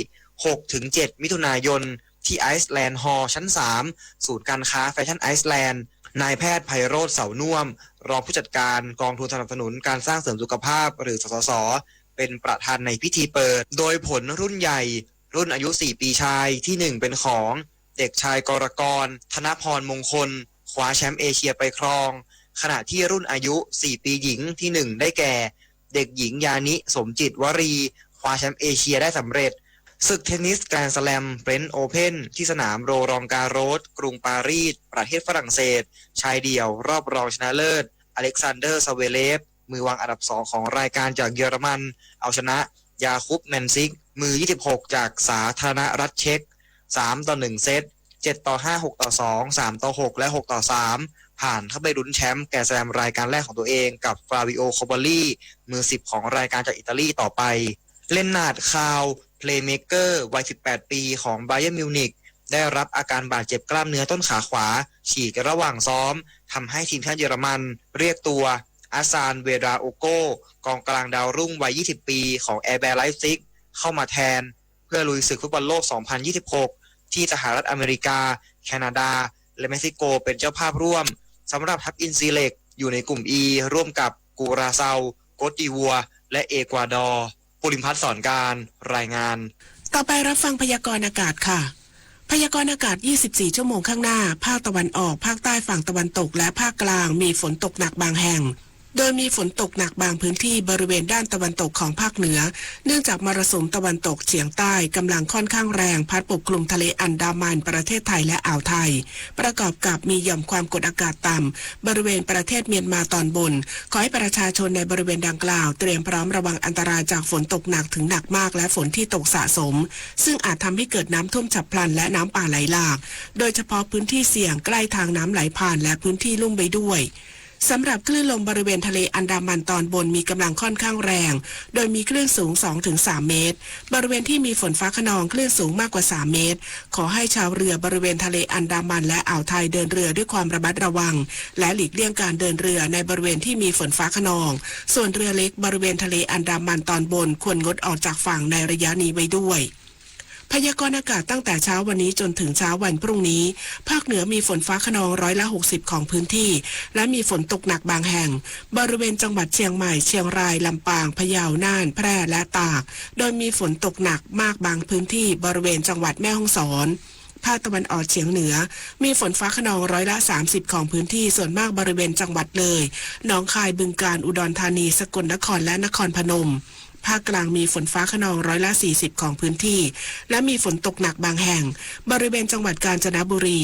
6-7 มิถุนายนที่ไอซ์แลนด์ฮอลล์ชั้น 3 ศูนย์การค้าแฟชั่นไอซ์แลนด์นายแพทย์ไพโรจน์เสาน่วมรองผู้จัดการกองทุนสนับสนุนการสร้างเสริมสุขภาพหรือสสส.เป็นประธานในพิธีเปิดโดยผลรุ่นใหญ่รุ่นอายุ 4 ปีชายที่ 1 เป็นของเด็กชายกรกรธนพรมงคลคว้าแชมป์เอเชียไปครองขณะที่รุ่นอายุ 4 ปีหญิงที่ 1 ได้แก่เด็กหญิงยานิสมจิตวรีคว้าแชมป์เอเชียได้สำเร็จศึกเทนนิสแกรนด์สแลมเฟรนช์โอเพ่นที่สนามโรรองการโรสกรุงปารีสประเทศฝรั่งเศสชายเดี่ยวรอบรองชนะเลิศอเล็กซานเดอร์ซาเวเลฟมือวางอันดับ2ของรายการจากเยอรมันเอาชนะยาคุปแมนซิกมือ26จากสาธารณรัฐเช็ก3-1 เซต 7-5 6-2 3-6 และ 6-3 ผ่านเข้าไปลุ้นแชมป์แกรนด์สแลมรายการแรกของตัวเองกับฟลาวิโอโคบาลีมือ10ของรายการจากอิตาลีต่อไปเลนนาร์ดคาวเพลย์เมเกอร์วัย18 ปีของไบเยิร์นมิวนิกได้รับอาการบาดเจ็บกล้ามเนื้อต้นขาขวาฉีกระหว่างซ้อมทำให้ทีมชาติเยอรมันเรียกตัวอาซานเวราโอโกกองกลางดาวรุ่งวัย20 ปีของแอร์แบร์ไลฟ์ซิกเข้ามาแทนเพื่อลุยศึกฟุตบอลโลก 2026 ที่สหรัฐอเมริกาแคนาดาและเม็กซิโกเป็นเจ้าภาพร่วมสำหรับทัพอินซีเล็กอยู่ในกลุ่ม E ร่วมกับกูราเซาโกตดิวัวและเอกวาดอร์ปุริมพัฒน์สอนการรายงานต่อไปรับฟังพยากรณ์อากาศค่ะพยากรณ์อากาศ24ชั่วโมงข้างหน้าภาคตะวันออกภาคใต้ฝั่งตะวันตกและภาคกลางมีฝนตกหนักบางแห่งโดยมีฝนตกหนักบางพื้นที่บริเวณด้านตะวันตกของภาคเหนือเนื่องจากมรสุมตะวันตกเฉียงใต้กำลังค่อนข้างแรงพัดปกคลุมทะเลอันดามันประเทศไทยและอ่าวไทยประกอบกับมีหย่อมความกดอากาศต่ำบริเวณประเทศเมียนมาตอนบนขอให้ประชาชนในบริเวณดังกล่าวเตรียมพร้อมระวังอันตรายจากฝนตกหนักถึงหนักมากและฝนที่ตกสะสมซึ่งอาจทำให้เกิดน้ำท่วมฉับพลันและน้ำป่าไหลหลากโดยเฉพาะพื้นที่เสี่ยงใกล้ทางน้ำไหลผ่านและพื้นที่ลุ่มไปด้วยสำหรับคลื่นลมบริเวณทะเลอันดามันตอนบนมีกำลังค่อนข้างแรงโดยมีคลื่นสูง 2-3 เมตรบริเวณที่มีฝนฟ้าคะนองคลื่นสูงมากกว่า3 เมตรขอให้ชาวเรือบริเวณทะเลอันดามันและอ่าวไทยเดินเรือด้วยความระมัดระวังและหลีกเลี่ยงการเดินเรือในบริเวณที่มีฝนฟ้าคะนองส่วนเรือเล็กบริเวณทะเลอันดามันตอนบนควรงดออกจากฝั่งในระยะนี้ไว้ด้วยพยากรณ์อากาศตั้งแต่เช้าวันนี้จนถึงเช้าวันพรุ่งนี้ภาคเหนือมีฝนฟ้าคะนอง60%ของพื้นที่และมีฝนตกหนักบางแห่งบริเวณจังหวัดเชียงใหม่เชียงรายลำปางพะเยาน่านแพร่และตากโดยมีฝนตกหนักมากบางพื้นที่บริเวณจังหวัดแม่ฮ่องสอนภาคตะวันออกเฉียงเหนือมีฝนฟ้าคะนอง30%ของพื้นที่ส่วนมากบริเวณจังหวัดเลยหนองคายบึงกาฬอุดรธานีสกลนครและนครพนมภ ภาคกลางมีฝนฟ้าคะนอง40%ของพื้นที่และมีฝนตกหนักบางแห่งบริเวณจังหวัดกาญจนบุรี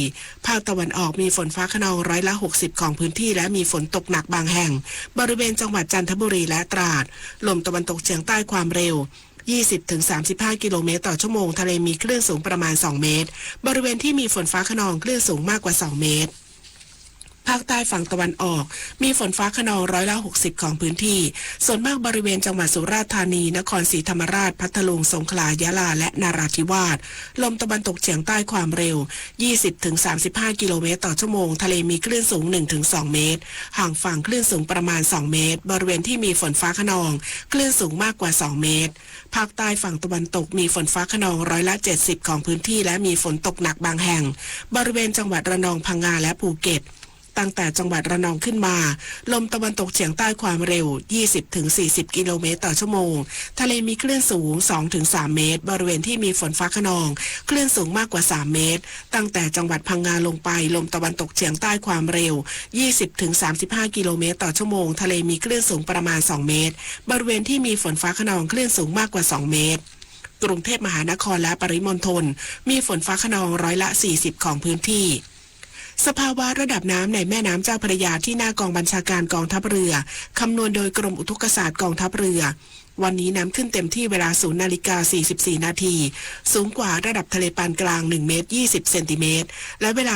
ภาคตะวันออกมีฝนฟ้าคะนอง60%ของพื้นที่และมีฝนตกหนักบางแห่งบริเวณจังหวัดจันทบุรีและตราดลมตะวันตกเฉียงใต้ความเร็ว20-35 กิโลเมตรต่อชั่วโมงทะเลมีคลื่นสูงประมาณ2เมตรบริเวณที่มีฝนฟ้าคะนองคลื่นสูงมากกว่า2เมตรภาคใต้ฝั่งตะวันออกมีฝนฟ้าคะนอง60%ของพื้นที่ส่วนมากบริเวณจังหวัดสุราษฎร์ธานีนครศรีธรรมราชพัทลุงสงขลายะลาและนราธิวาสลมตะวันตกเฉียงใต้ความเร็ว20-35 กิโลเมตรต่อชั่วโมงทะเลมีคลื่นสูง 1-2 เมตรห่างฝั่งคลื่นสูงประมาณ2เมตรบริเวณที่มีฝนฟ้าคะนองคลื่นสูงมากกว่า2เมตรภาคใต้ฝั่งตะวันตกมีฝนฟ้าคะนอง70%ของพื้นที่และมีฝนตกหนักบางแห่งบริเวณจังหวัดระนองพังงาและภูเก็ตตั้งแต่จังหวัดระนองขึ้นมาลมตะวันตกเฉียงใต้ความเร็ว 20-40 กิโลเมตรต่อชั่วโมงทะเลมีคลื่นสูง 2-3 เมตรบริเวณที่มีฝนฟ้าคะนองคลื่นสูงมากกว่า3เมตรตั้งแต่จังหวัดพังงาลงไปลมตะวันตกเฉียงใต้ความเร็ว 20-35 กิโลเมตรต่อชั่วโมงทะเลมีคลื่นสูงประมาณ2เมตรบริเวณที่มีฝนฟ้าคะนองคลื่นสูงมากกว่า2เมตรกรุงเทพมหานครและปริมณฑลมีฝนฟ้าคะนอง40%ของพื้นที่สภาวะระดับน้ำในแม่น้ำเจ้าพระยาที่หน้ากองบัญชาการกองทัพเรือคำนวณโดยกรมอุทกศาสตร์กองทัพเรือวันนี้น้ำขึ้นเต็มที่เวลา 0:44 นาทีสูงกว่าระดับทะเลปานกลาง1 เมตร 20 เซนติเมตรและเวลา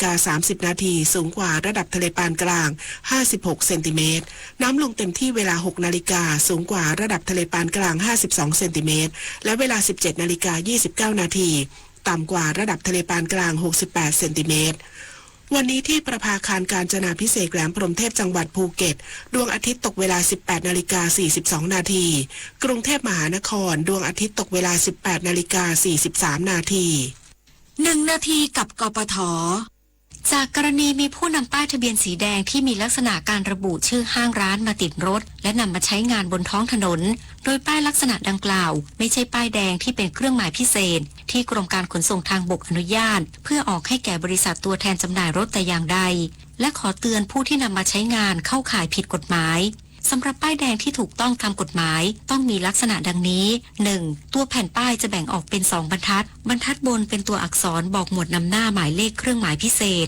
8:30 นาทีสูงกว่าระดับทะเลปานกลาง56 เซนติเมตรน้ำลงเต็มที่เวลา 6 นาฬิกาสูงกว่าระดับทะเลปานกลาง52 เซนติเมตรและเวลา 17:29 นาทีต่ำกว่าระดับทะเลปานกลาง68 เซนติเมตรวันนี้ที่ประภาคารกาญจนาภิเษกแหลมพรหมเทพจังหวัดภูเก็ตดวงอาทิตย์ตกเวลา 18:42 นาทีกรุงเทพมหานครดวงอาทิตย์ตกเวลา 18:43 นาที1 นาทีกับกปท.จากกรณีมีผู้นำป้ายทะเบียนสีแดงที่มีลักษณะการระบุชื่อห้างร้านมาติดรถและนำมาใช้งานบนท้องถนนโดยป้ายลักษณะดังกล่าวไม่ใช่ป้ายแดงที่เป็นเครื่องหมายพิเศษที่กรมการขนส่งทางบกอนุญาตเพื่อออกให้แก่บริษัทตัวแทนจำหน่ายรถแต่อย่างใดและขอเตือนผู้ที่นำมาใช้งานเข้าข่ายผิดกฎหมายสำหรับป้ายแดงที่ถูกต้องตามกฎหมายต้องมีลักษณะดังนี้ 1. ตัวแผ่นป้ายจะแบ่งออกเป็น2บรรทัดบนเป็นตัวอักษรบอกหมวดนำหน้าหมายเลขเครื่องหมายพิเศษ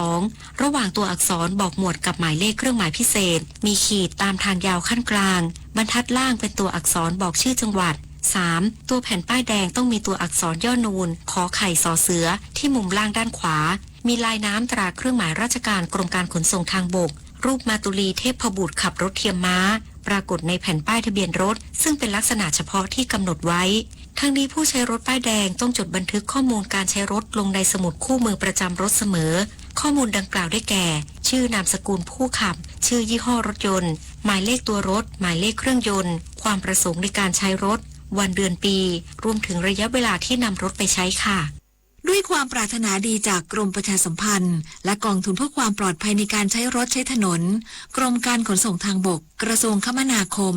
2. ระหว่างตัวอักษรบอกหมวดกับหมายเลขเครื่องหมายพิเศษมีขีดตามทางยาวขั้นกลางบรรทัดล่างเป็นตัวอักษรบอกชื่อจังหวัด 3. ตัวแผ่นป้ายแดงต้องมีตัวอักษรย่อนูนขอไข่สอเสือที่มุมล่างด้านขวามีลายน้ำตราเครื่องหมายราชการกรมการขนส่งทางบกรูปมาตุลีเทพบุตรขับรถเทียมม้าปรากฏในแผ่นป้ายทะเบียนรถซึ่งเป็นลักษณะเฉพาะที่กำหนดไว้ทั้งนี้ผู้ใช้รถป้ายแดงต้องจดบันทึกข้อมูลการใช้รถลงในสมุดคู่มือประจำรถเสมอข้อมูลดังกล่าวได้แก่ชื่อนามสกุลผู้ขับชื่อยี่ห้อรถยนต์หมายเลขตัวรถหมายเลขเครื่องยนต์ความประสงค์ในการใช้รถวันเดือนปีรวมถึงระยะเวลาที่นำรถไปใช้ค่ะด้วยความปรารถนาดีจากกรมประชาสัมพันธ์และกองทุนเพื่อความปลอดภัยในการใช้รถใช้ถนนกรมการขนส่งทางบกกระทรวงคมนาคม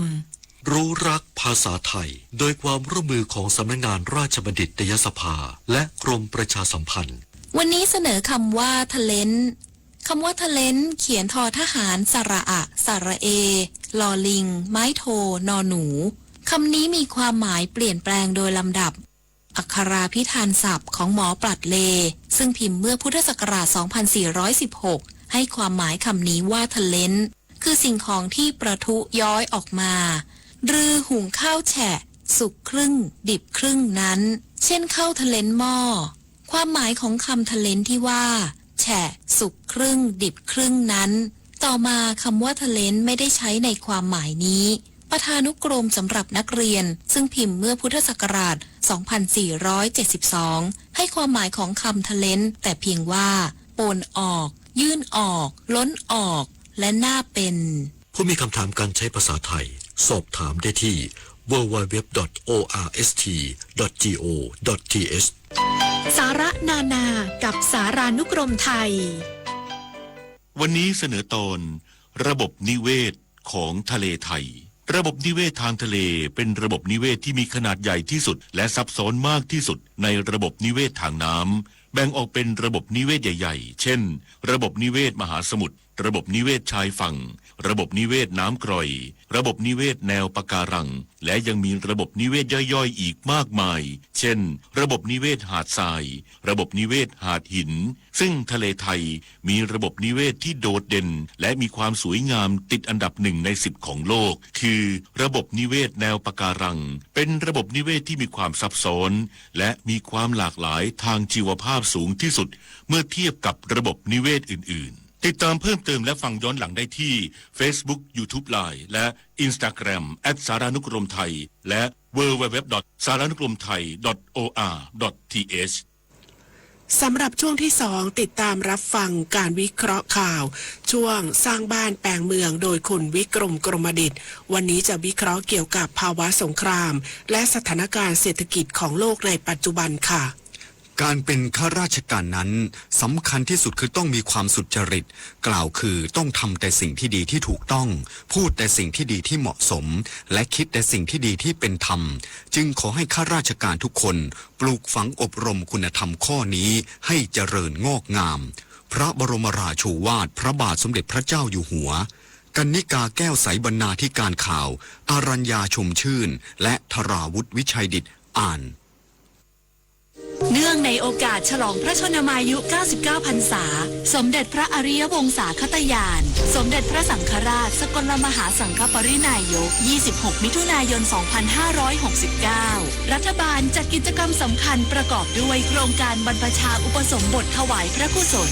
รู้รักภาษาไทยโดยความร่วมมือของสำนักงานราชบัณฑิตยสภาและกรมประชาสัมพันธ์วันนี้เสนอคำว่าทะเลนคำว่าทะเลนเขียนทอทหารสระอะสระเอลอลิงไม้โทนอหนูคำนี้มีความหมายเปลี่ยนแปลงโดยลำดับอักขราพิธานศัพท์ของหมอปลัดเลซึ่งพิมพ์เมื่อพุทธศักราช 2416 ให้ความหมายคำนี้ว่าทะเลนคือสิ่งของที่ประทุย้อยออกมาหรือหุงข้าวแฉะสุกครึ่งดิบครึ่งนั้นเช่นข้าวทะเลนหม้อความหมายของคำทะเลนที่ว่าแฉะสุกครึ่งดิบครึ่งนั้นต่อมาคำว่าทะเลนไม่ได้ใช้ในความหมายนี้ประธานุกรมสำหรับนักเรียนซึ่งพิมพ์เมื่อพุทธศักราช 2472 ให้ความหมายของคำทะเลนแต่เพียงว่าโปนออกยื่นออกล้นออกและน่าเป็นผู้มีคำถามการใช้ภาษาไทยสอบถามได้ที่ www.orst.go.th สาระนานากับสารานุกรมไทยวันนี้เสนอตอนระบบนิเวศของทะเลไทยระบบนิเวศทางทะเลเป็นระบบนิเวศที่มีขนาดใหญ่ที่สุดและซับซ้อนมากที่สุดในระบบนิเวศทางน้ำแบ่งออกเป็นระบบนิเวศใหญ่ๆเช่นระบบนิเวศมหาสมุทร ระบบนิเวศชายฝั่งระบบนิเวศน้ำกร่อยระบบนิเวศแนวปะการังและยังมีระบบนิเวศย่อยๆอีกมากมายเช่นระบบนิเวศหาดทรายระบบนิเวศหาดหินซึ่งทะเลไทยมีระบบนิเวศที่โดดเด่นและมีความสวยงามติดอันดับ1 ใน 10ของโลกคือระบบนิเวศแนวปะการังเป็นระบบนิเวศที่มีความซับซ้อนและมีความหลากหลายทางชีวภาพสูงที่สุดเมื่อเทียบกับระบบนิเวศอื่นๆติดตามเพิ่มเติมและฟังย้อนหลังได้ที่ Facebook YouTube Line และ Instagram @saranukromthai และ www.saranukromthai.or.th สำหรับช่วงที่ 2ติดตามรับฟังการวิเคราะห์ข่าวช่วงสร้างบ้านแปลงเมืองโดยคุณวิกรมกรมดิษฐ์วันนี้จะวิเคราะห์เกี่ยวกับภาวะสงครามและสถานการณ์เศรษฐกิจของโลกในปัจจุบันค่ะการเป็นข้าราชการนั้นสำคัญที่สุดคือต้องมีความสุจริตกล่าวคือต้องทำแต่สิ่งที่ดีที่ถูกต้องพูดแต่สิ่งที่ดีที่เหมาะสมและคิดแต่สิ่งที่ดีที่เป็นธรรมจึงขอให้ข้าราชการทุกคนปลูกฝังอบรมคุณธรรมข้อนี้ให้เจริญงอกงามพระบรมราโชวาทพระบาทสมเด็จพระเจ้าอยู่หัวกนิกาแก้วใสบรรณาธิการข่าวอารัญญาชมชื่นและธราวุฒิวิชัยดิษฐ์อ่านเนื่องในโอกาสฉลองพระชนมายุ 99 พรรษาสมเด็จพระอริยวงศาคตญาณสมเด็จพระสังฆราชสกลมหาสังฆปรินายก 26 มิถุนายน 2569 รัฐบาลจัดกิจกรรมสำคัญประกอบด้วยโครงการบรรพชาอุปสมบทถวายพระกุศล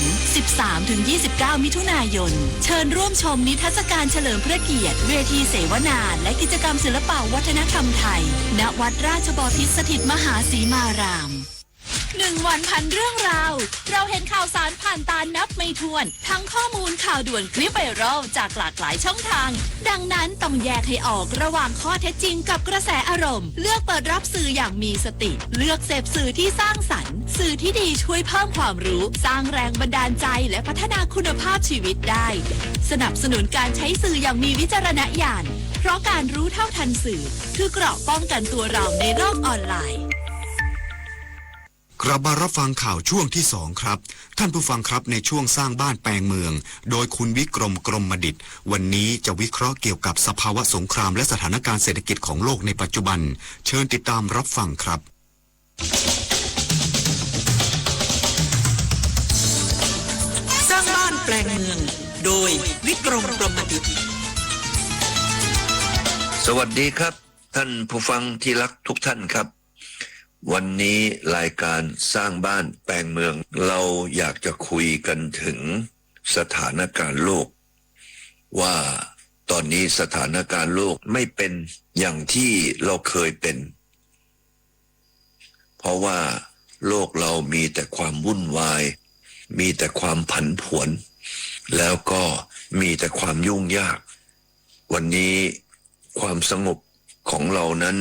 13-29 มิถุนายน เชิญร่วมชมนิทรรศการเฉลิมพระเกียรติเวทีเสวนาและกิจกรรมศิลปวัฒนธรรมไทยณวัดราชบพิตรสถิตมหาสีมาราม1 วันพันเรื่องราวเราเห็นข่าวสารผ่านตานับไม่ถ้วนทั้งข้อมูลข่าวด่วนคลิปไวรัลจากหลากหลายช่องทางดังนั้นต้องแยกให้ออกระหว่างข้อเท็จจริงกับกระแสอารมณ์เลือกเปิดรับสื่ออย่างมีสติเลือกเสพสื่อที่สร้างสรรค์สื่อที่ดีช่วยเพิ่มความรู้สร้างแรงบันดาลใจและพัฒนาคุณภาพชีวิตได้สนับสนุนการใช้สื่ออย่างมีวิจารณญาณเพราะการรู้เท่าทันสื่อคือเกราะป้องกันตัวเราในโลกออนไลน์กลับมารับฟังข่าวช่วงที่2ครับท่านผู้ฟังครับในช่วงสร้างบ้านแปลงเมืองโดยคุณวิกรมกรมดิษฐ์วันนี้จะวิเคราะห์เกี่ยวกับสภาวะสงครามและสถานการณ์เศรษฐกิจของโลกในปัจจุบันเชิญติดตามรับฟังครับสร้างบ้านแปลงเมืองโดยวิกรมกรมดิษฐ์สวัสดีครับท่านผู้ฟังที่รักทุกท่านครับวันนี้รายการสร้างบ้านแปลงเมืองเราอยากจะคุยกันถึงสถานการณ์โลกว่าตอนนี้สถานการณ์โลกไม่เป็นอย่างที่เราเคยเป็นเพราะว่าโลกเรามีแต่ความวุ่นวายมีแต่ความผันผวนแล้วก็มีแต่ความยุ่งยากวันนี้ความสงบของเรานั้น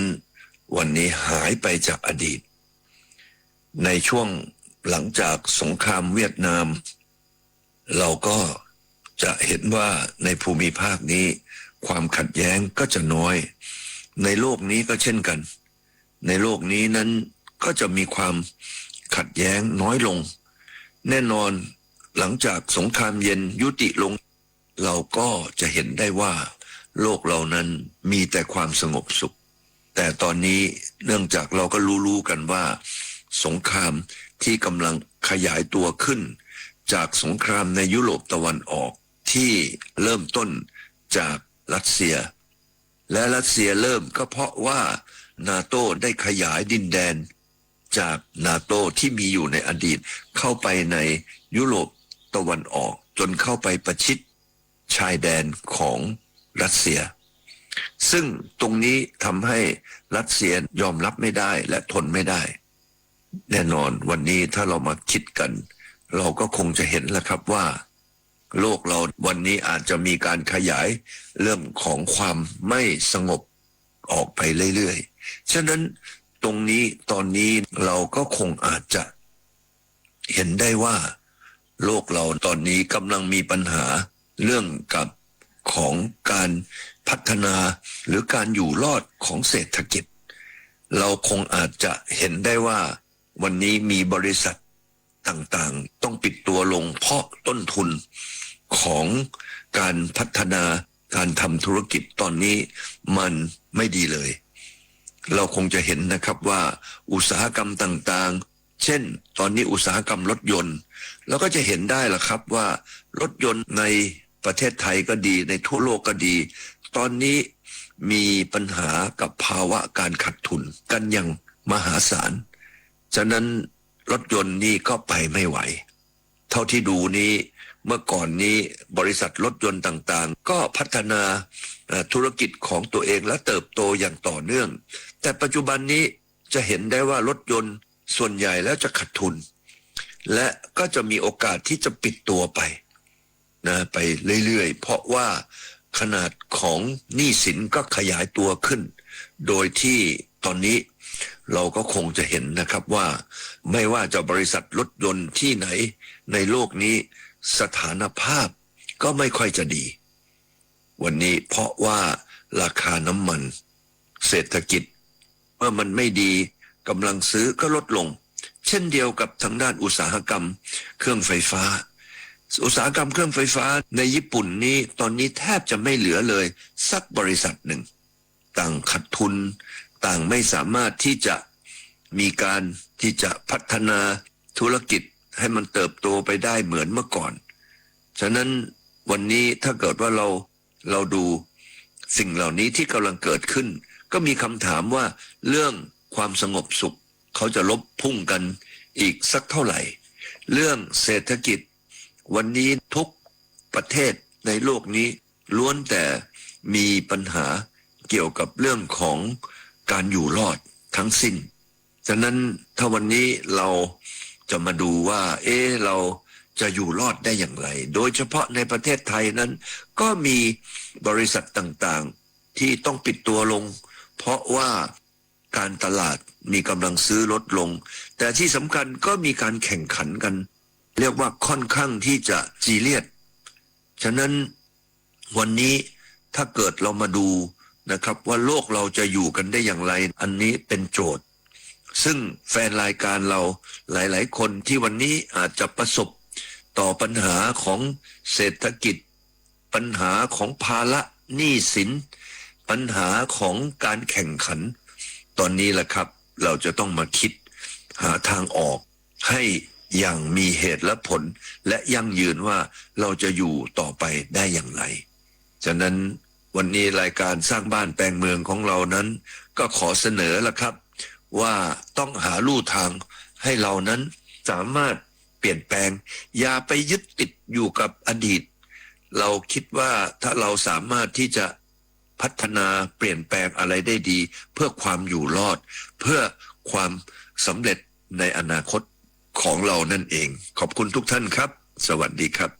วันนี้หายไปจากอดีตในช่วงหลังจากสงครามเวียดนามเราก็จะเห็นว่าในภูมิภาคนี้ความขัดแย้งก็จะน้อยในโลกนี้ก็เช่นกันในโลกนี้นั้นก็จะมีความขัดแย้งน้อยลงแน่นอนหลังจากสงครามเย็นยุติลงเราก็จะเห็นได้ว่าโลกเรานั้นมีแต่ความสงบสุขแต่ตอนนี้เนื่องจากเราก็รู้กันว่าสงครามที่กำลังขยายตัวขึ้นจากสงครามในยุโรปตะวันออกที่เริ่มต้นจากรัสเซียและรัสเซียเริ่มก็เพราะว่านาโต้ได้ขยายดินแดนจากนาโต้ที่มีอยู่ในอดีตเข้าไปในยุโรปตะวันออกจนเข้าไปประชิดชายแดนของรัสเซียซึ่งตรงนี้ทำให้รัสเซียยอมรับไม่ได้และทนไม่ได้แน่นอนวันนี้ถ้าเรามาคิดกันเราก็คงจะเห็นแล้วครับว่าโลกเราวันนี้อาจจะมีการขยายเรื่องของความไม่สงบออกไปเรื่อยๆฉะนั้นตรงนี้ตอนนี้เราก็คงอาจจะเห็นได้ว่าโลกเราตอนนี้กำลังมีปัญหาเรื่องกับของการพัฒนาหรือการอยู่รอดของเศรษฐกิจเราคงอาจจะเห็นได้ว่าวันนี้มีบริษัทต่างๆต้องปิดตัวลงเพราะต้นทุน ของการพัฒนาการทำธุรกิจตอนนี้มันไม่ดีเลยเราคงจะเห็นนะครับว่าอุตสาหกรรมต่างๆเช่นตอนนี้อุตสาหกรรมรถยนต์เราก็จะเห็นได้ล่ะครับว่ารถยนต์ในประเทศไทยก็ดีในทั่วโลกก็ดีตอนนี้มีปัญหากับภาวะการขาดทุนกันอย่างมหาศาลฉะนั้นรถยนต์นี่ก็ไปไม่ไหวเท่าที่ดูนี้เมื่อก่อนนี้บริษัทรถยนต์ต่างๆก็พัฒนาธุรกิจของตัวเองและเติบโตอย่างต่อเนื่องแต่ปัจจุบันนี้จะเห็นได้ว่ารถยนต์ส่วนใหญ่แล้วจะขาดทุนและก็จะมีโอกาสที่จะปิดตัวไปนะไปเรื่อยๆเพราะว่าขนาดของหนี้สินก็ขยายตัวขึ้นโดยที่ตอนนี้เราก็คงจะเห็นนะครับว่าไม่ว่าจะบริษัทรถยนต์ที่ไหนในโลกนี้สถานภาพก็ไม่ค่อยจะดีวันนี้เพราะว่าราคาน้ำมันเศรษฐกิจเมื่อมันไม่ดีกำลังซื้อก็ลดลงเช่นเดียวกับทางด้านอุตสาหกรรมเครื่องไฟฟ้าอุตสาหกรรมเครื่องไฟฟ้าในญี่ปุ่นนี้ตอนนี้แทบจะไม่เหลือเลยสักบริษัทหนึ่งต่างขาดทุนต่างไม่สามารถที่จะมีการที่จะพัฒนาธุรกิจให้มันเติบโตไปได้เหมือนเมื่อก่อนฉะนั้นวันนี้ถ้าเกิดว่าเราดูสิ่งเหล่านี้ที่กำลังเกิดขึ้นก็มีคำถามว่าเรื่องความสงบสุขเขาจะลบพุ่งกันอีกสักเท่าไหร่เรื่องเศรษฐกิจวันนี้ทุกประเทศในโลกนี้ล้วนแต่มีปัญหาเกี่ยวกับเรื่องของการอยู่รอดทั้งสิ้นฉะนั้นถ้าวันนี้เราจะมาดูว่าเราจะอยู่รอดได้อย่างไรโดยเฉพาะในประเทศไทยนั้นก็มีบริษัทต่างๆที่ต้องปิดตัวลงเพราะว่าการตลาดมีกำลังซื้อลดลงแต่ที่สำคัญก็มีการแข่งขันกันเรียกว่าค่อนข้างที่จะซีเรียสฉะนั้นวันนี้ถ้าเกิดเรามาดูนะครับว่าโลกเราจะอยู่กันได้อย่างไรอันนี้เป็นโจทย์ซึ่งแฟนรายการเราหลายๆคนที่วันนี้อาจจะประสบต่อปัญหาของเศรษฐกิจปัญหาของภาระหนี้สินปัญหาของการแข่งขันตอนนี้แหละครับเราจะต้องมาคิดหาทางออกให้อย่างมีเหตุและผลและยั่งยืนว่าเราจะอยู่ต่อไปได้อย่างไรฉะนั้นวันนี้รายการสร้างบ้านแปลงเมืองของเรานั้นก็ขอเสนอละครับว่าต้องหาลู่ทางให้เรานั้นสามารถเปลี่ยนแปลงอย่าไปยึดติดอยู่กับอดีตเราคิดว่าถ้าเราสามารถที่จะพัฒนาเปลี่ยนแปลงอะไรได้ดีเพื่อความอยู่รอดเพื่อความสำเร็จในอนาคตของเรานั่นเองขอบคุณทุกท่านครับสวัสดีครับ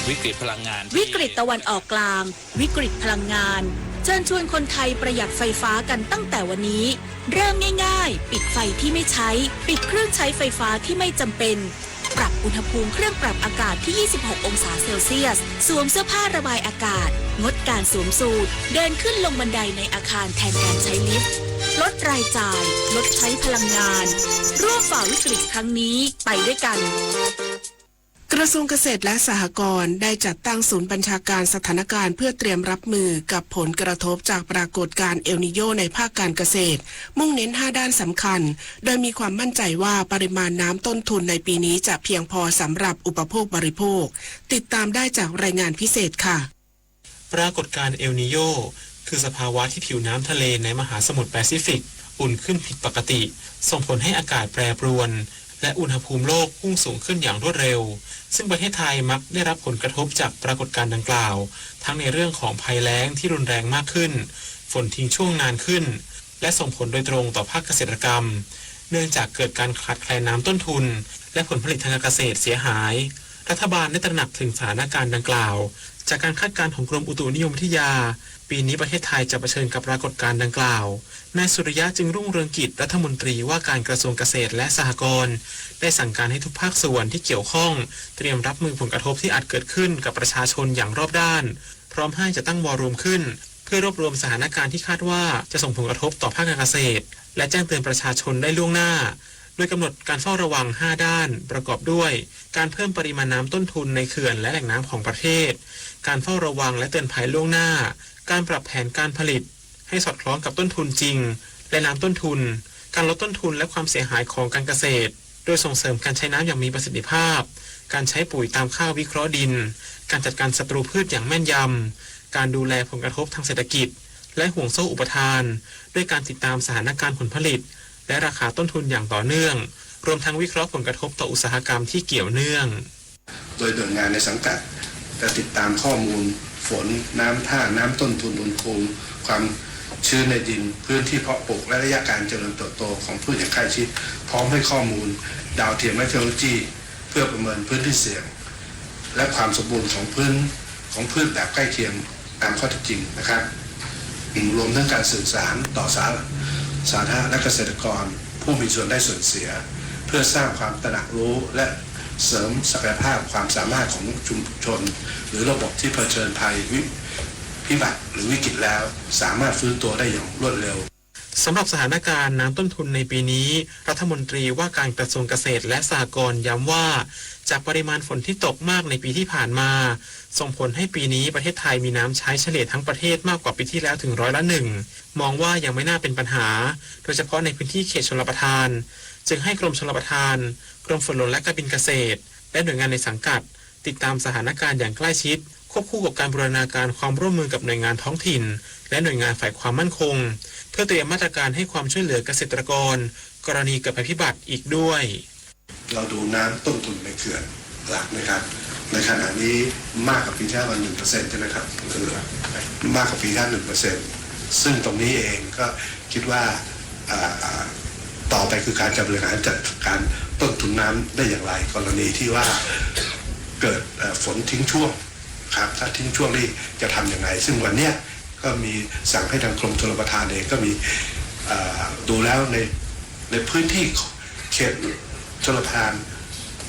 วิกฤตพลังงานวิกฤตตะวันออกกลางวิกฤตพลังงานเชิญชวนคนไทยประหยัดไฟฟ้ากันตั้งแต่วันนี้เริ่มง่ายๆปิดไฟที่ไม่ใช้ปิดเครื่องใช้ไฟฟ้าที่ไม่จำเป็นปรับอุณหภูมิเครื่องปรับอากาศที่26องศาเซลเซียสสวมเสื้อผ้าระบายอากาศงดการสวมสูทเดินขึ้นลงบันไดในอาคารแทนการใช้ลิฟต์ลดรายจ่ายลดใช้พลังงานร่วมฝ่าวิกฤตครั้งนี้ไปด้วยกันกระทรวงเกษตรและสหกรณ์ได้จัดตั้งศูนย์บัญชาการสถานการณ์เพื่อเตรียมรับมือกับผลกระทบจากปรากฏการณ์เอลนิโญในภาคการเกษตรมุ่งเน้น5ด้านสำคัญโดยมีความมั่นใจว่าปริมาณน้ำต้นทุนในปีนี้จะเพียงพอสำหรับอุปโภคบริโภคติดตามได้จากรายงานพิเศษค่ะปรากฏการณ์เอลนิโญคือสภาวะที่ผิวน้ำทะเลในมหาสมุทรแปซิฟิกอุ่นขึ้นผิดปกติส่งผลให้อากาศแปรปรวนและอุณหภูมิโลกพุ่งสูงขึ้นอย่างรวดเร็วซึ่งประเทศไทยมักได้รับผลกระทบจากปรากฏการณ์ดังกล่าวทั้งในเรื่องของภัยแล้งที่รุนแรงมากขึ้นฝนทิ้งช่วงนานขึ้นและส่งผลโดยตรงต่อภาคเกษตรกรรมเนื่องจากเกิดการขาดแคลนน้ำต้นทุนและผลผลิตทางการเกษตรเสียหายรัฐบาลได้ตระหนักถึงสถานการณ์ดังกล่าวจากการคาดการณ์ของกรมอุตุนิยมวิทยาปีนี้ประเทศไทยจะเผชิญกับปรากฏการณ์ดังกล่าวนายสุริยะจึงรุ่งเรืองกิจรัฐมนตรีว่าการกระทรวงเกษตรและสหกรณ์ได้สั่งการให้ทุกภาคส่วนที่เกี่ยวข้องเตรียมรับมือผลกระทบที่อาจเกิดขึ้นกับประชาชนอย่างรอบด้านพร้อมให้จะตั้งวอร์รูมขึ้นเพื่อรวบรวมสถานการณ์ที่คาดว่าจะส่งผลกระทบต่อภาคการเกษตรและแจ้งเตือนประชาชนได้ล่วงหน้า โดยกำหนดการเฝ้าระวัง 5 ด้านประกอบด้วยการเพิ่มปริมาณน้ำต้นทุนในเขื่อนและแหล่งน้ำของประเทศการเฝ้าระวังและเตือนภัยล่วงหน้าการปรับแผนการผลิตให้สอดคล้องกับต้นทุนจริงและน้ำต้นทุนการลดต้นทุนและความเสียหายของการเกษตรโดยส่งเสริมการใช้น้ำอย่างมีประสิทธิภาพการใช้ปุ๋ยตามค่าวิเคราะห์ดินการจัดการศัตรูพืชอย่างแม่นยำการดูแลผลกระทบทางเศรษฐกิจและห่วงโซ่อุปทานด้วยการติดตามสถานการณ์ผลผลิตและราคาต้นทุนอย่างต่อเนื่องรวมทั้งวิเคราะห์ผลกระทบต่ออุตสาหกรรมที่เกี่ยวเนื่องโดยหน่วยงานในสังกัดจะติดตามข้อมูลฝนน้ำท่าน้ำต้นทุนอุณหภูมิความชื้นในดินพื้นที่เพาะปลูกและระยะการเจริญเติบโตของพืชอย่างใกล้ชิดพร้อมให้ข้อมูลดาวเทียมเมทรโลจีเพื่อประเมินพื้นที่เสี่ยงและความสมบูรณ์ของพืชแบบใกล้เคียงตามข้อเท็จจริงนะครับรวมทั้งการสื่อสารต่อสาธารณะและเกษตรกรผู้มีส่วนได้ส่วนเสียเพื่อสร้างความตระหนักรู้และเสริมศักยภาพความสามารถของชุมชนหรือระบบที่เผชิญภัยพิบัติหรือวิกฤตแล้วสามารถฟื้นตัวได้อย่างรวดเร็วสำหรับสถานการณ์น้ำต้นทุนในปีนี้รัฐมนตรีว่าการกระทรวงเกษตรและสหกรณ์ย้ำว่าจากปริมาณฝนที่ตกมากในปีที่ผ่านมาส่งผลให้ปีนี้ประเทศไทยมีน้ำใช้เฉลี่ยทั้งประเทศมากกว่าปีที่แล้วถึง100%มองว่ายังไม่น่าเป็นปัญหาโดยเฉพาะในพื้นที่เขตชลประทานจึงให้กรมชลประทานกรมฝนหลวงและการบินเกษตรและหน่วยงานในสังกัดติดตามสถานการณ์อย่างใกล้ชิดควบคู่กับการบูรณาการความร่วมมือกับหน่วยงานท้องถิ่นและหน่วยงานฝ่ายความมั่นคงเพื่อเตรียมมาตรการให้ความช่วยเหลือเกษตรกรกรณีเกิดภัยพิบัติอีกด้วยเราดูน้ำต้นทุนในเขื่อนหลักนะครับในขณะนี้มากกว่าปีที่แล้ว 1% ใช่ไหมครับคือมากกว่าปีที่แล้ว 1% ซึ่งตรงนี้เองก็คิดว่าต่อไปคือการจะบริหารจัดการต้นทุนน้ำได้อย่างไรกรณีที่ว่าเกิดฝนทิ้งช่วงครับถ้าทิ้งช่วงนี้จะทำอย่างไรซึ่งวันนี้ก็มีสั่งให้ทางกรมชลประทานเองก็มีดูแล้วในพื้นที่เขตชลประทาน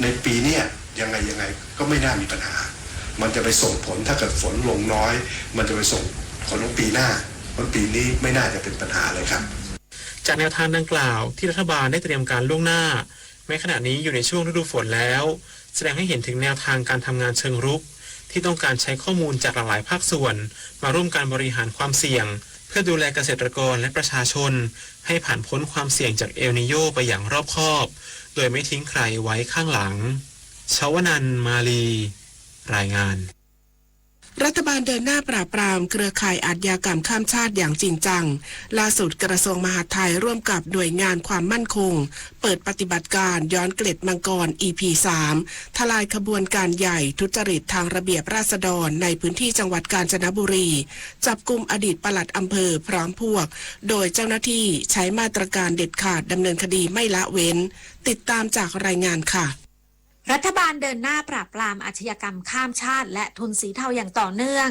ในปีนี้ยังไงก็ไม่น่ามีปัญหามันจะไปส่งผลถ้าเกิดฝนลงน้อยมันจะไปส่งผลของปีหน้าเพราะปีนี้ไม่น่าจะเป็นปัญหาเลยครับจากแนวทางดังกล่าวที่รัฐบาลได้เตรียมการล่วงหน้าแม้ขณะนี้อยู่ในช่วงฤดูฝนแล้วแสดงให้เห็นถึงแนวทางการทำงานเชิงรุกที่ต้องการใช้ข้อมูลจากหลากหลายภาคส่วนมาร่วมการบริหารความเสี่ยงเพื่อดูแลเกษตรกรและประชาชนให้ผ่านพ้นความเสี่ยงจากเอลนีโญไปอย่างรอบคอบโดยไม่ทิ้งใครไว้ข้างหลังชวนันท์ มาลีรายงานรัฐบาลเดินหน้าปราบปรามเครือข่ายอาชญากรรมข้ามชาติอย่างจริงจังล่าสุดกระทรวงมหาดไทยร่วมกับหน่วยงานความมั่นคงเปิดปฏิบัติการย้อนเกล็ดมังกร EP 3ทลายขบวนการใหญ่ทุจริตทางระเบียบราษฎรในพื้นที่จังหวัดกาญจนบุรีจับกุมอดีตปลัดอำเภอพร้อมพวกโดยเจ้าหน้าที่ใช้มาตรการเด็ดขาดดำเนินคดีไม่ละเว้นติดตามจากรายงานค่ะรัฐบาลเดินหน้าปราบปรามอาชญากรรมข้ามชาติและทุนสีเทาอย่างต่อเนื่อง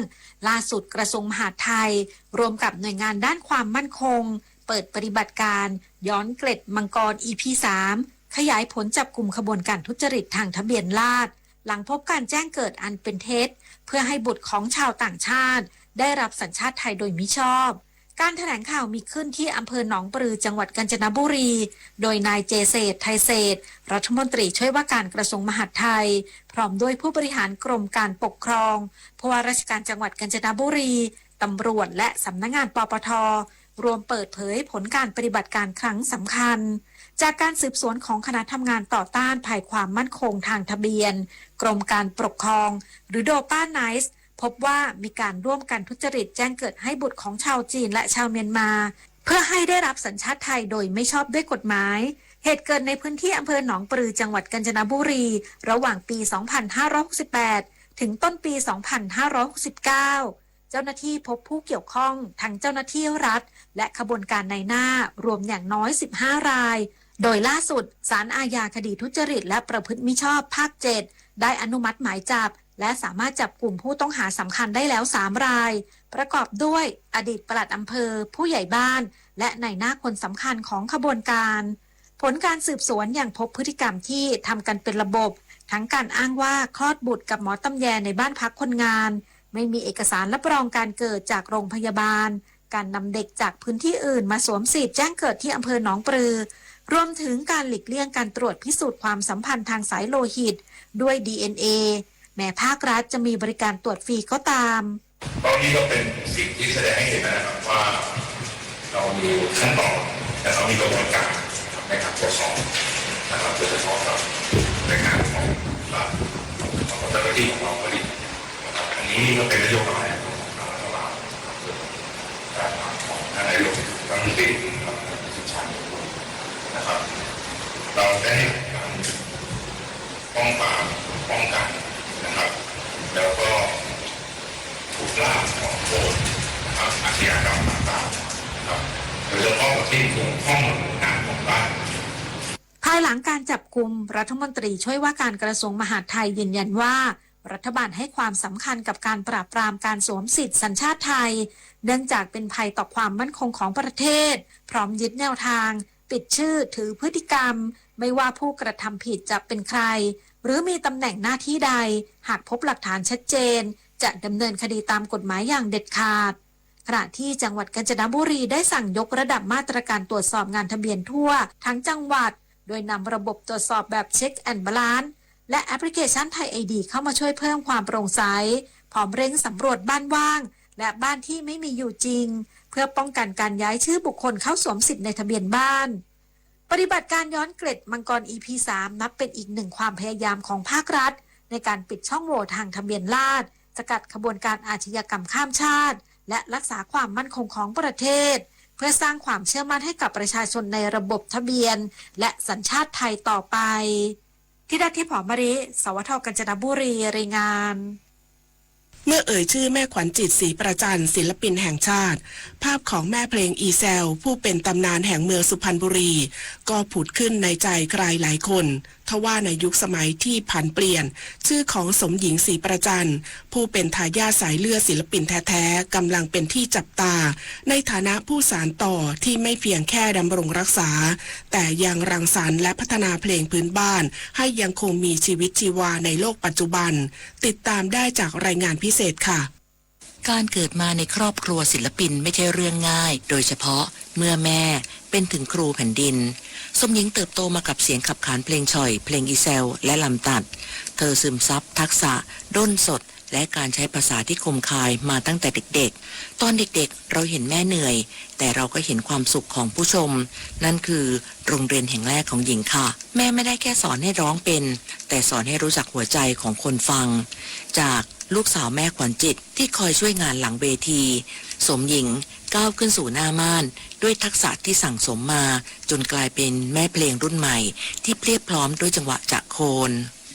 ล่าสุดกระทรวงมหาดไทยรวมกับหน่วยงานด้านความมั่นคงเปิดปฏิบัติการย้อนเกล็ดมังกร EP 3ขยายผลจับกลุ่มขบวนการทุจริตทางทะเบียนราษฎร์หลังพบการแจ้งเกิดอันเป็นเท็จเพื่อให้บุตรของชาวต่างชาติได้รับสัญชาติไทยโดยมิชอบการแถลงข่าวมีขึ้นที่อำเภอหนองปลือจังหวัดกาญจนบุรีโดยนายเจเศรษฐ์ไทยเศรษฐ์รัฐมนตรีช่วยว่าการกระทรวงมหาดไทยพร้อมด้วยผู้บริหารกรมการปกครองผู้ว่าราชการจังหวัดกาญจนบุรีตำรวจและสำนักงานปปท.รวมเปิดเผยผลการปฏิบัติการครั้งสำคัญจากการสืบสวนของคณะทำงานต่อต้านภัยความมั่นคงทางทะเบียนกรมการปกครองหรือโดป้าไนซ์พบว่ามีการร่วมกันทุจริตแจ้งเกิดให้บุตรของชาวจีนและชาวเมียนมาเพื่อให้ได้รับสัญชาติไทยโดยไม่ชอบด้วยกฎหมายเหตุเกิดในพื้นที่อำเภอหนองปลือจังหวัดกาญจนบุรีระหว่างปี 2568 ถึงต้นปี 2569 เจ้าหน้าที่พบผู้เกี่ยวข้องทั้งเจ้าหน้าที่รัฐและขบวนการนายหน้ารวมอย่างน้อย15 รายโดยล่าสุดศาลอาญาคดีทุจริตและประพฤติมิชอบภาค 7ได้อนุมัติหมายจับและสามารถจับกลุ่มผู้ต้องหาสำคัญได้แล้ว3 รายประกอบด้วยอดีตปลัดอำเภอผู้ใหญ่บ้านและนายหน้าคนสำคัญของขบวนการผลการสืบสวนยังพบพฤติกรรมที่ทำกันเป็นระบบทั้งการอ้างว่าคลอดบุตรกับหมอตำแยในบ้านพักคนงานไม่มีเอกสารรับรองการเกิดจากโรงพยาบาลการนำเด็กจากพื้นที่อื่นมาสวมสิทธิ์แจ้งเกิดที่อำเภอหนองปลือ รวมถึงการหลีกเลี่ยงการตรวจพิสูจน์ความสัมพันธ์ทางสายโลหิตด้วย DNA แม้ภาครัฐจะมีบริการตรวจฟรีก็ตามตอนนี้ก็เป็นสิ่งที่แสดงให้เห็นนะครับว่าเรามีขั้นตอนและเรามีกระบวนการในการตรวจสอบนะครับโดยเฉพาะกับในงานของรัฐของเจ้าหน้าที่ของเราผลิตนะครับอันนี้ก็เป็นนโยบายของทางรัฐบาลการของท่านนายกรัฐมนตรีสุชาตินะครับเราได้การป้องกันนะครับแล้วก็ถูกล่าของโทษนะครับอาชญากรรมต่างๆนะครับโดยเฉพาะที่เกี่ยวข้องกับงานของรัฐ ภายหลังการจับกุมรัฐมนตรีช่วยว่าการกระทรวงมหาดไทยยืนยันว่ารัฐบาลให้ความสำคัญกับการปราบปรามการสวมสิทธิสัญชาติไทยเนื่องจากเป็นภัยต่อความมั่นคงของประเทศพร้อมยึดแนวทางปิดชื่อถือพฤติกรรมไม่ว่าผู้กระทำผิดจะเป็นใครหรือมีตำแหน่งหน้าที่ใดหากพบหลักฐานชัดเจนจะดำเนินคดีตามกฎหมายอย่างเด็ดขาดขณะที่จังหวัดกาญจนบุรีได้สั่งยกระดับมาตรการตรวจสอบงานทะเบียนทั่วทั้งจังหวัดโดยนำระบบตรวจสอบแบบเช็คแอนด์บาลานซ์และแอปพลิเคชันไทยไอดีเข้ามาช่วยเพิ่มความโปร่งใสพร้อมเร่งสำรวจบ้านว่างและบ้านที่ไม่มีอยู่จริงเพื่อป้องกันการย้ายชื่อบุคคลเข้าสวมสิทธิ์ในทะเบียนบ้านปฏิบัติการย้อนเกล็ดมังกร EP 3 นับเป็นอีกหนึ่งความพยายามของภาครัฐในการปิดช่องโหว่ทางทะเบียนราษฎร์สกัดขบวนการอาชญากรรมข้ามชาติและรักษาความมั่นคงของประเทศเพื่อสร้างความเชื่อมั่นให้กับประชาชนในระบบทะเบียนและสัญชาติไทยต่อไปธิดาทิพย์ หอมมะลิ สวท.กาญจนบุรีรายงานเมื่อเอ่ยชื่อแม่ขวัญจิตศรีประจันศิลปินแห่งชาติภาพของแม่เพลงอีแซลผู้เป็นตำนานแห่งเมืองสุพรรณบุรีก็ผุดขึ้นในใจใครหลายคนทว่าในยุคสมัยที่ผันเปลี่ยนชื่อของสมหญิงศรีประจันผู้เป็นทายาทสายเลือดศิลปินแท้ๆกำลังเป็นที่จับตาในฐานะผู้สานต่อที่ไม่เพียงแค่ดำรงรักษาแต่ยังรังสรรค์และพัฒนาเพลงพื้นบ้านให้ยังคงมีชีวิตชีวาในโลกปัจจุบันติดตามได้จากรายงานพิเศษค่ะการเกิดมาในครอบครัวศิลปินไม่ใช่เรื่องง่ายโดยเฉพาะเมื่อแม่เป็นถึงครูแผ่นดินสมหญิงเติบโตมากับเสียงขับขานเพลงฉ่อยเพลงอีเซลและลำตัดเธอซึมซับทักษะด้นสดและการใช้ภาษาที่คมคายมาตั้งแต่เด็กๆตอนเด็กๆเราเห็นแม่เหนื่อยแต่เราก็เห็นความสุขของผู้ชมนั่นคือโรงเรียนแห่งแรกของหญิงค่ะแม่ไม่ได้แค่สอนให้ร้องเป็นแต่สอนให้รู้จักหัวใจของคนฟังจากลูกสาวแม่ขวัญจิตที่คอยช่วยงานหลังเวทีสมหญิงก้าวขึ้นสู่หน้าม่านด้วยทักษะที่สั่งสมมาจนกลายเป็นแม่เพลงรุ่นใหม่ที่เพียบพร้อมด้วยจังหวะจะโคน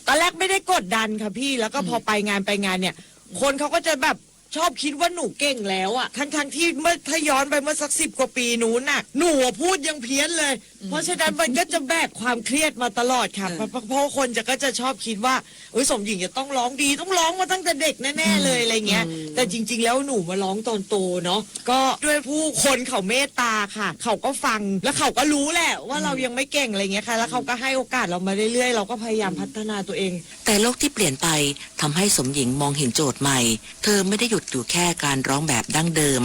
ตอนแรกไม่ได้กดดันค่ะพี่แล้วก็พอไปงานเนี่ยคนเขาก็จะแบบชอบคิดว่าหนูเก่งแล้วอ่ะทั้งที่เมื่อถ้าย้อนไปเมื่อสัก10 กว่าปีนู้นน่ะหนูพูดยังเพี้ยนเลยเพราะฉะนั้นมันก็จะแบกความเครียดมาตลอดค่ะเพราะคนก็จะชอบคิดว่าสมหญิงจะต้องร้องดีต้องร้องมาตั้งแต่เด็กแน่ๆเลยอะไรเงี้ยแต่จริงๆแล้วหนูมาร้องตอนโตเนาะก็ด้วยผู้คนเขาเมตตาค่ะเขาก็ฟังแล้วเขาก็รู้แหละว่าเรายังไม่เก่งอะไรเงี้ยค่ะแล้วเขาก็ให้โอกาสเรามาเรื่อยๆเราก็พยายามพัฒนาตัวเองแต่โลกที่เปลี่ยนไปทำให้สมหญิงมองเห็นโจทย์ใหม่เธอไม่ได้หยุดอยู่แค่การร้องแบบดั้งเดิม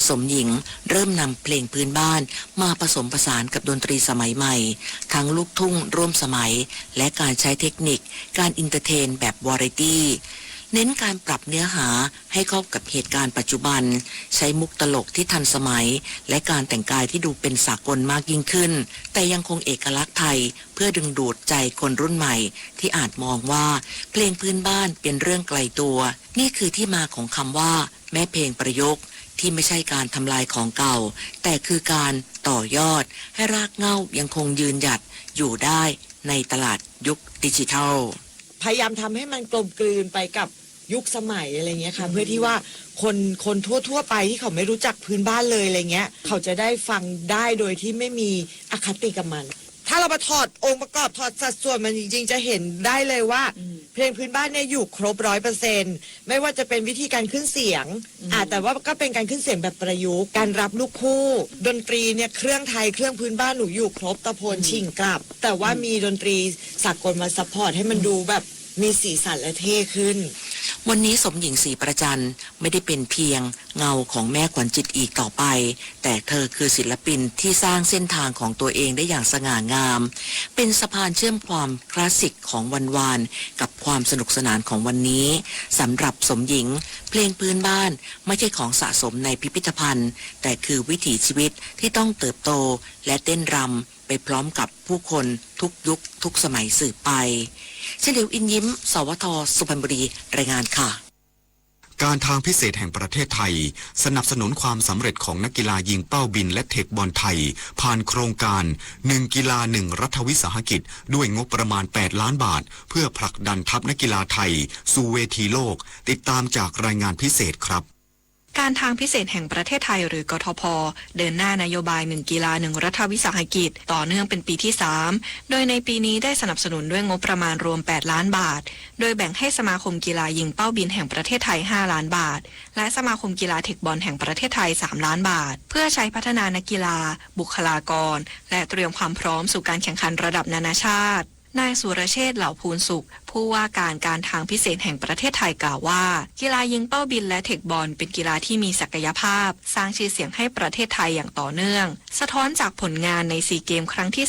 สมหญิงเริ่มนำเพลงพื้นบ้านมาผสมผสานกับดนตรีสมัยใหม่ทั้งลูกทุ่งร่วมสมัยและการใช้เทคนิคการอินเตอร์เทนแบบวาไรตี้เน้นการปรับเนื้อหาให้เข้ากับเหตุการณ์ปัจจุบันใช้มุกตลกที่ทันสมัยและการแต่งกายที่ดูเป็นสากลมากยิ่งขึ้นแต่ยังคงเอกลักษณ์ไทยเพื่อดึงดูดใจคนรุ่นใหม่ที่อาจมองว่าเพลงพื้นบ้านเป็นเรื่องไกลตัวนี่คือที่มาของคำว่าแม่เพลงประยุกต์ที่ไม่ใช่การทำลายของเก่าแต่คือการต่อยอดให้รากเหง้ายังคงยืนหยัดอยู่ได้ในตลาดยุคดิจิทัลพยายามทำให้มันกลมกลืนไปกับยุคสมัยอะไรเงี้ยค่ะเพื่อที่ว่าคนทั่วไปที่เขาไม่รู้จักพื้นบ้านเลยอะไรเงี้ยเขาจะได้ฟังได้โดยที่ไม่มีอคติกับมันถ้าเรามาถอดองค์ประกอบถอดสัดส่วนมันจริงๆจะเห็นได้เลยว่าเพลงพื้นบ้านเนี่ยอยู่ครบ 100% ไม่ว่าจะเป็นวิธีการขึ้นเสียงแต่ว่าก็เป็นการขึ้นเสียงแบบประยุกต์การรับลูกคู่ดนตรีเนี่ยเครื่องไทยเครื่องพื้นบ้านหนูอยู่ครบตะโพนชิงกลับแต่ว่ามีดนตรีสากลมาซัพพอร์ตให้มันดูแบบมีสีสันและเท่ขึ้น วันนี้สมหญิงศรีประจันไม่ได้เป็นเพียงเงาของแม่ขวัญจิตอีกต่อไปแต่เธอคือศิลปินที่สร้างเส้นทางของตัวเองได้อย่างสง่างามเป็นสะพานเชื่อมความคลาสสิกของวันวานกับความสนุกสนานของวันนี้สำหรับสมหญิงเพลงพื้นบ้านไม่ใช่ของสะสมในพิพิธภัณฑ์แต่คือวิถีชีวิตที่ต้องเติบโตและเต้นรำไปพร้อมกับผู้คนทุกยุคทุกสมัยสืบไปเฉลียวอินยิ้มสวทสุพรรณบุรีรายงานค่ะการทางพิเศษแห่งประเทศไทยสนับสนุนความสำเร็จของนักกีฬายิงเป้าบินและเทคบอลไทยผ่านโครงการ1กีฬา1รัฐวิสาหกิจด้วยงบประมาณ8ล้านบาทเพื่อผลักดันทัพนักกีฬาไทยสู่เวทีโลกติดตามจากรายงานพิเศษครับการทางพิเศษแห่งประเทศไทยหรือกทพ.เดินหน้านโยบาย1กีฬา1รัฐวิสาหกิจต่อเนื่องเป็นปีที่3โดยในปีนี้ได้สนับสนุนด้วยงบประมาณรวม8ล้านบาทโดยแบ่งให้สมาคมกีฬายิงเป้าบินแห่งประเทศไทย5ล้านบาทและสมาคมกีฬาเทคบอลแห่งประเทศไทย3ล้านบาทเพื่อใช้พัฒนานักกีฬาบุคลากรและเตรียมความพร้อมสู่การแข่งขันระดับนานาชาตินายสุรเชษฐ์เหล่าภูลสุขผู้ว่าการทางพิเศษแห่งประเทศไทยกล่าวว่ากีฬายิงเป้าบินและเทคบอลเป็นกีฬาที่มีศักยภาพสร้างชื่อเสียงให้ประเทศไทยอย่างต่อเนื่องสะท้อนจากผลงานในซีเกมครั้งที่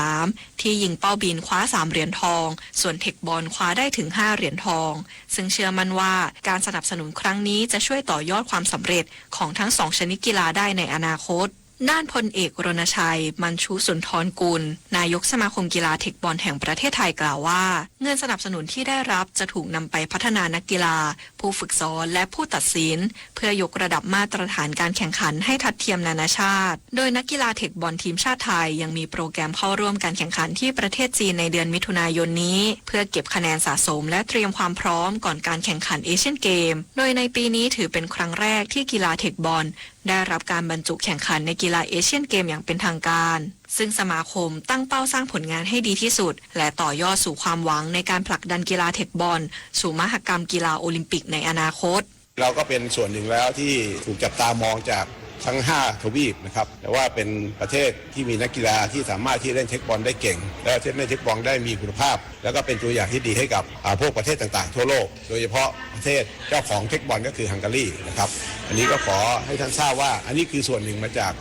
33ที่ยิงเป้าบินคว้า3เหรียญทองส่วนเทคบอลคว้าได้ถึง5เหรียญทองซึ่งเชื่อมั่นว่าการสนับสนุนครั้งนี้จะช่วยต่อยอดความสำเร็จของทั้ง2ชนิดกีฬาได้ในอนาคตด้านพลเอกรณชัยมัญชุสุนทรกุลนายกสมาคมกีฬาเทคบอลแห่งประเทศไทยกล่าวว่าเงินสนับสนุนที่ได้รับจะถูกนำไปพัฒนานักกีฬาผู้ฝึกสอนและผู้ตัดสินเพื่อยกระดับมาตรฐานการแข่งขันให้ทัดเทียมนานาชาติโดยนักกีฬาเทคบอลทีมชาติไทยยังมีโปรแกรมเข้าร่วมการแข่งขันที่ประเทศจีนในเดือนมิถุนายนนี้เพื่อเก็บคะแนนสะสมและเตรียมความพร้อมก่อนการแข่งขันเอเชียนเกมโดยในปีนี้ถือเป็นครั้งแรกที่กีฬาเทคบอลได้รับการบรรจุแข่งขันในกีฬาเอเชียนเกมอย่างเป็นทางการซึ่งสมาคมตั้งเป้าสร้างผลงานให้ดีที่สุดและต่อยอดสู่ความหวังในการผลักดันกีฬาเทคบอลสู่มหกรรมกีฬาโอลิมปิกในอนาคตเราก็เป็นส่วนหนึ่งแล้วที่ถูกจับตามองจากทั้ง5ทวีปนะครับแต่ว่าเป็นประเทศที่มีนักกีฬาที่สามารถที่เล่นเทคบอลได้เก่งและเล่นเทคบอลได้มีคุณภาพแล้วก็เป็นตัวอย่างที่ดีให้กับพวกประเทศต่างๆทั่วโลกโดยเฉพาะประเทศเจ้าของเทคบอลก็คือฮังการีนะครับอันนี้ก็ขอให้ท่านทราบว่าอันนี้คือส่วนหนึ่งมาจาก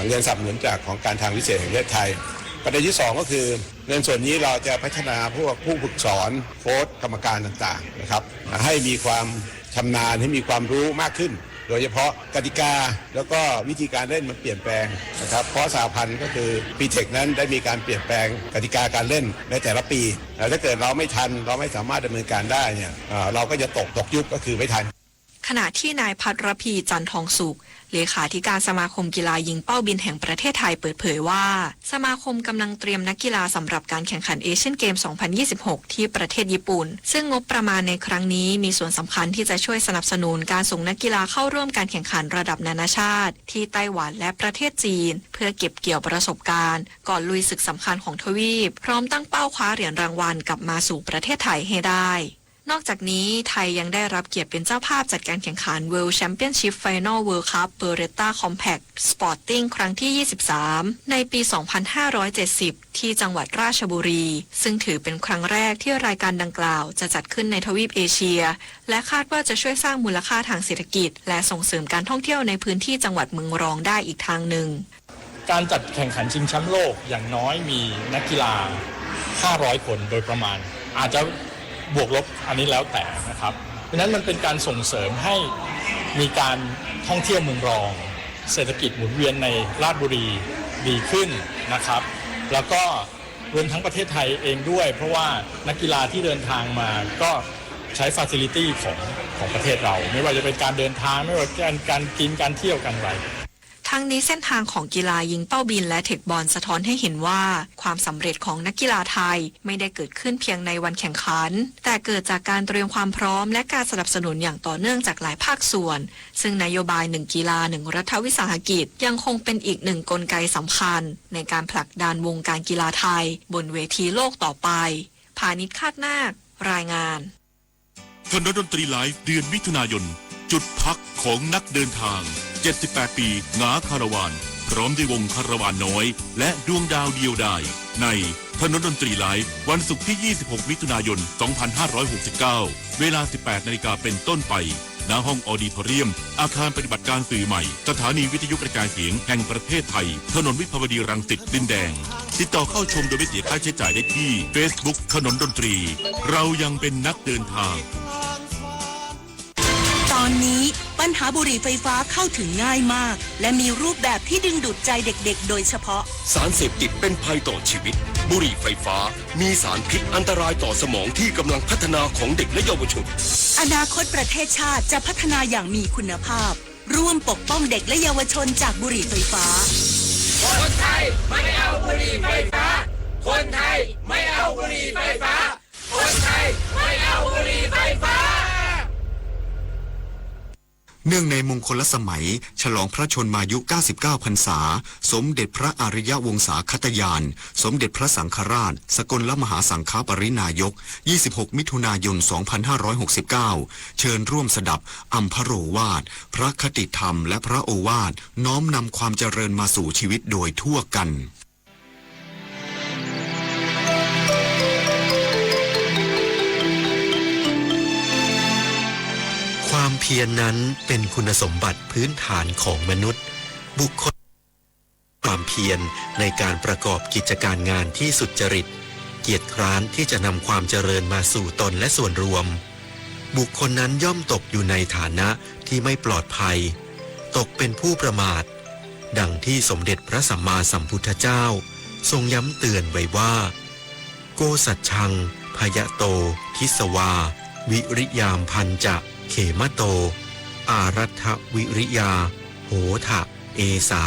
เงินสนับสนุนจากของการทางพิเศษแห่งประเทศไทยประเด็นที่2ก็คือเงินส่วนนี้เราจะพัฒนาพวกผู้ฝึกสอนโค้ชกรรมการต่างๆนะครับให้มีความชำนาญให้มีความรู้มากขึ้นโดยเฉพาะกติกาแล้วก็วิธีการเล่นมันเปลี่ยนแปลงนะครับเพราะสหพันธ์ก็คือปีเทคนั้นได้มีการเปลี่ยนแปลงกติกาการเล่นในแต่ละปีถ้าเกิดเราไม่ทันเราไม่สามารถดำเนินการได้เนี่ยเราก็จะตกยุคก็คือไม่ทันขณะที่นายพัทรพีจันทองสุขเลขาธิการสมาคมกีฬายิงเป้าบินแห่งประเทศไทยเปิดเผยว่าสมาคมกำลังเตรียมนักกีฬาสำหรับการแข่งขันเอเชียนเกม 2026 ที่ประเทศญี่ปุ่นซึ่งงบประมาณในครั้งนี้มีส่วนสำคัญที่จะช่วยสนับสนุนการส่งนักกีฬาเข้าร่วมการแข่งขันระดับนานาชาติที่ไต้หวันและประเทศจีนเพื่อเก็บเกี่ยวประสบการณ์ก่อนลุยศึกสำคัญของทวีปพร้อมตั้งเป้าคว้าเหรียญรางวัลกลับมาสู่ประเทศไทยให้ได้นอกจากนี้ไทยยังได้รับเกียรติเป็นเจ้าภาพจัดการแข่งขัน World Championship Final World Cup Beretta Compact Sporting ครั้งที่ 23 ในปี 2570 ที่จังหวัดราชบุรีซึ่งถือเป็นครั้งแรกที่รายการดังกล่าวจะจัดขึ้นในทวีปเอเชียและคาดว่าจะช่วยสร้างมูลค่าทางเศรษฐกิจและส่งเสริมการท่องเที่ยวในพื้นที่จังหวัดเมืองรองได้อีกทางหนึ่งการจัดแข่งขันชิงแชมป์โลกอย่างน้อยมีนักกีฬา 500 คนโดยประมาณอาจจะบวกลบอันนี้แล้วแต่นะครับเพราะฉะนั้นมันเป็นการส่งเสริมให้มีการท่องเที่ยวเมืองรองเศรษฐกิจหมุนเวียนในราชบุรีดีขึ้นนะครับแล้วก็รวมทั้งประเทศไทยเองด้วยเพราะว่านักกีฬาที่เดินทางมาก็ใช้ฟาซิลิตี้ของประเทศเราไม่ว่าจะเป็นการเดินทางไม่ว่าการกินการเที่ยวกันอะไรทั้งนี้เส้นทางของกีฬายิงเป้าบินและเทคบอลสะท้อนให้เห็นว่าความสำเร็จของนักกีฬาไทยไม่ได้เกิดขึ้นเพียงในวันแข่งขันแต่เกิดจากการเตรียมความพร้อมและการสนับสนุนอย่างต่อเนื่องจากหลายภาคส่วนซึ่งนโยบาย1กีฬา1รัฐวิสาหกิจยังคงเป็นอีก1กลไกสำคัญในการผลักดันวงการกีฬาไทยบนเวทีโลกต่อไปพานิชคาดนาครายงานคณะดนตรีไลฟ์เดือนมิถุนายนจุดพักของนักเดินทาง78 ปีงาคาราวานพร้อมด้วยวงคาราวานน้อยและดวงดาวเดียวดายใน ถนนดนตรีไลฟ์วันศุกร์ที่ 26 มิถุนายน 2569 เวลา 18 นาฬิกาเป็นต้นไปณห้องออดิทอเรียมอาคารปฏิบัติการสื่อใหม่สถานีวิทยุกระจายเสียงแห่งประเทศไทยถนนวิภาวดีรังสิตดินแดงติดต่อเข้าชมโดยไม่เสียค่าใช้จ่ายได้ที่ Facebook ถนนดนตรีเรายังเป็นนักเดินทางตอนนี้ปัญหาบุหรี่ไฟฟ้าเข้าถึงง่ายมากและมีรูปแบบที่ดึงดูดใจเด็กๆโดยเฉพาะสารเสพติดเป็นภัยต่อชีวิตบุหรี่ไฟฟ้ามีสารพิษอันตรายต่อสมองที่กำลังพัฒนาของเด็กและเยาวชนอนาคตประเทศชาติจะพัฒนาอย่างมีคุณภาพร่วมปกป้องเด็กและเยาวชนจากบุหรี่ไฟฟ้าคนไทยไม่เอาบุหรี่ไฟฟ้าคนไทยไม่เอาบุหรี่ไฟฟ้าคนไทยไม่เอาบุหรี่ไฟฟ้าเนื่องในมงคลสมัยฉลองพระชนมายุ 99 พรรษาสมเด็จพระอริยวงศาคตยานสมเด็จพระสังฆราชสกลมหาสังฆปรินายก 26 มิถุนายน 2569 เชิญร่วมสดับอัมพโรวาทพระคติธรรมและพระโอวาทน้อมนำความเจริญมาสู่ชีวิตโดยทั่วกันความเพียรนั้นเป็นคุณสมบัติพื้นฐานของมนุษย์บุคคลความเพียรในการประกอบกิจการงานที่สุจริตเกียรติคร้านที่จะนำความเจริญมาสู่ตนและส่วนรวมบุคคลนั้นย่อมตกอยู่ในฐานะที่ไม่ปลอดภัยตกเป็นผู้ประมาทดังที่สมเด็จพระสัมมาสัมพุทธเจ้าทรงย้ำเตือนไว้ว่าโกสัจชังพยโตทิสวาวิริยามพันจะเขมโตอารัฐวิริยาโหทะเอสา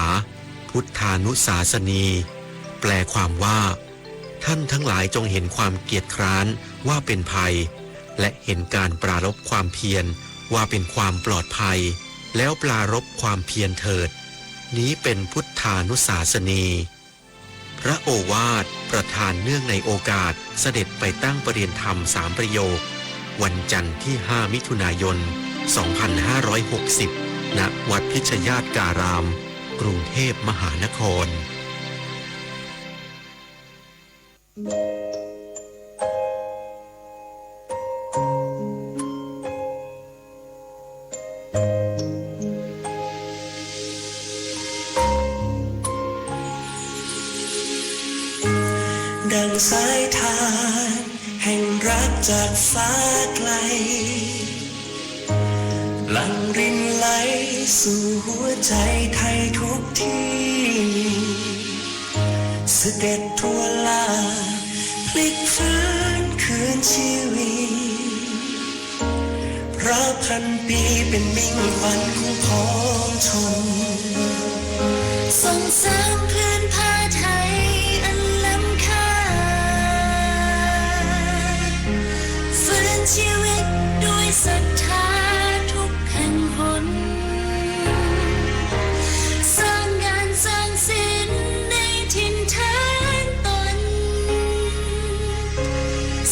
พุทธานุสาสนีแปลความว่าท่านทั้งหลายจงเห็นความเกียจคร้านว่าเป็นภัยและเห็นการปรารภความเพียรว่าเป็นความปลอดภัยแล้วปรารภความเพียรเถิดนี้เป็นพุทธานุสาสนีพระโอวาทประทานเนื่องในโอกาสเสด็จไปตั้งประเรียนธรรม3 ประโยควันจันทร์ที่ 5 มิถุนายน 2560 ณ วัดพิชญาตการาม กรุงเทพมหานครดังสายทานแห่งรักจากฟ้าไกลหลั่งรินไหลสู่หัวใจไทยทุกที่เสด็จทั่วลาพลิกฟื้นคืนชีวิตเพราะพันปีเป็นมิ่งขวัญของพ้องชนส่งสร้างพื้นผ้าไทยอันล้ำค่าฟื้นชีวิตด้วยศรัทธาทุกแห่งหนสร้างงานสร้างศิลป์ในถิ่นแทนตน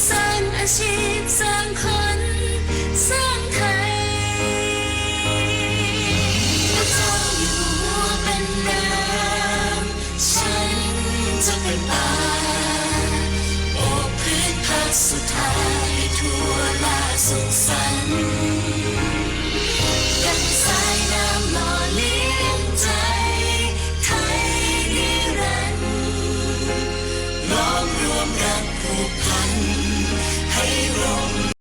สร้างอาชีพสร้างคนสร้างไทยพระเจ้าอยู่หัวเป็นน้ำฉันจะเป็นป่าโอบพื้นพักสุดท้ายทั่วลาสุขสันต์